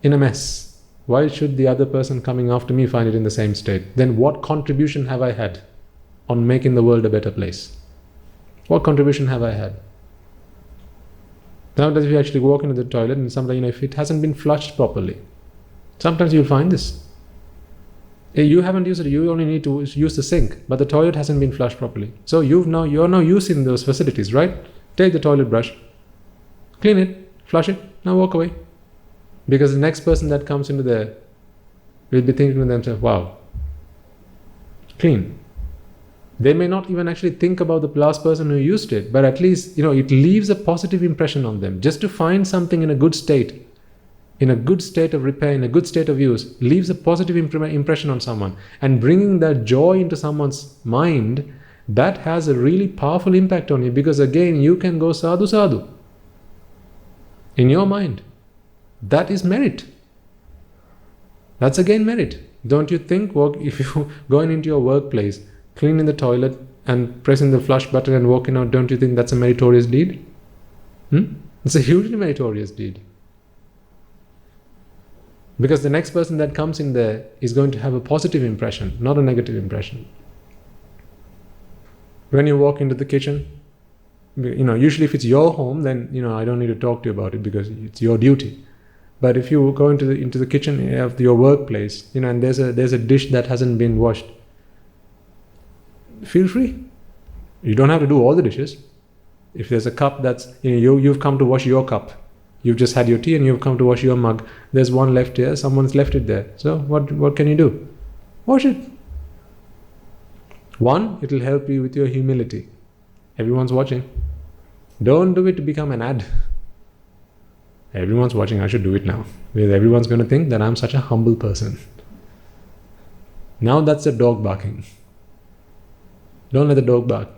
In a mess. Why should the other person coming after me find it in the same state? Then what contribution have I had on making the world a better place? What contribution have I had? Nowadays, if you actually walk into the toilet and sometimes, if it hasn't been flushed properly, sometimes you'll find this. You haven't used it, you only need to use the sink, but the toilet hasn't been flushed properly. So you're now using those facilities, right? Take the toilet brush, clean it, flush it, now walk away. Because the next person that comes into there will be thinking to themselves, wow, clean. They may not even actually think about the last person who used it, but at least, it leaves a positive impression on them. Just to find something in a good state of repair, in a good state of use, leaves a positive impression on someone. And bringing that joy into someone's mind, that has a really powerful impact on you, because again, you can go sadhu sadhu in your mind. That is merit. That's again merit. Don't you think, if you going into your workplace, cleaning the toilet and pressing the flush button and walking out, don't you think that's a meritorious deed? It's a hugely meritorious deed. Because the next person that comes in there is going to have a positive impression, not a negative impression. When you walk into the kitchen, usually if it's your home, then, I don't need to talk to you about it because it's your duty. But if you go into the kitchen of your workplace, and there's a dish that hasn't been washed, feel free. You don't have to do all the dishes. If there's a cup that's, you've come to wash your cup. You've just had your tea and you've come to wash your mug. There's one left here, someone's left it there. So what can you do? Wash it. One, it'll help you with your humility. Everyone's watching. Don't do it to become an ad. Everyone's watching, I should do it now. Because everyone's going to think that I'm such a humble person. Now that's a dog barking. Don't let the dog bark.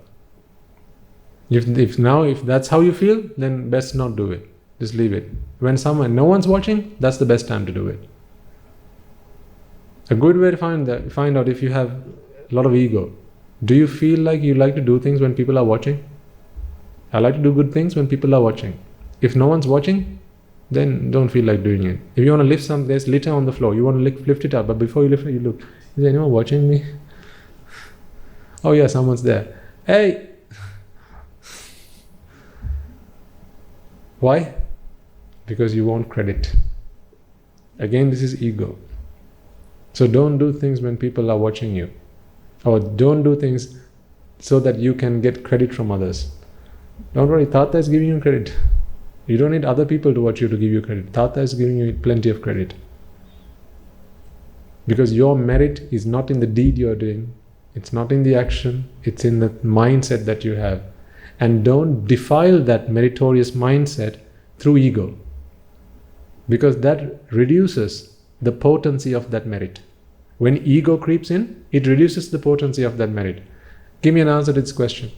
If that's how you feel, then best not do it. Just leave it. When no one's watching, that's the best time to do it. A good way to find out if you have a lot of ego. Do you feel like you like to do things when people are watching? I like to do good things when people are watching. If no one's watching, then don't feel like doing it. If you want to lift something, there's litter on the floor. You want to lift it up, but before you lift it, you look. Is anyone watching me? Oh yeah, someone's there. Hey! Why? Because you want credit. Again, this is ego. So don't do things when people are watching you. Or don't do things so that you can get credit from others. Don't worry, Tata is giving you credit. You don't need other people to watch you to give you credit. Tata is giving you plenty of credit. Because your merit is not in the deed you're doing. It's not in the action. It's in the mindset that you have. And don't defile that meritorious mindset through ego. Because that reduces the potency of that merit. When ego creeps in, it reduces the potency of that merit. Give me an answer to this question.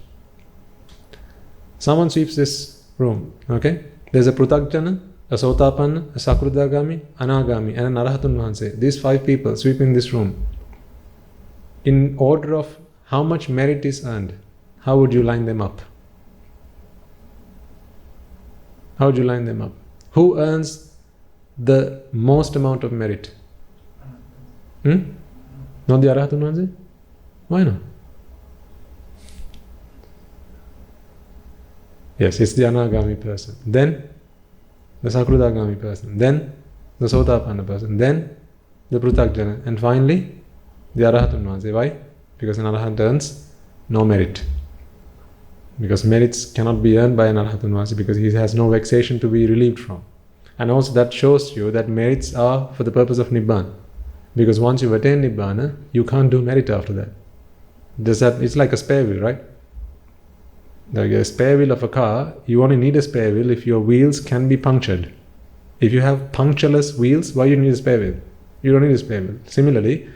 Someone sweeps this room, okay? There's a Pruthagjana, a Sotapanna, a Sakruddhagami, Anagami, and an Arahatun Vahanse. These 5 people sweeping this room. In order of how much merit is earned, how would you line them up? How would you line them up? Who earns the most amount of merit? Not the Arahatun Vahanse? Why not? Yes, it's the Anagami person. Then the Sakruddhagami person. Then the Sotapanna person. Then the Pruthagjana. And finally, the Arahatun Vahanse. Why? Because an Arahant earns no merit. Because merits cannot be earned by an Arahatun Vahanse because he has no vexation to be relieved from. And also that shows you that merits are for the purpose of Nibbana. Because once you've attained Nibbana, you can't do merit after that. It's like a spare wheel, right? Like a spare wheel of a car, you only need a spare wheel if your wheels can be punctured. If you have punctureless wheels, why you need a spare wheel? You don't need a spare wheel. Similarly,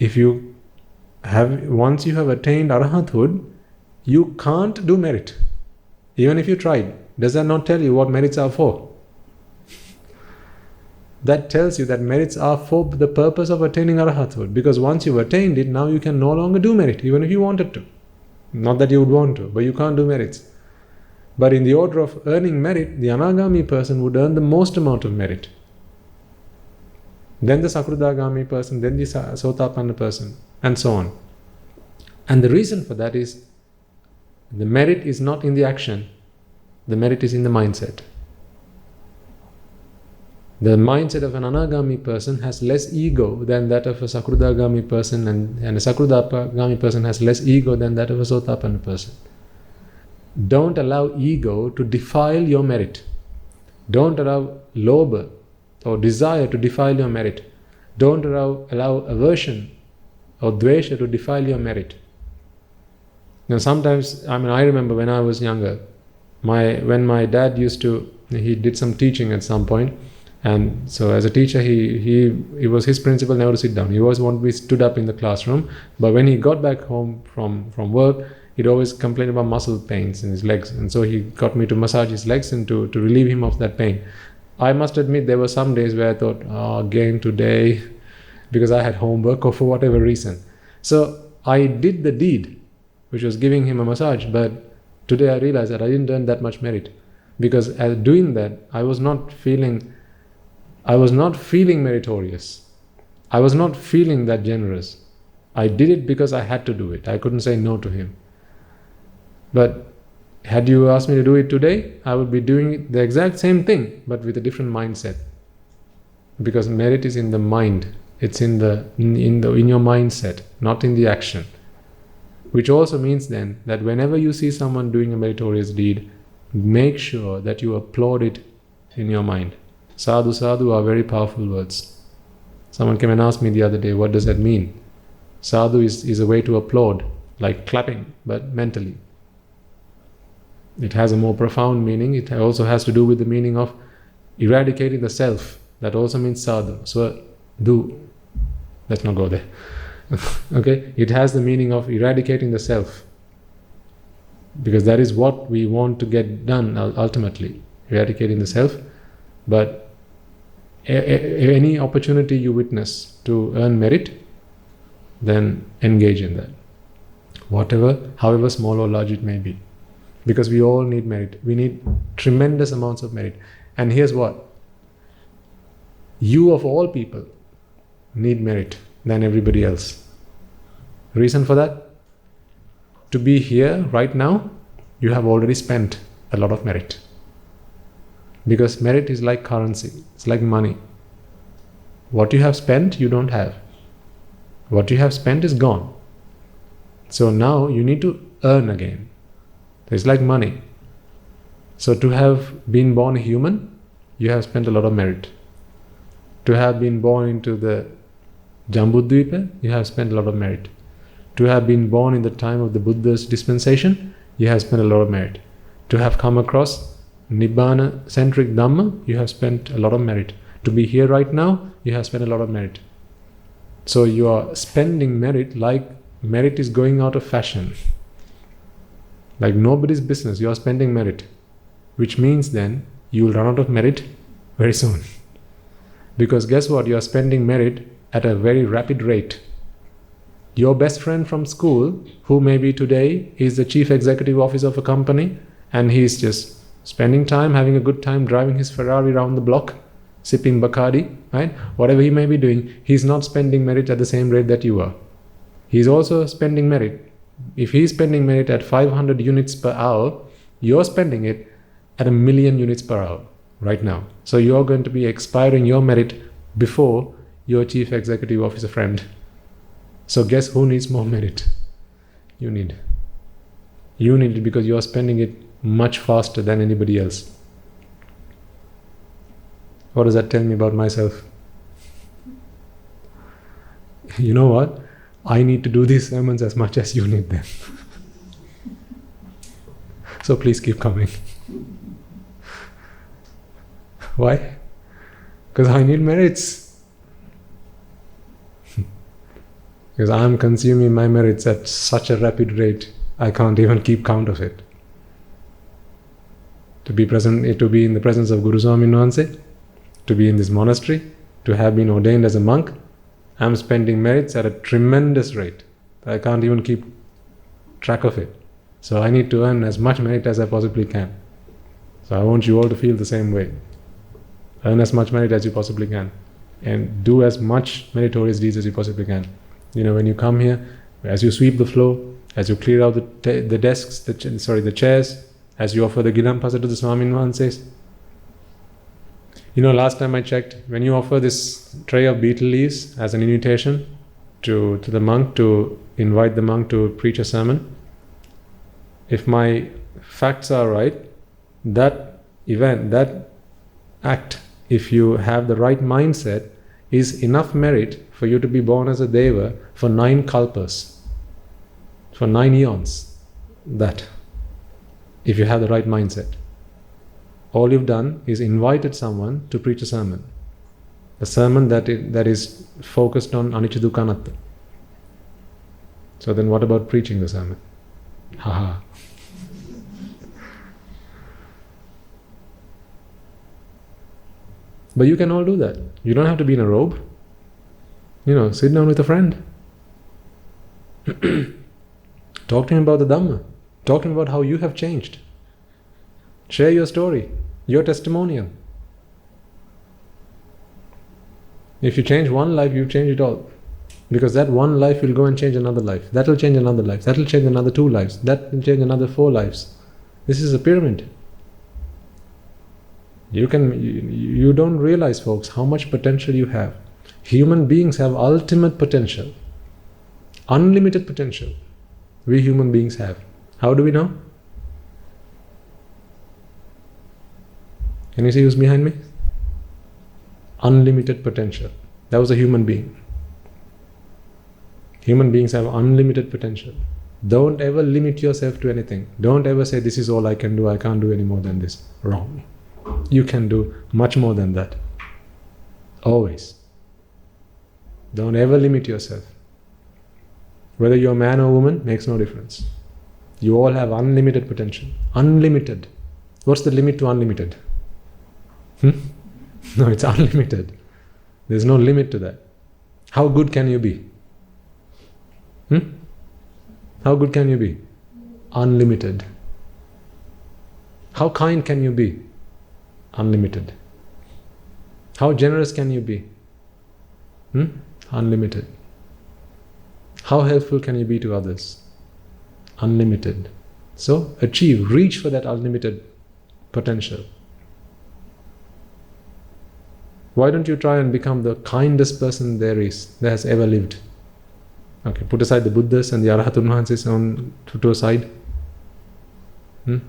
once you have attained Arahathood, you can't do merit. Even if you tried. Does that not tell you what merits are for? That tells you that merits are for the purpose of attaining Arahathood. Because once you've attained it, now you can no longer do merit, even if you wanted to. Not that you would want to, but you can't do merits. But in the order of earning merit, the Anagami person would earn the most amount of merit. Then the Sakruddhagami person, then the Sotapanna person, and so on. And the reason for that is, the merit is not in the action, the merit is in the mindset. The mindset of an Anagami person has less ego than that of a Sakruddhagami person, and a Sakruddhagami person has less ego than that of a Sotapanna person. Don't allow ego to defile your merit. Don't allow lobha or desire to defile your merit. Don't allow aversion or dvesha to defile your merit. Now sometimes, I remember when I was younger, when my dad he did some teaching at some point, and so as a teacher, it was his principle never to sit down. He always wanted to be stood up in the classroom, but when he got back home from work, he'd always complain about muscle pains in his legs, and so he got me to massage his legs and to relieve him of that pain. I must admit there were some days where I thought, again today, because I had homework or for whatever reason. So I did the deed, which was giving him a massage, but today I realized that I didn't earn that much merit, because as doing that, I was not feeling meritorious. I was not feeling that generous. I did it because I had to do it. I couldn't say no to him. But had you asked me to do it today, I would be doing the exact same thing, but with a different mindset. Because merit is in the mind. It's in your mindset, not in the action. Which also means then that whenever you see someone doing a meritorious deed, make sure that you applaud it in your mind. Sadhu, sadhu are very powerful words. Someone came and asked me the other day, what does that mean? Sadhu is a way to applaud, like clapping, but mentally. It has a more profound meaning. It also has to do with the meaning of eradicating the self. That also means sadhu. So, let's not go there. Okay? It has the meaning of eradicating the self. Because that is what we want to get done ultimately. Eradicating the self. But any opportunity you witness to earn merit, then engage in that. However small or large it may be. Because we all need merit. We need tremendous amounts of merit. And here's what. You of all people need merit than everybody else. Reason for that? To be here right now, you have already spent a lot of merit. Because merit is like currency. It's like money. What you have spent, you don't have. What you have spent is gone. So now you need to earn again. It's like money. So to have been born a human, you have spent a lot of merit. To have been born into the Jambudvipa, you have spent a lot of merit. To have been born in the time of the Buddha's dispensation, you have spent a lot of merit. To have come across Nibbana-centric Dhamma, you have spent a lot of merit. To be here right now, you have spent a lot of merit. So you are spending merit like merit is going out of fashion. Like nobody's business, you are spending merit. Which means then, you will run out of merit very soon. Because guess what? You are spending merit at a very rapid rate. Your best friend from school, who maybe today is the chief executive officer of a company, and he's just spending time, having a good time, driving his Ferrari around the block, sipping Bacardi, right? Whatever he may be doing, he's not spending merit at the same rate that you are. He's also spending merit. If he's spending merit at 500 units per hour, you're spending it at 1,000,000 units per hour right now. So you're going to be expiring your merit before your chief executive officer friend. So guess who needs more merit? You need. You need it because you are spending it much faster than anybody else. What does that tell me about myself? You know what? I need to do these sermons as much as you need them. So please keep coming. Why? Because I need merits. Because I'm consuming my merits at such a rapid rate, I can't even keep count of it. To be in the presence of Guru Swami Nwanse, to be in this monastery, to have been ordained as a monk, I'm spending merits at a tremendous rate. I can't even keep track of it. So I need to earn as much merit as I possibly can. So I want you all to feel the same way. Earn as much merit as you possibly can. And do as much meritorious deeds as you possibly can. You know, when you come here, as you sweep the floor, as you clear out the desks, the chairs, as you offer the Gilampasa to the Swami Nwanses. You know, last time I checked, when you offer this tray of betel leaves as an invitation to the monk, to invite the monk to preach a sermon, if my facts are right, that event, that act, if you have the right mindset, is enough merit for you to be born as a Deva for 9 kalpas, for 9 eons. that if you have the right mindset. All you've done is invited someone to preach a sermon. A sermon that is focused on anicca dukkha anatta. So then what about preaching the sermon? Haha. But you can all do that. You don't have to be in a robe. Sit down with a friend. Talk to him about the Dhamma. Talk to him about how you have changed. Share your story, your testimonial. If you change one life, you've changed it all. Because that one life will go and change another life. That will change another life. That will change another 2 lives. That will change another 4 lives. This is a pyramid. You don't realize, folks, how much potential you have. Human beings have ultimate potential. Unlimited potential. We human beings have. How do we know? Can you see who's behind me? Unlimited potential. That was a human being. Human beings have unlimited potential. Don't ever limit yourself to anything. Don't ever say, this is all I can do, I can't do any more than this. Wrong. You can do much more than that. Always. Don't ever limit yourself. Whether you're a man or a woman, makes no difference. You all have unlimited potential. Unlimited. What's the limit to unlimited? No, it's unlimited. There's no limit to that. How good can you be? How good can you be? Unlimited. How kind can you be? Unlimited. How generous can you be? Unlimited. How helpful can you be to others? Unlimited. So achieve, reach for that unlimited potential. Why don't you try and become the kindest person there has ever lived? Okay, put aside the Buddhas and the Arahatun Mahansis to a side.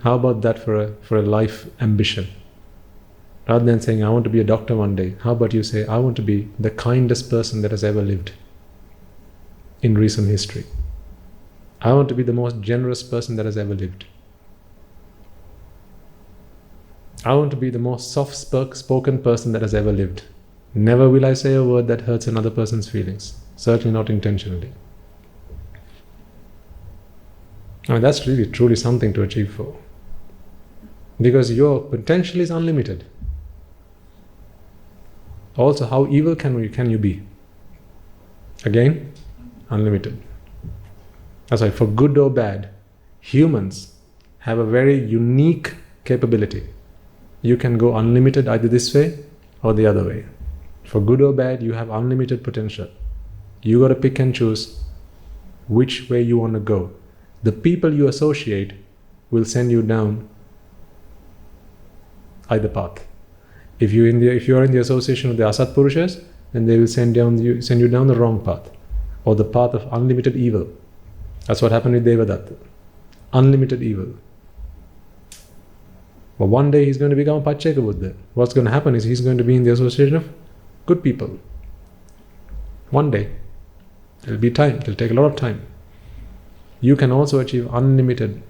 How about that for a life ambition? Rather than saying, I want to be a doctor one day, how about you say, I want to be the kindest person that has ever lived in recent history. I want to be the most generous person that has ever lived. I want to be the most soft-spoken person that has ever lived. Never will I say a word that hurts another person's feelings. Certainly not intentionally. That's really, truly something to achieve for. Because your potential is unlimited. Also, how evil can you be? Again, unlimited. That's why, for good or bad, humans have a very unique capability. You can go unlimited either this way or the other way. For good or bad, you have unlimited potential. You got to pick and choose which way you want to go. The people you associate will send you down either path. If you are in the association of the Asat Purushas, then they will send you down the wrong path, or the path of unlimited evil. That's what happened with Devadatta. Unlimited evil. But one day he's going to become a Pacceka Buddha. What's going to happen is he's going to be in the association of good people. One day. It'll be time. It'll take a lot of time. You can also achieve unlimited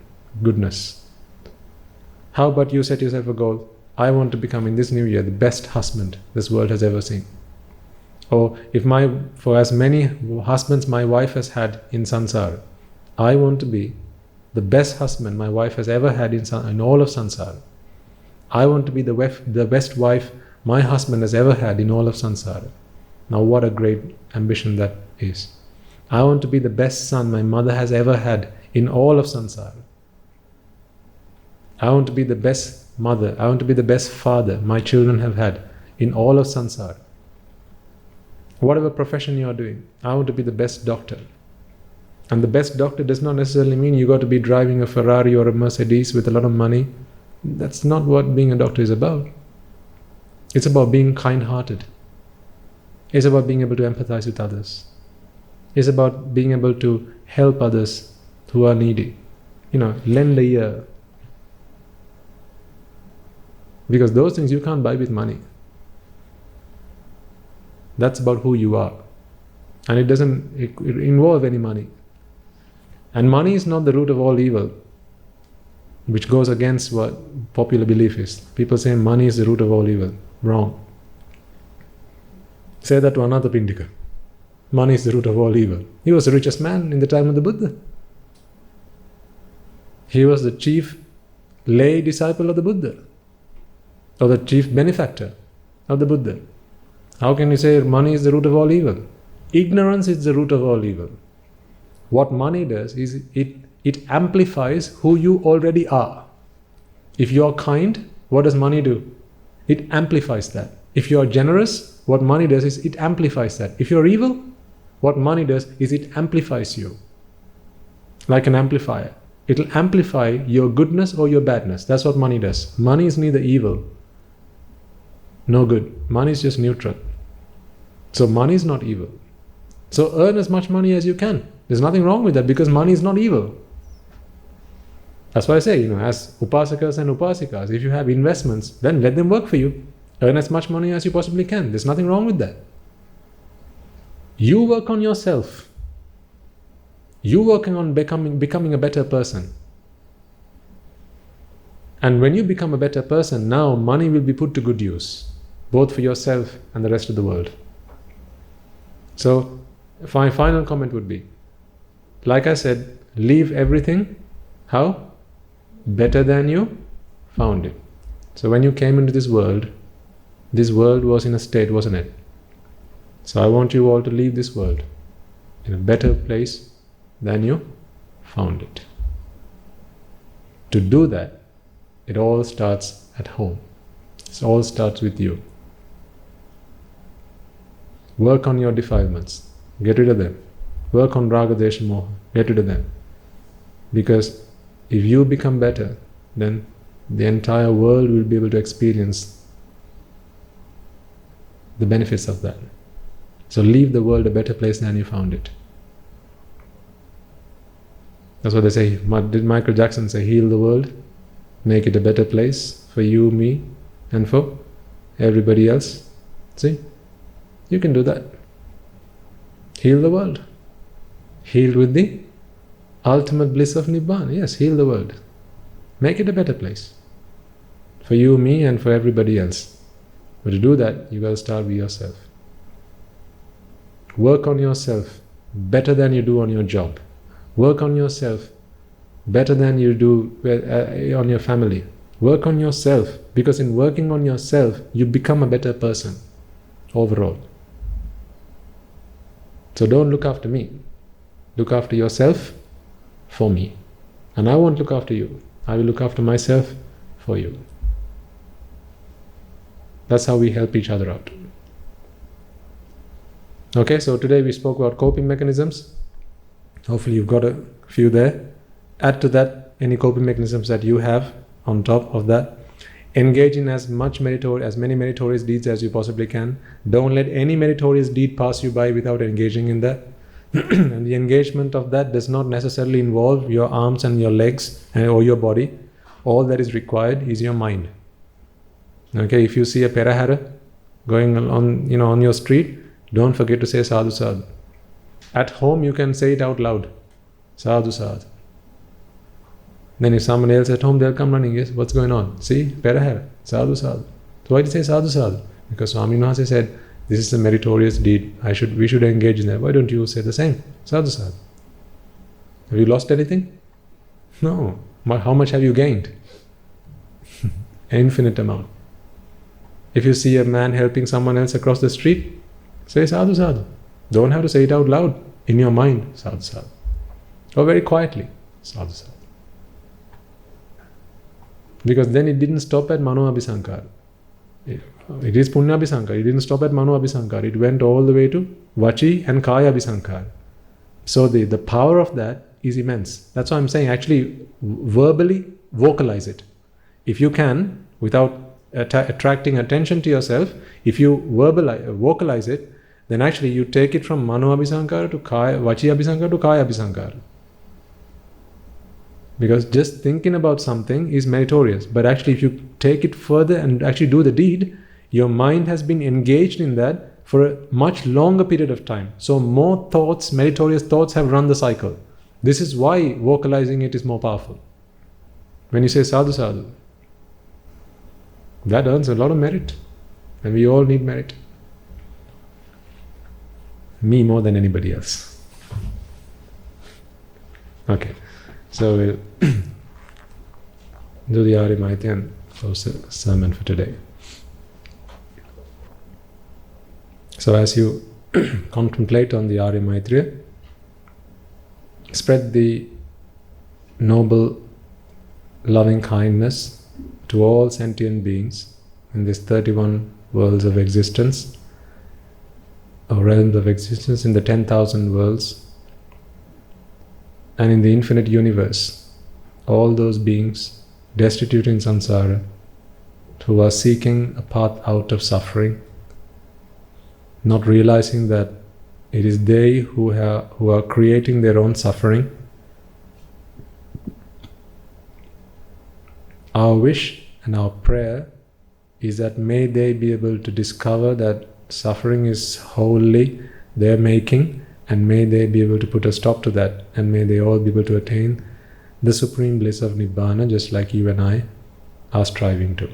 goodness. How about you set yourself a goal? I want to become in this new year the best husband this world has ever seen. Or for as many husbands my wife has had in Sansara, I want to be the best husband my wife has ever had in all of Sansara. I want to be the best wife my husband has ever had in all of Sansara. Now what a great ambition that is. I want to be the best son my mother has ever had in all of Sansara. I want to be the best mother, I want to be the best father my children have had in all of Sansara. Whatever profession you are doing, I want to be the best doctor. And the best doctor does not necessarily mean you got to be driving a Ferrari or a Mercedes with a lot of money. That's not what being a doctor is about. It's about being kind-hearted. It's about being able to empathize with others. It's about being able to help others who are needy. Lend a ear. Because those things you can't buy with money. That's about who you are. And it doesn't involve any money. And money is not the root of all evil. which goes against what popular belief is. People say money is the root of all evil. Wrong. Say that to another Pindika. Money is the root of all evil. He was the richest man in the time of the Buddha. He was the chief lay disciple of the Buddha, or the chief benefactor of the Buddha. How can you say money is the root of all evil? Ignorance is the root of all evil. What money does is it amplifies who you already are. If you are kind, what does money do? It amplifies that. If you are generous, what money does is it amplifies that. If you are evil, what money does is it amplifies you. Like an amplifier. It'll amplify your goodness or your badness. That's what money does. Money is neither evil nor good. Money is just neutral. So money is not evil. So earn as much money as you can. There's nothing wrong with that because money is not evil. That's why I say, as upasakas and upasikas, if you have investments, then let them work for you. Earn as much money as you possibly can. There's nothing wrong with that. You work on yourself. You working on becoming a better person. And when you become a better person, now money will be put to good use, both for yourself and the rest of the world. So, my final comment would be, like I said, leave everything, how? Better than you found it. So when you came into this world was in a state, wasn't it? So I want you all to leave this world in a better place than you found it. To do that, it all starts at home. It all starts with you. Work on your defilements. Get rid of them. Work on raga, desha, moha. Get rid of them. Because if you become better, then the entire world will be able to experience the benefits of that. So leave the world a better place than you found it. That's what they say. Did Michael Jackson say, heal the world, make it a better place for you, me, and for everybody else? See? You can do that. Heal the world. Heal with the ultimate bliss of Nibbana. Yes, heal the world. Make it a better place. For you, me, and for everybody else. But to do that, you got to start with yourself. Work on yourself better than you do on your job. Work on yourself better than you do on your family. Work on yourself, because in working on yourself, you become a better person overall. So don't look after me. Look after yourself for me. And I won't look after you. I will look after myself for you. That's how we help each other out. Okay, so today we spoke about coping mechanisms. Hopefully you've got a few there. Add to that any coping mechanisms that you have on top of that. Engage in as many meritorious deeds as you possibly can. Don't let any meritorious deed pass you by without engaging in that. And the engagement of that does not necessarily involve your arms and your legs or your body. All that is required is your mind. Okay, if you see a perahara going on your street, don't forget to say sadhu sadhu. At home you can say it out loud. Sadhu sadhu. Then if someone else at home, they'll come running. Yes, what's going on? See, perahara, sadhu sadhu. So why do you say sadhu sadhu? Because Swami Nahase said, this is a meritorious deed. We should engage in that. Why don't you say the same? Sadhu sadhu. Have you lost anything? No. How much have you gained? An infinite amount. If you see a man helping someone else across the street, say sadhu sadhu. Don't have to say it out loud. In your mind, sadhu sadhu. Or very quietly, sadhu sadhu. Because then it didn't stop at mano abhisankara. It is punya abhisankara. It didn't stop at mano abhisankara. It went all the way to vachi and kaya abhisankara. So the power of that is immense. That's why I'm saying actually verbally vocalize it. If you can, without attracting attention to yourself, if you vocalize it, then actually you take it from mano abhisankara to kaya, vachi abhisankara to kaya abhisankara. Because just thinking about something is meritorious. But actually if you take it further and actually do the deed, your mind has been engaged in that for a much longer period of time. So more thoughts, meritorious thoughts have run the cycle. This is why vocalizing it is more powerful. When you say sadhu sadhu, that earns a lot of merit. And we all need merit. Me more than anybody else. Okay, so we'll do the Arya Maitri and close the sermon for today. So as you contemplate on the Arya Maitri, spread the noble loving kindness to all sentient beings in this 31 worlds of existence, or realms of existence, in the 10,000 worlds, and in the infinite universe, all those beings destitute in samsara, who are seeking a path out of suffering, not realizing that it is they who are creating their own suffering. Our wish and our prayer is that may they be able to discover that suffering is wholly their making, and may they be able to put a stop to that, and may they all be able to attain the supreme bliss of Nibbana, just like you and I are striving to.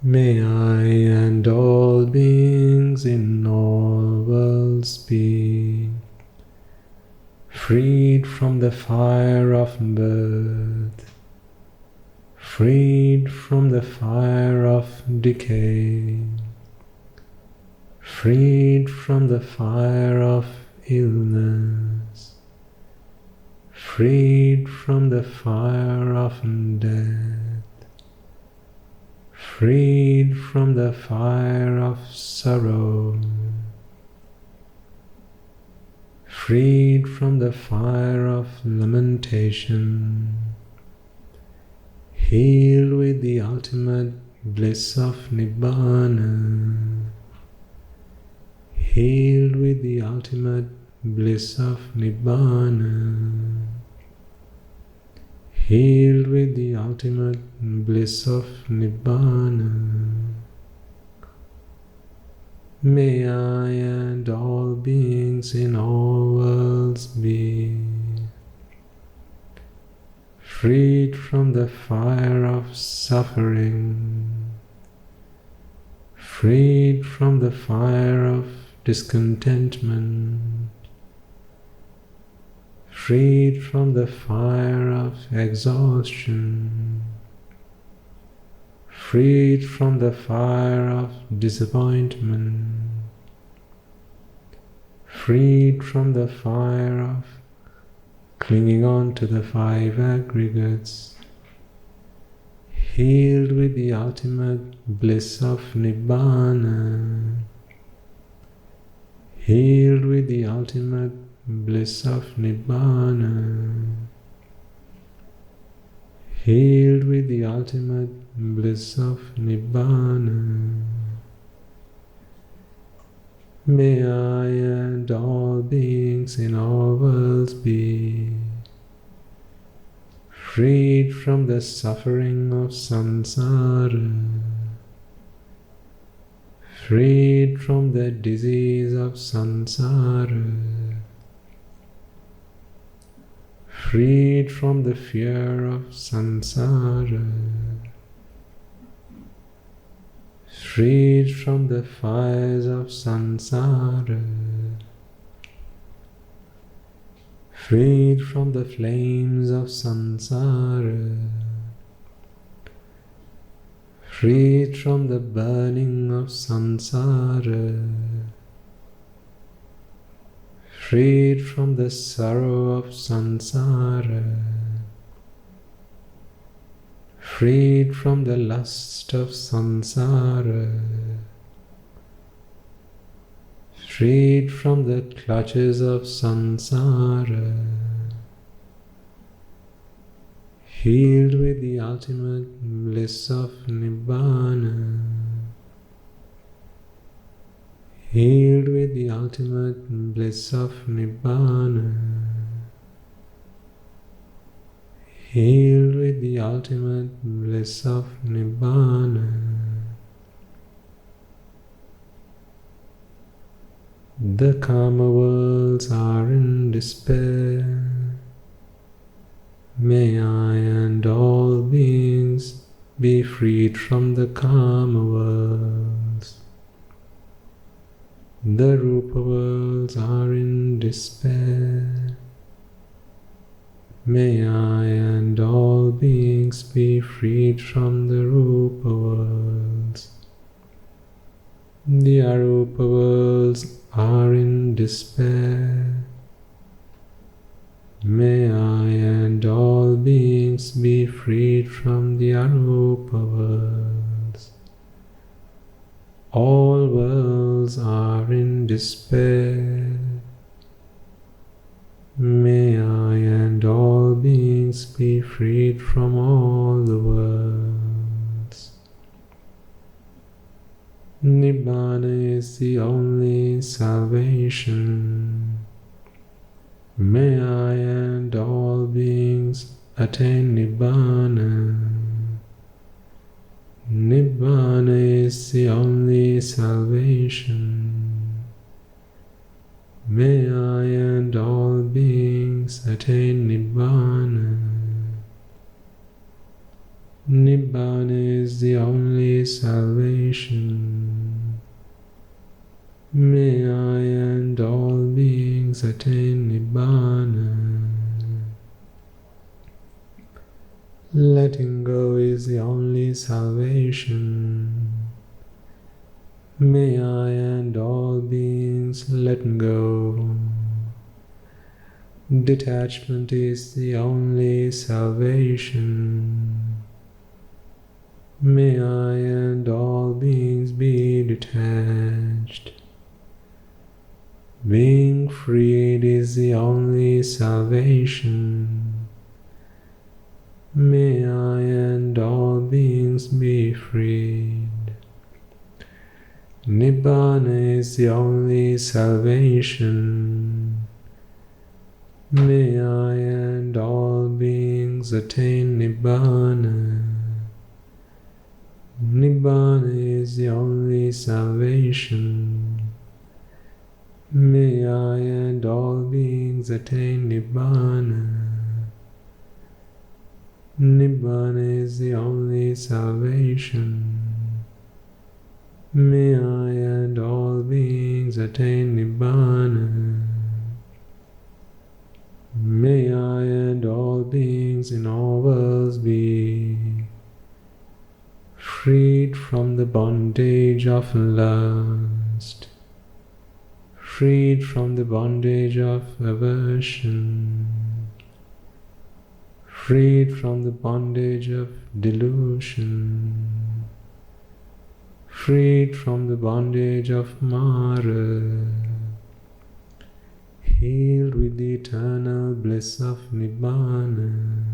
May I and all beings in all worlds be freed from the fire of birth, freed from the fire of decay, freed from the fire of illness, freed from the fire of death, freed from the fire of sorrow, freed from the fire of lamentation, healed with the ultimate bliss of Nibbana, healed with the ultimate bliss of Nibbana, healed with the ultimate bliss of Nibbana. May I and all beings in all worlds be freed from the fire of suffering, freed from the fire of discontentment, freed from the fire of exhaustion, freed from the fire of disappointment, freed from the fire of clinging on to the five aggregates, healed with the ultimate bliss of Nibbana, healed with the ultimate bliss of Nibbana, healed with the ultimate bliss of Nibbana. May I and all beings in all worlds be freed from the suffering of samsara, freed from the disease of samsara, freed from the fear of samsara, freed from the fires of samsara, freed from the flames of samsara, freed from the burning of samsara, freed from the sorrow of samsara, freed from the lust of samsara, freed from the clutches of samsara, healed with the ultimate bliss of Nibbana, healed with the ultimate bliss of Nibbana, healed with the ultimate bliss of Nibbana. The karma worlds are in despair. May I and all beings be freed from the karma worlds. The rupa worlds are in despair. May I and all beings be freed from the rupa worlds. The arupa worlds are in despair. May I and all beings be freed from the arupa worlds. All worlds are in despair. May I and all beings be freed from all the worlds. Nibbana is the only salvation. May I and all beings attain Nibbana. Nibbana is the only salvation. May I and all beings attain Nibbana. Nibbana is the only salvation. May I and all beings attain Nibbana. Letting go is the only salvation. May I and all beings let go. Detachment is the only salvation. May I and all beings be detached. Being freed is the only salvation. May I and all beings be freed. Nibbana is the only salvation. May I and all beings attain Nibbana. Nibbana is the only salvation. May I and all beings attain Nibbana. Nibbana is the only salvation. May I and all beings attain Nibbana. May I and all beings in all worlds be freed from the bondage of lust, freed from the bondage of aversion, freed from the bondage of delusion, freed from the bondage of Mara, healed with the eternal bliss of Nibbana,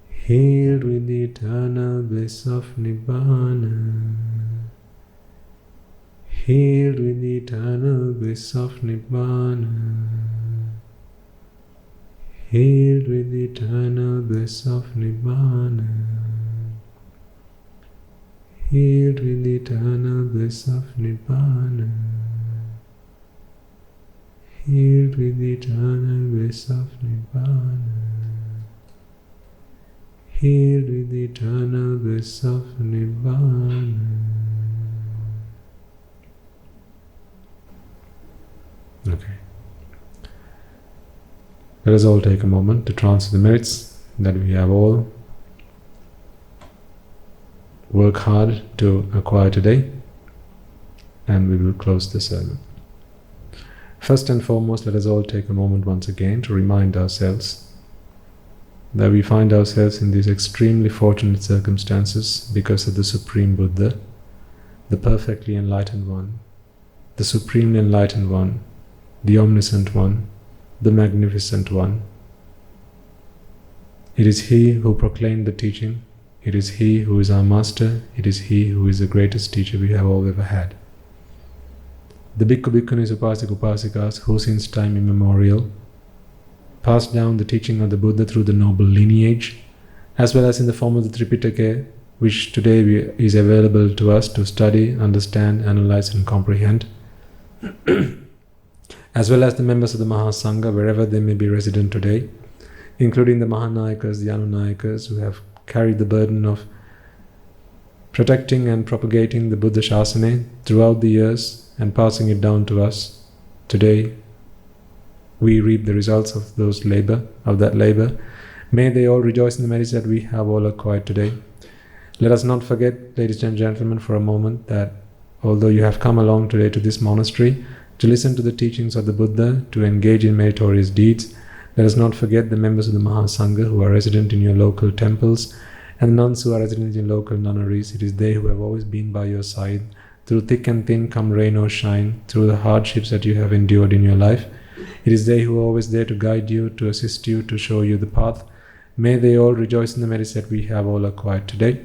healed with the eternal bliss of Nibbana, healed with the eternal bliss of Nibbana, healed with the eternal bliss of Nibbana, healed with the eternal bliss of Nibbana, healed with the eternal bliss of Nibbana, healed with the eternal bliss of Nibbana. Okay. Let us all take a moment to transfer the merits that we have all worked hard to acquire today, and we will close the sermon. First and foremost, let us all take a moment once again to remind ourselves that we find ourselves in these extremely fortunate circumstances because of the Supreme Buddha, the perfectly enlightened one, the supremely enlightened one, the omniscient one, the magnificent one. It is He who proclaimed the teaching. It is He who is our master. It is He who is the greatest teacher we have all ever had. The Bhikkhu Bhikkhunis, Upasaka Upasikas, who since time immemorial passed down the teaching of the Buddha through the noble lineage, as well as in the form of the Tripitaka, which today is available to us to study, understand, analyze and comprehend. as well as the members of the Mahasangha, wherever they may be resident today, including the Mahanayakas, the Anunayakas, who have carried the burden of protecting and propagating the Buddha Shasana throughout the years and passing it down to us. Today, we reap the results of that labor. May they all rejoice in the merits that we have all acquired today. Let us not forget, ladies and gentlemen, for a moment that although you have come along today to this monastery to listen to the teachings of the Buddha, to engage in meritorious deeds, let us not forget the members of the Mahasangha who are resident in your local temples and the nuns who are resident in local nunneries. It is they who have always been by your side, through thick and thin, come rain or shine, through the hardships that you have endured in your life. It is they who are always there to guide you, to assist you, to show you the path. May they all rejoice in the merits that we have all acquired today.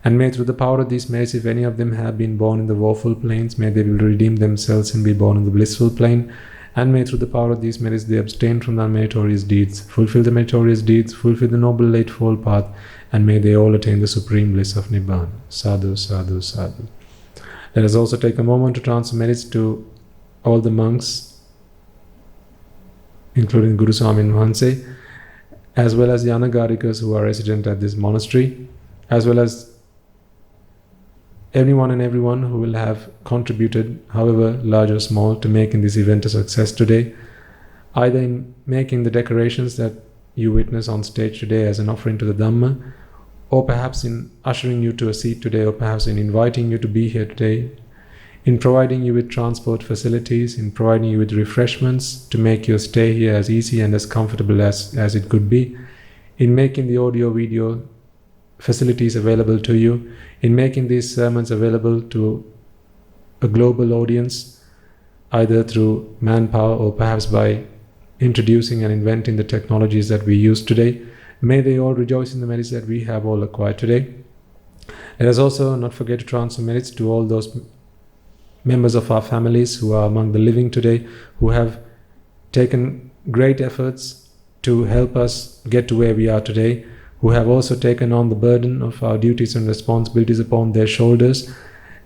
And may through the power of these merits, if any of them have been born in the woeful planes, may they will redeem themselves and be born in the blissful plane. And may through the power of these merits they abstain from the meritorious deeds, fulfill the meritorious deeds, fulfill the noble eightfold path, and may they all attain the supreme bliss of Nibbana. Sadhu, sadhu, sadhu. Let us also take a moment to transfer merits to all the monks, including Guru Swami and Mahanse, as well as the Anagarikas who are resident at this monastery, as well as anyone and everyone who will have contributed, however large or small, to making this event a success today, either in making the decorations that you witness on stage today as an offering to the Dhamma, or perhaps in ushering you to a seat today, or perhaps in inviting you to be here today, in providing you with transport facilities, in providing you with refreshments to make your stay here as easy and as comfortable as it could be, in making the audio-video facilities available to you, in making these sermons available to a global audience, either through manpower or perhaps by introducing and inventing the technologies that we use today. May they all rejoice in the merits that we have all acquired today. Let us also not forget to transfer merits to all those members of our families who are among the living today, who have taken great efforts to help us get to where we are today, who have also taken on the burden of our duties and responsibilities upon their shoulders,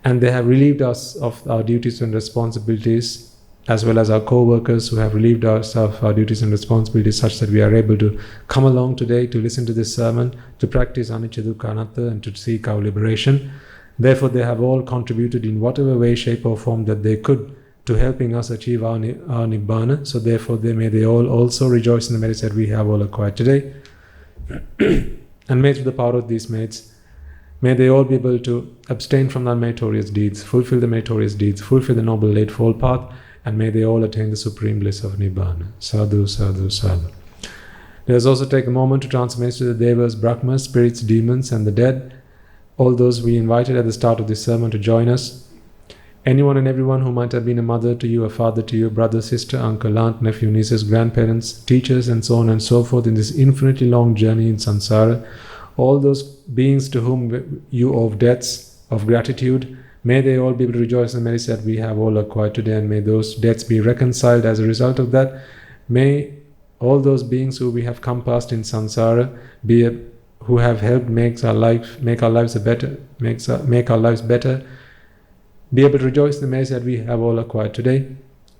and they have relieved us of our duties and responsibilities, as well as our co-workers who have relieved us of our duties and responsibilities, such that we are able to come along today to listen to this sermon, to practice anicca dukkha anatta, and to seek our liberation. Therefore, they have all contributed in whatever way, shape or form that they could to helping us achieve our Nibbana. So therefore, may they all also rejoice in the merits that we have all acquired today. And may through the power of these merits, may they all be able to abstain from the meritorious deeds, fulfill the meritorious deeds, fulfill the noble eightfold path, and may they all attain the supreme bliss of Nibbana. Sadhu, sadhu, sadhu. Let us also take a moment to transfer merits to the Devas, Brahmas, spirits, demons, and the dead, all those we invited at the start of this sermon to join us. Anyone and everyone who might have been a mother to you, a father to you, brother, sister, uncle, aunt, nephew, nieces, grandparents, teachers, and so on and so forth in this infinitely long journey in samsara, all those beings to whom you owe debts of gratitude, may they all be able to rejoice in the merits that we have all acquired today, and may those debts be reconciled as a result of that. May all those beings who we have come past in samsara who have helped make our lives better, be able to rejoice in the merits that we have all acquired today,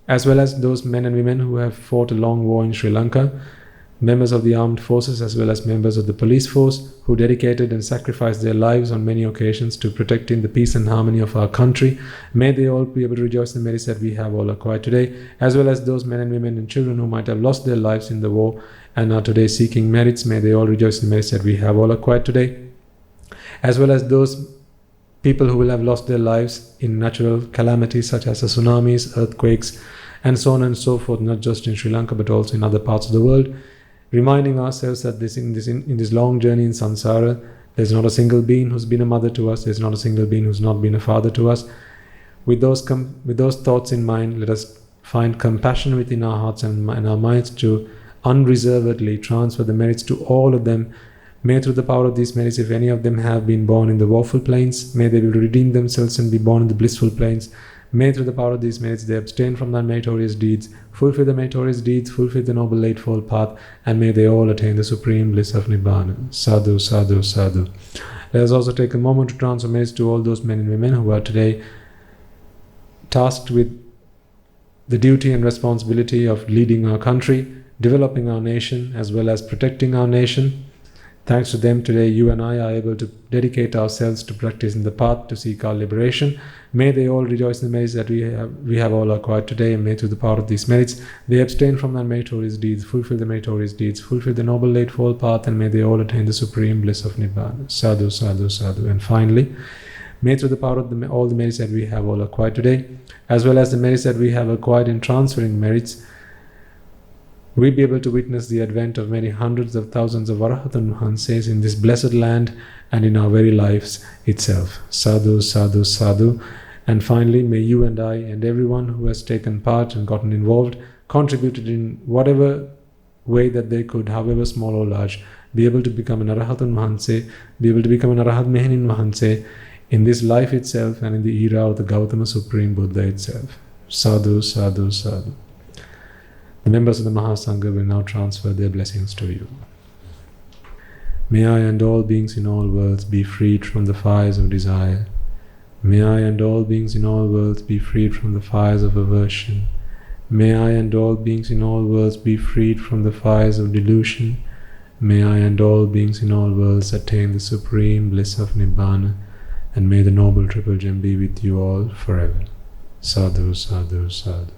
as well as those men and women who have fought a long war in Sri Lanka, members of the armed forces as well as members of the police force who dedicated and sacrificed their lives on many occasions to protecting the peace and harmony of our country. May they all be able to rejoice in the merits that we have all acquired today, as well as those men and women and children who might have lost their lives in the war and are today seeking merits. May they all rejoice in the merits that we have all acquired today, as well as those people who will have lost their lives in natural calamities such as the tsunamis, earthquakes, and so on and so forth, not just in Sri Lanka but also in other parts of the world, reminding ourselves that in this long journey in samsara, there's not a single being who's been a mother to us, there's not a single being who's not been a father to us. With those thoughts in mind, let us find compassion within our hearts and our minds to unreservedly transfer the merits to all of them. May through the power of these merits, if any of them have been born in the woeful planes, may they will redeem themselves and be born in the blissful planes. May through the power of these merits they abstain from their meritorious deeds, fulfill the meritorious deeds, fulfill the noble eightfold path, and may they all attain the supreme bliss of Nibbana. Sadhu, sadhu, sadhu. Let us also take a moment to transfer merits to all those men and women who are today tasked with the duty and responsibility of leading our country, developing our nation, as well as protecting our nation. Thanks to them, today you and I are able to dedicate ourselves to practicing the path to seek our liberation. May they all rejoice in the merits that we have all acquired today, and may through the power of these merits they abstain from their meritorious deeds, fulfill the meritorious deeds, fulfill the noble eightfold path, and may they all attain the supreme bliss of Nibbana. Sadhu, sadhu, sadhu. And finally, may through the power of all the merits that we have all acquired today, as well as the merits that we have acquired in transferring merits, we be able to witness the advent of many hundreds of thousands of Arahatan Mahanses in this blessed land and in our very lives itself. Sadhu, sadhu, sadhu. And finally, may you and I and everyone who has taken part and gotten involved, contributed in whatever way that they could, however small or large, be able to become an Arahatan Mahanse, be able to become an Arahat Mehanin Mahanse in this life itself and in the era of the Gautama Supreme Buddha itself. Sadhu, sadhu, sadhu. The members of the Mahasangha will now transfer their blessings to you. May I and all beings in all worlds be freed from the fires of desire. May I and all beings in all worlds be freed from the fires of aversion. May I and all beings in all worlds be freed from the fires of delusion. May I and all beings in all worlds attain the supreme bliss of Nibbana, and may the Noble Triple Gem be with you all forever. Sadhu, sadhu, sadhu.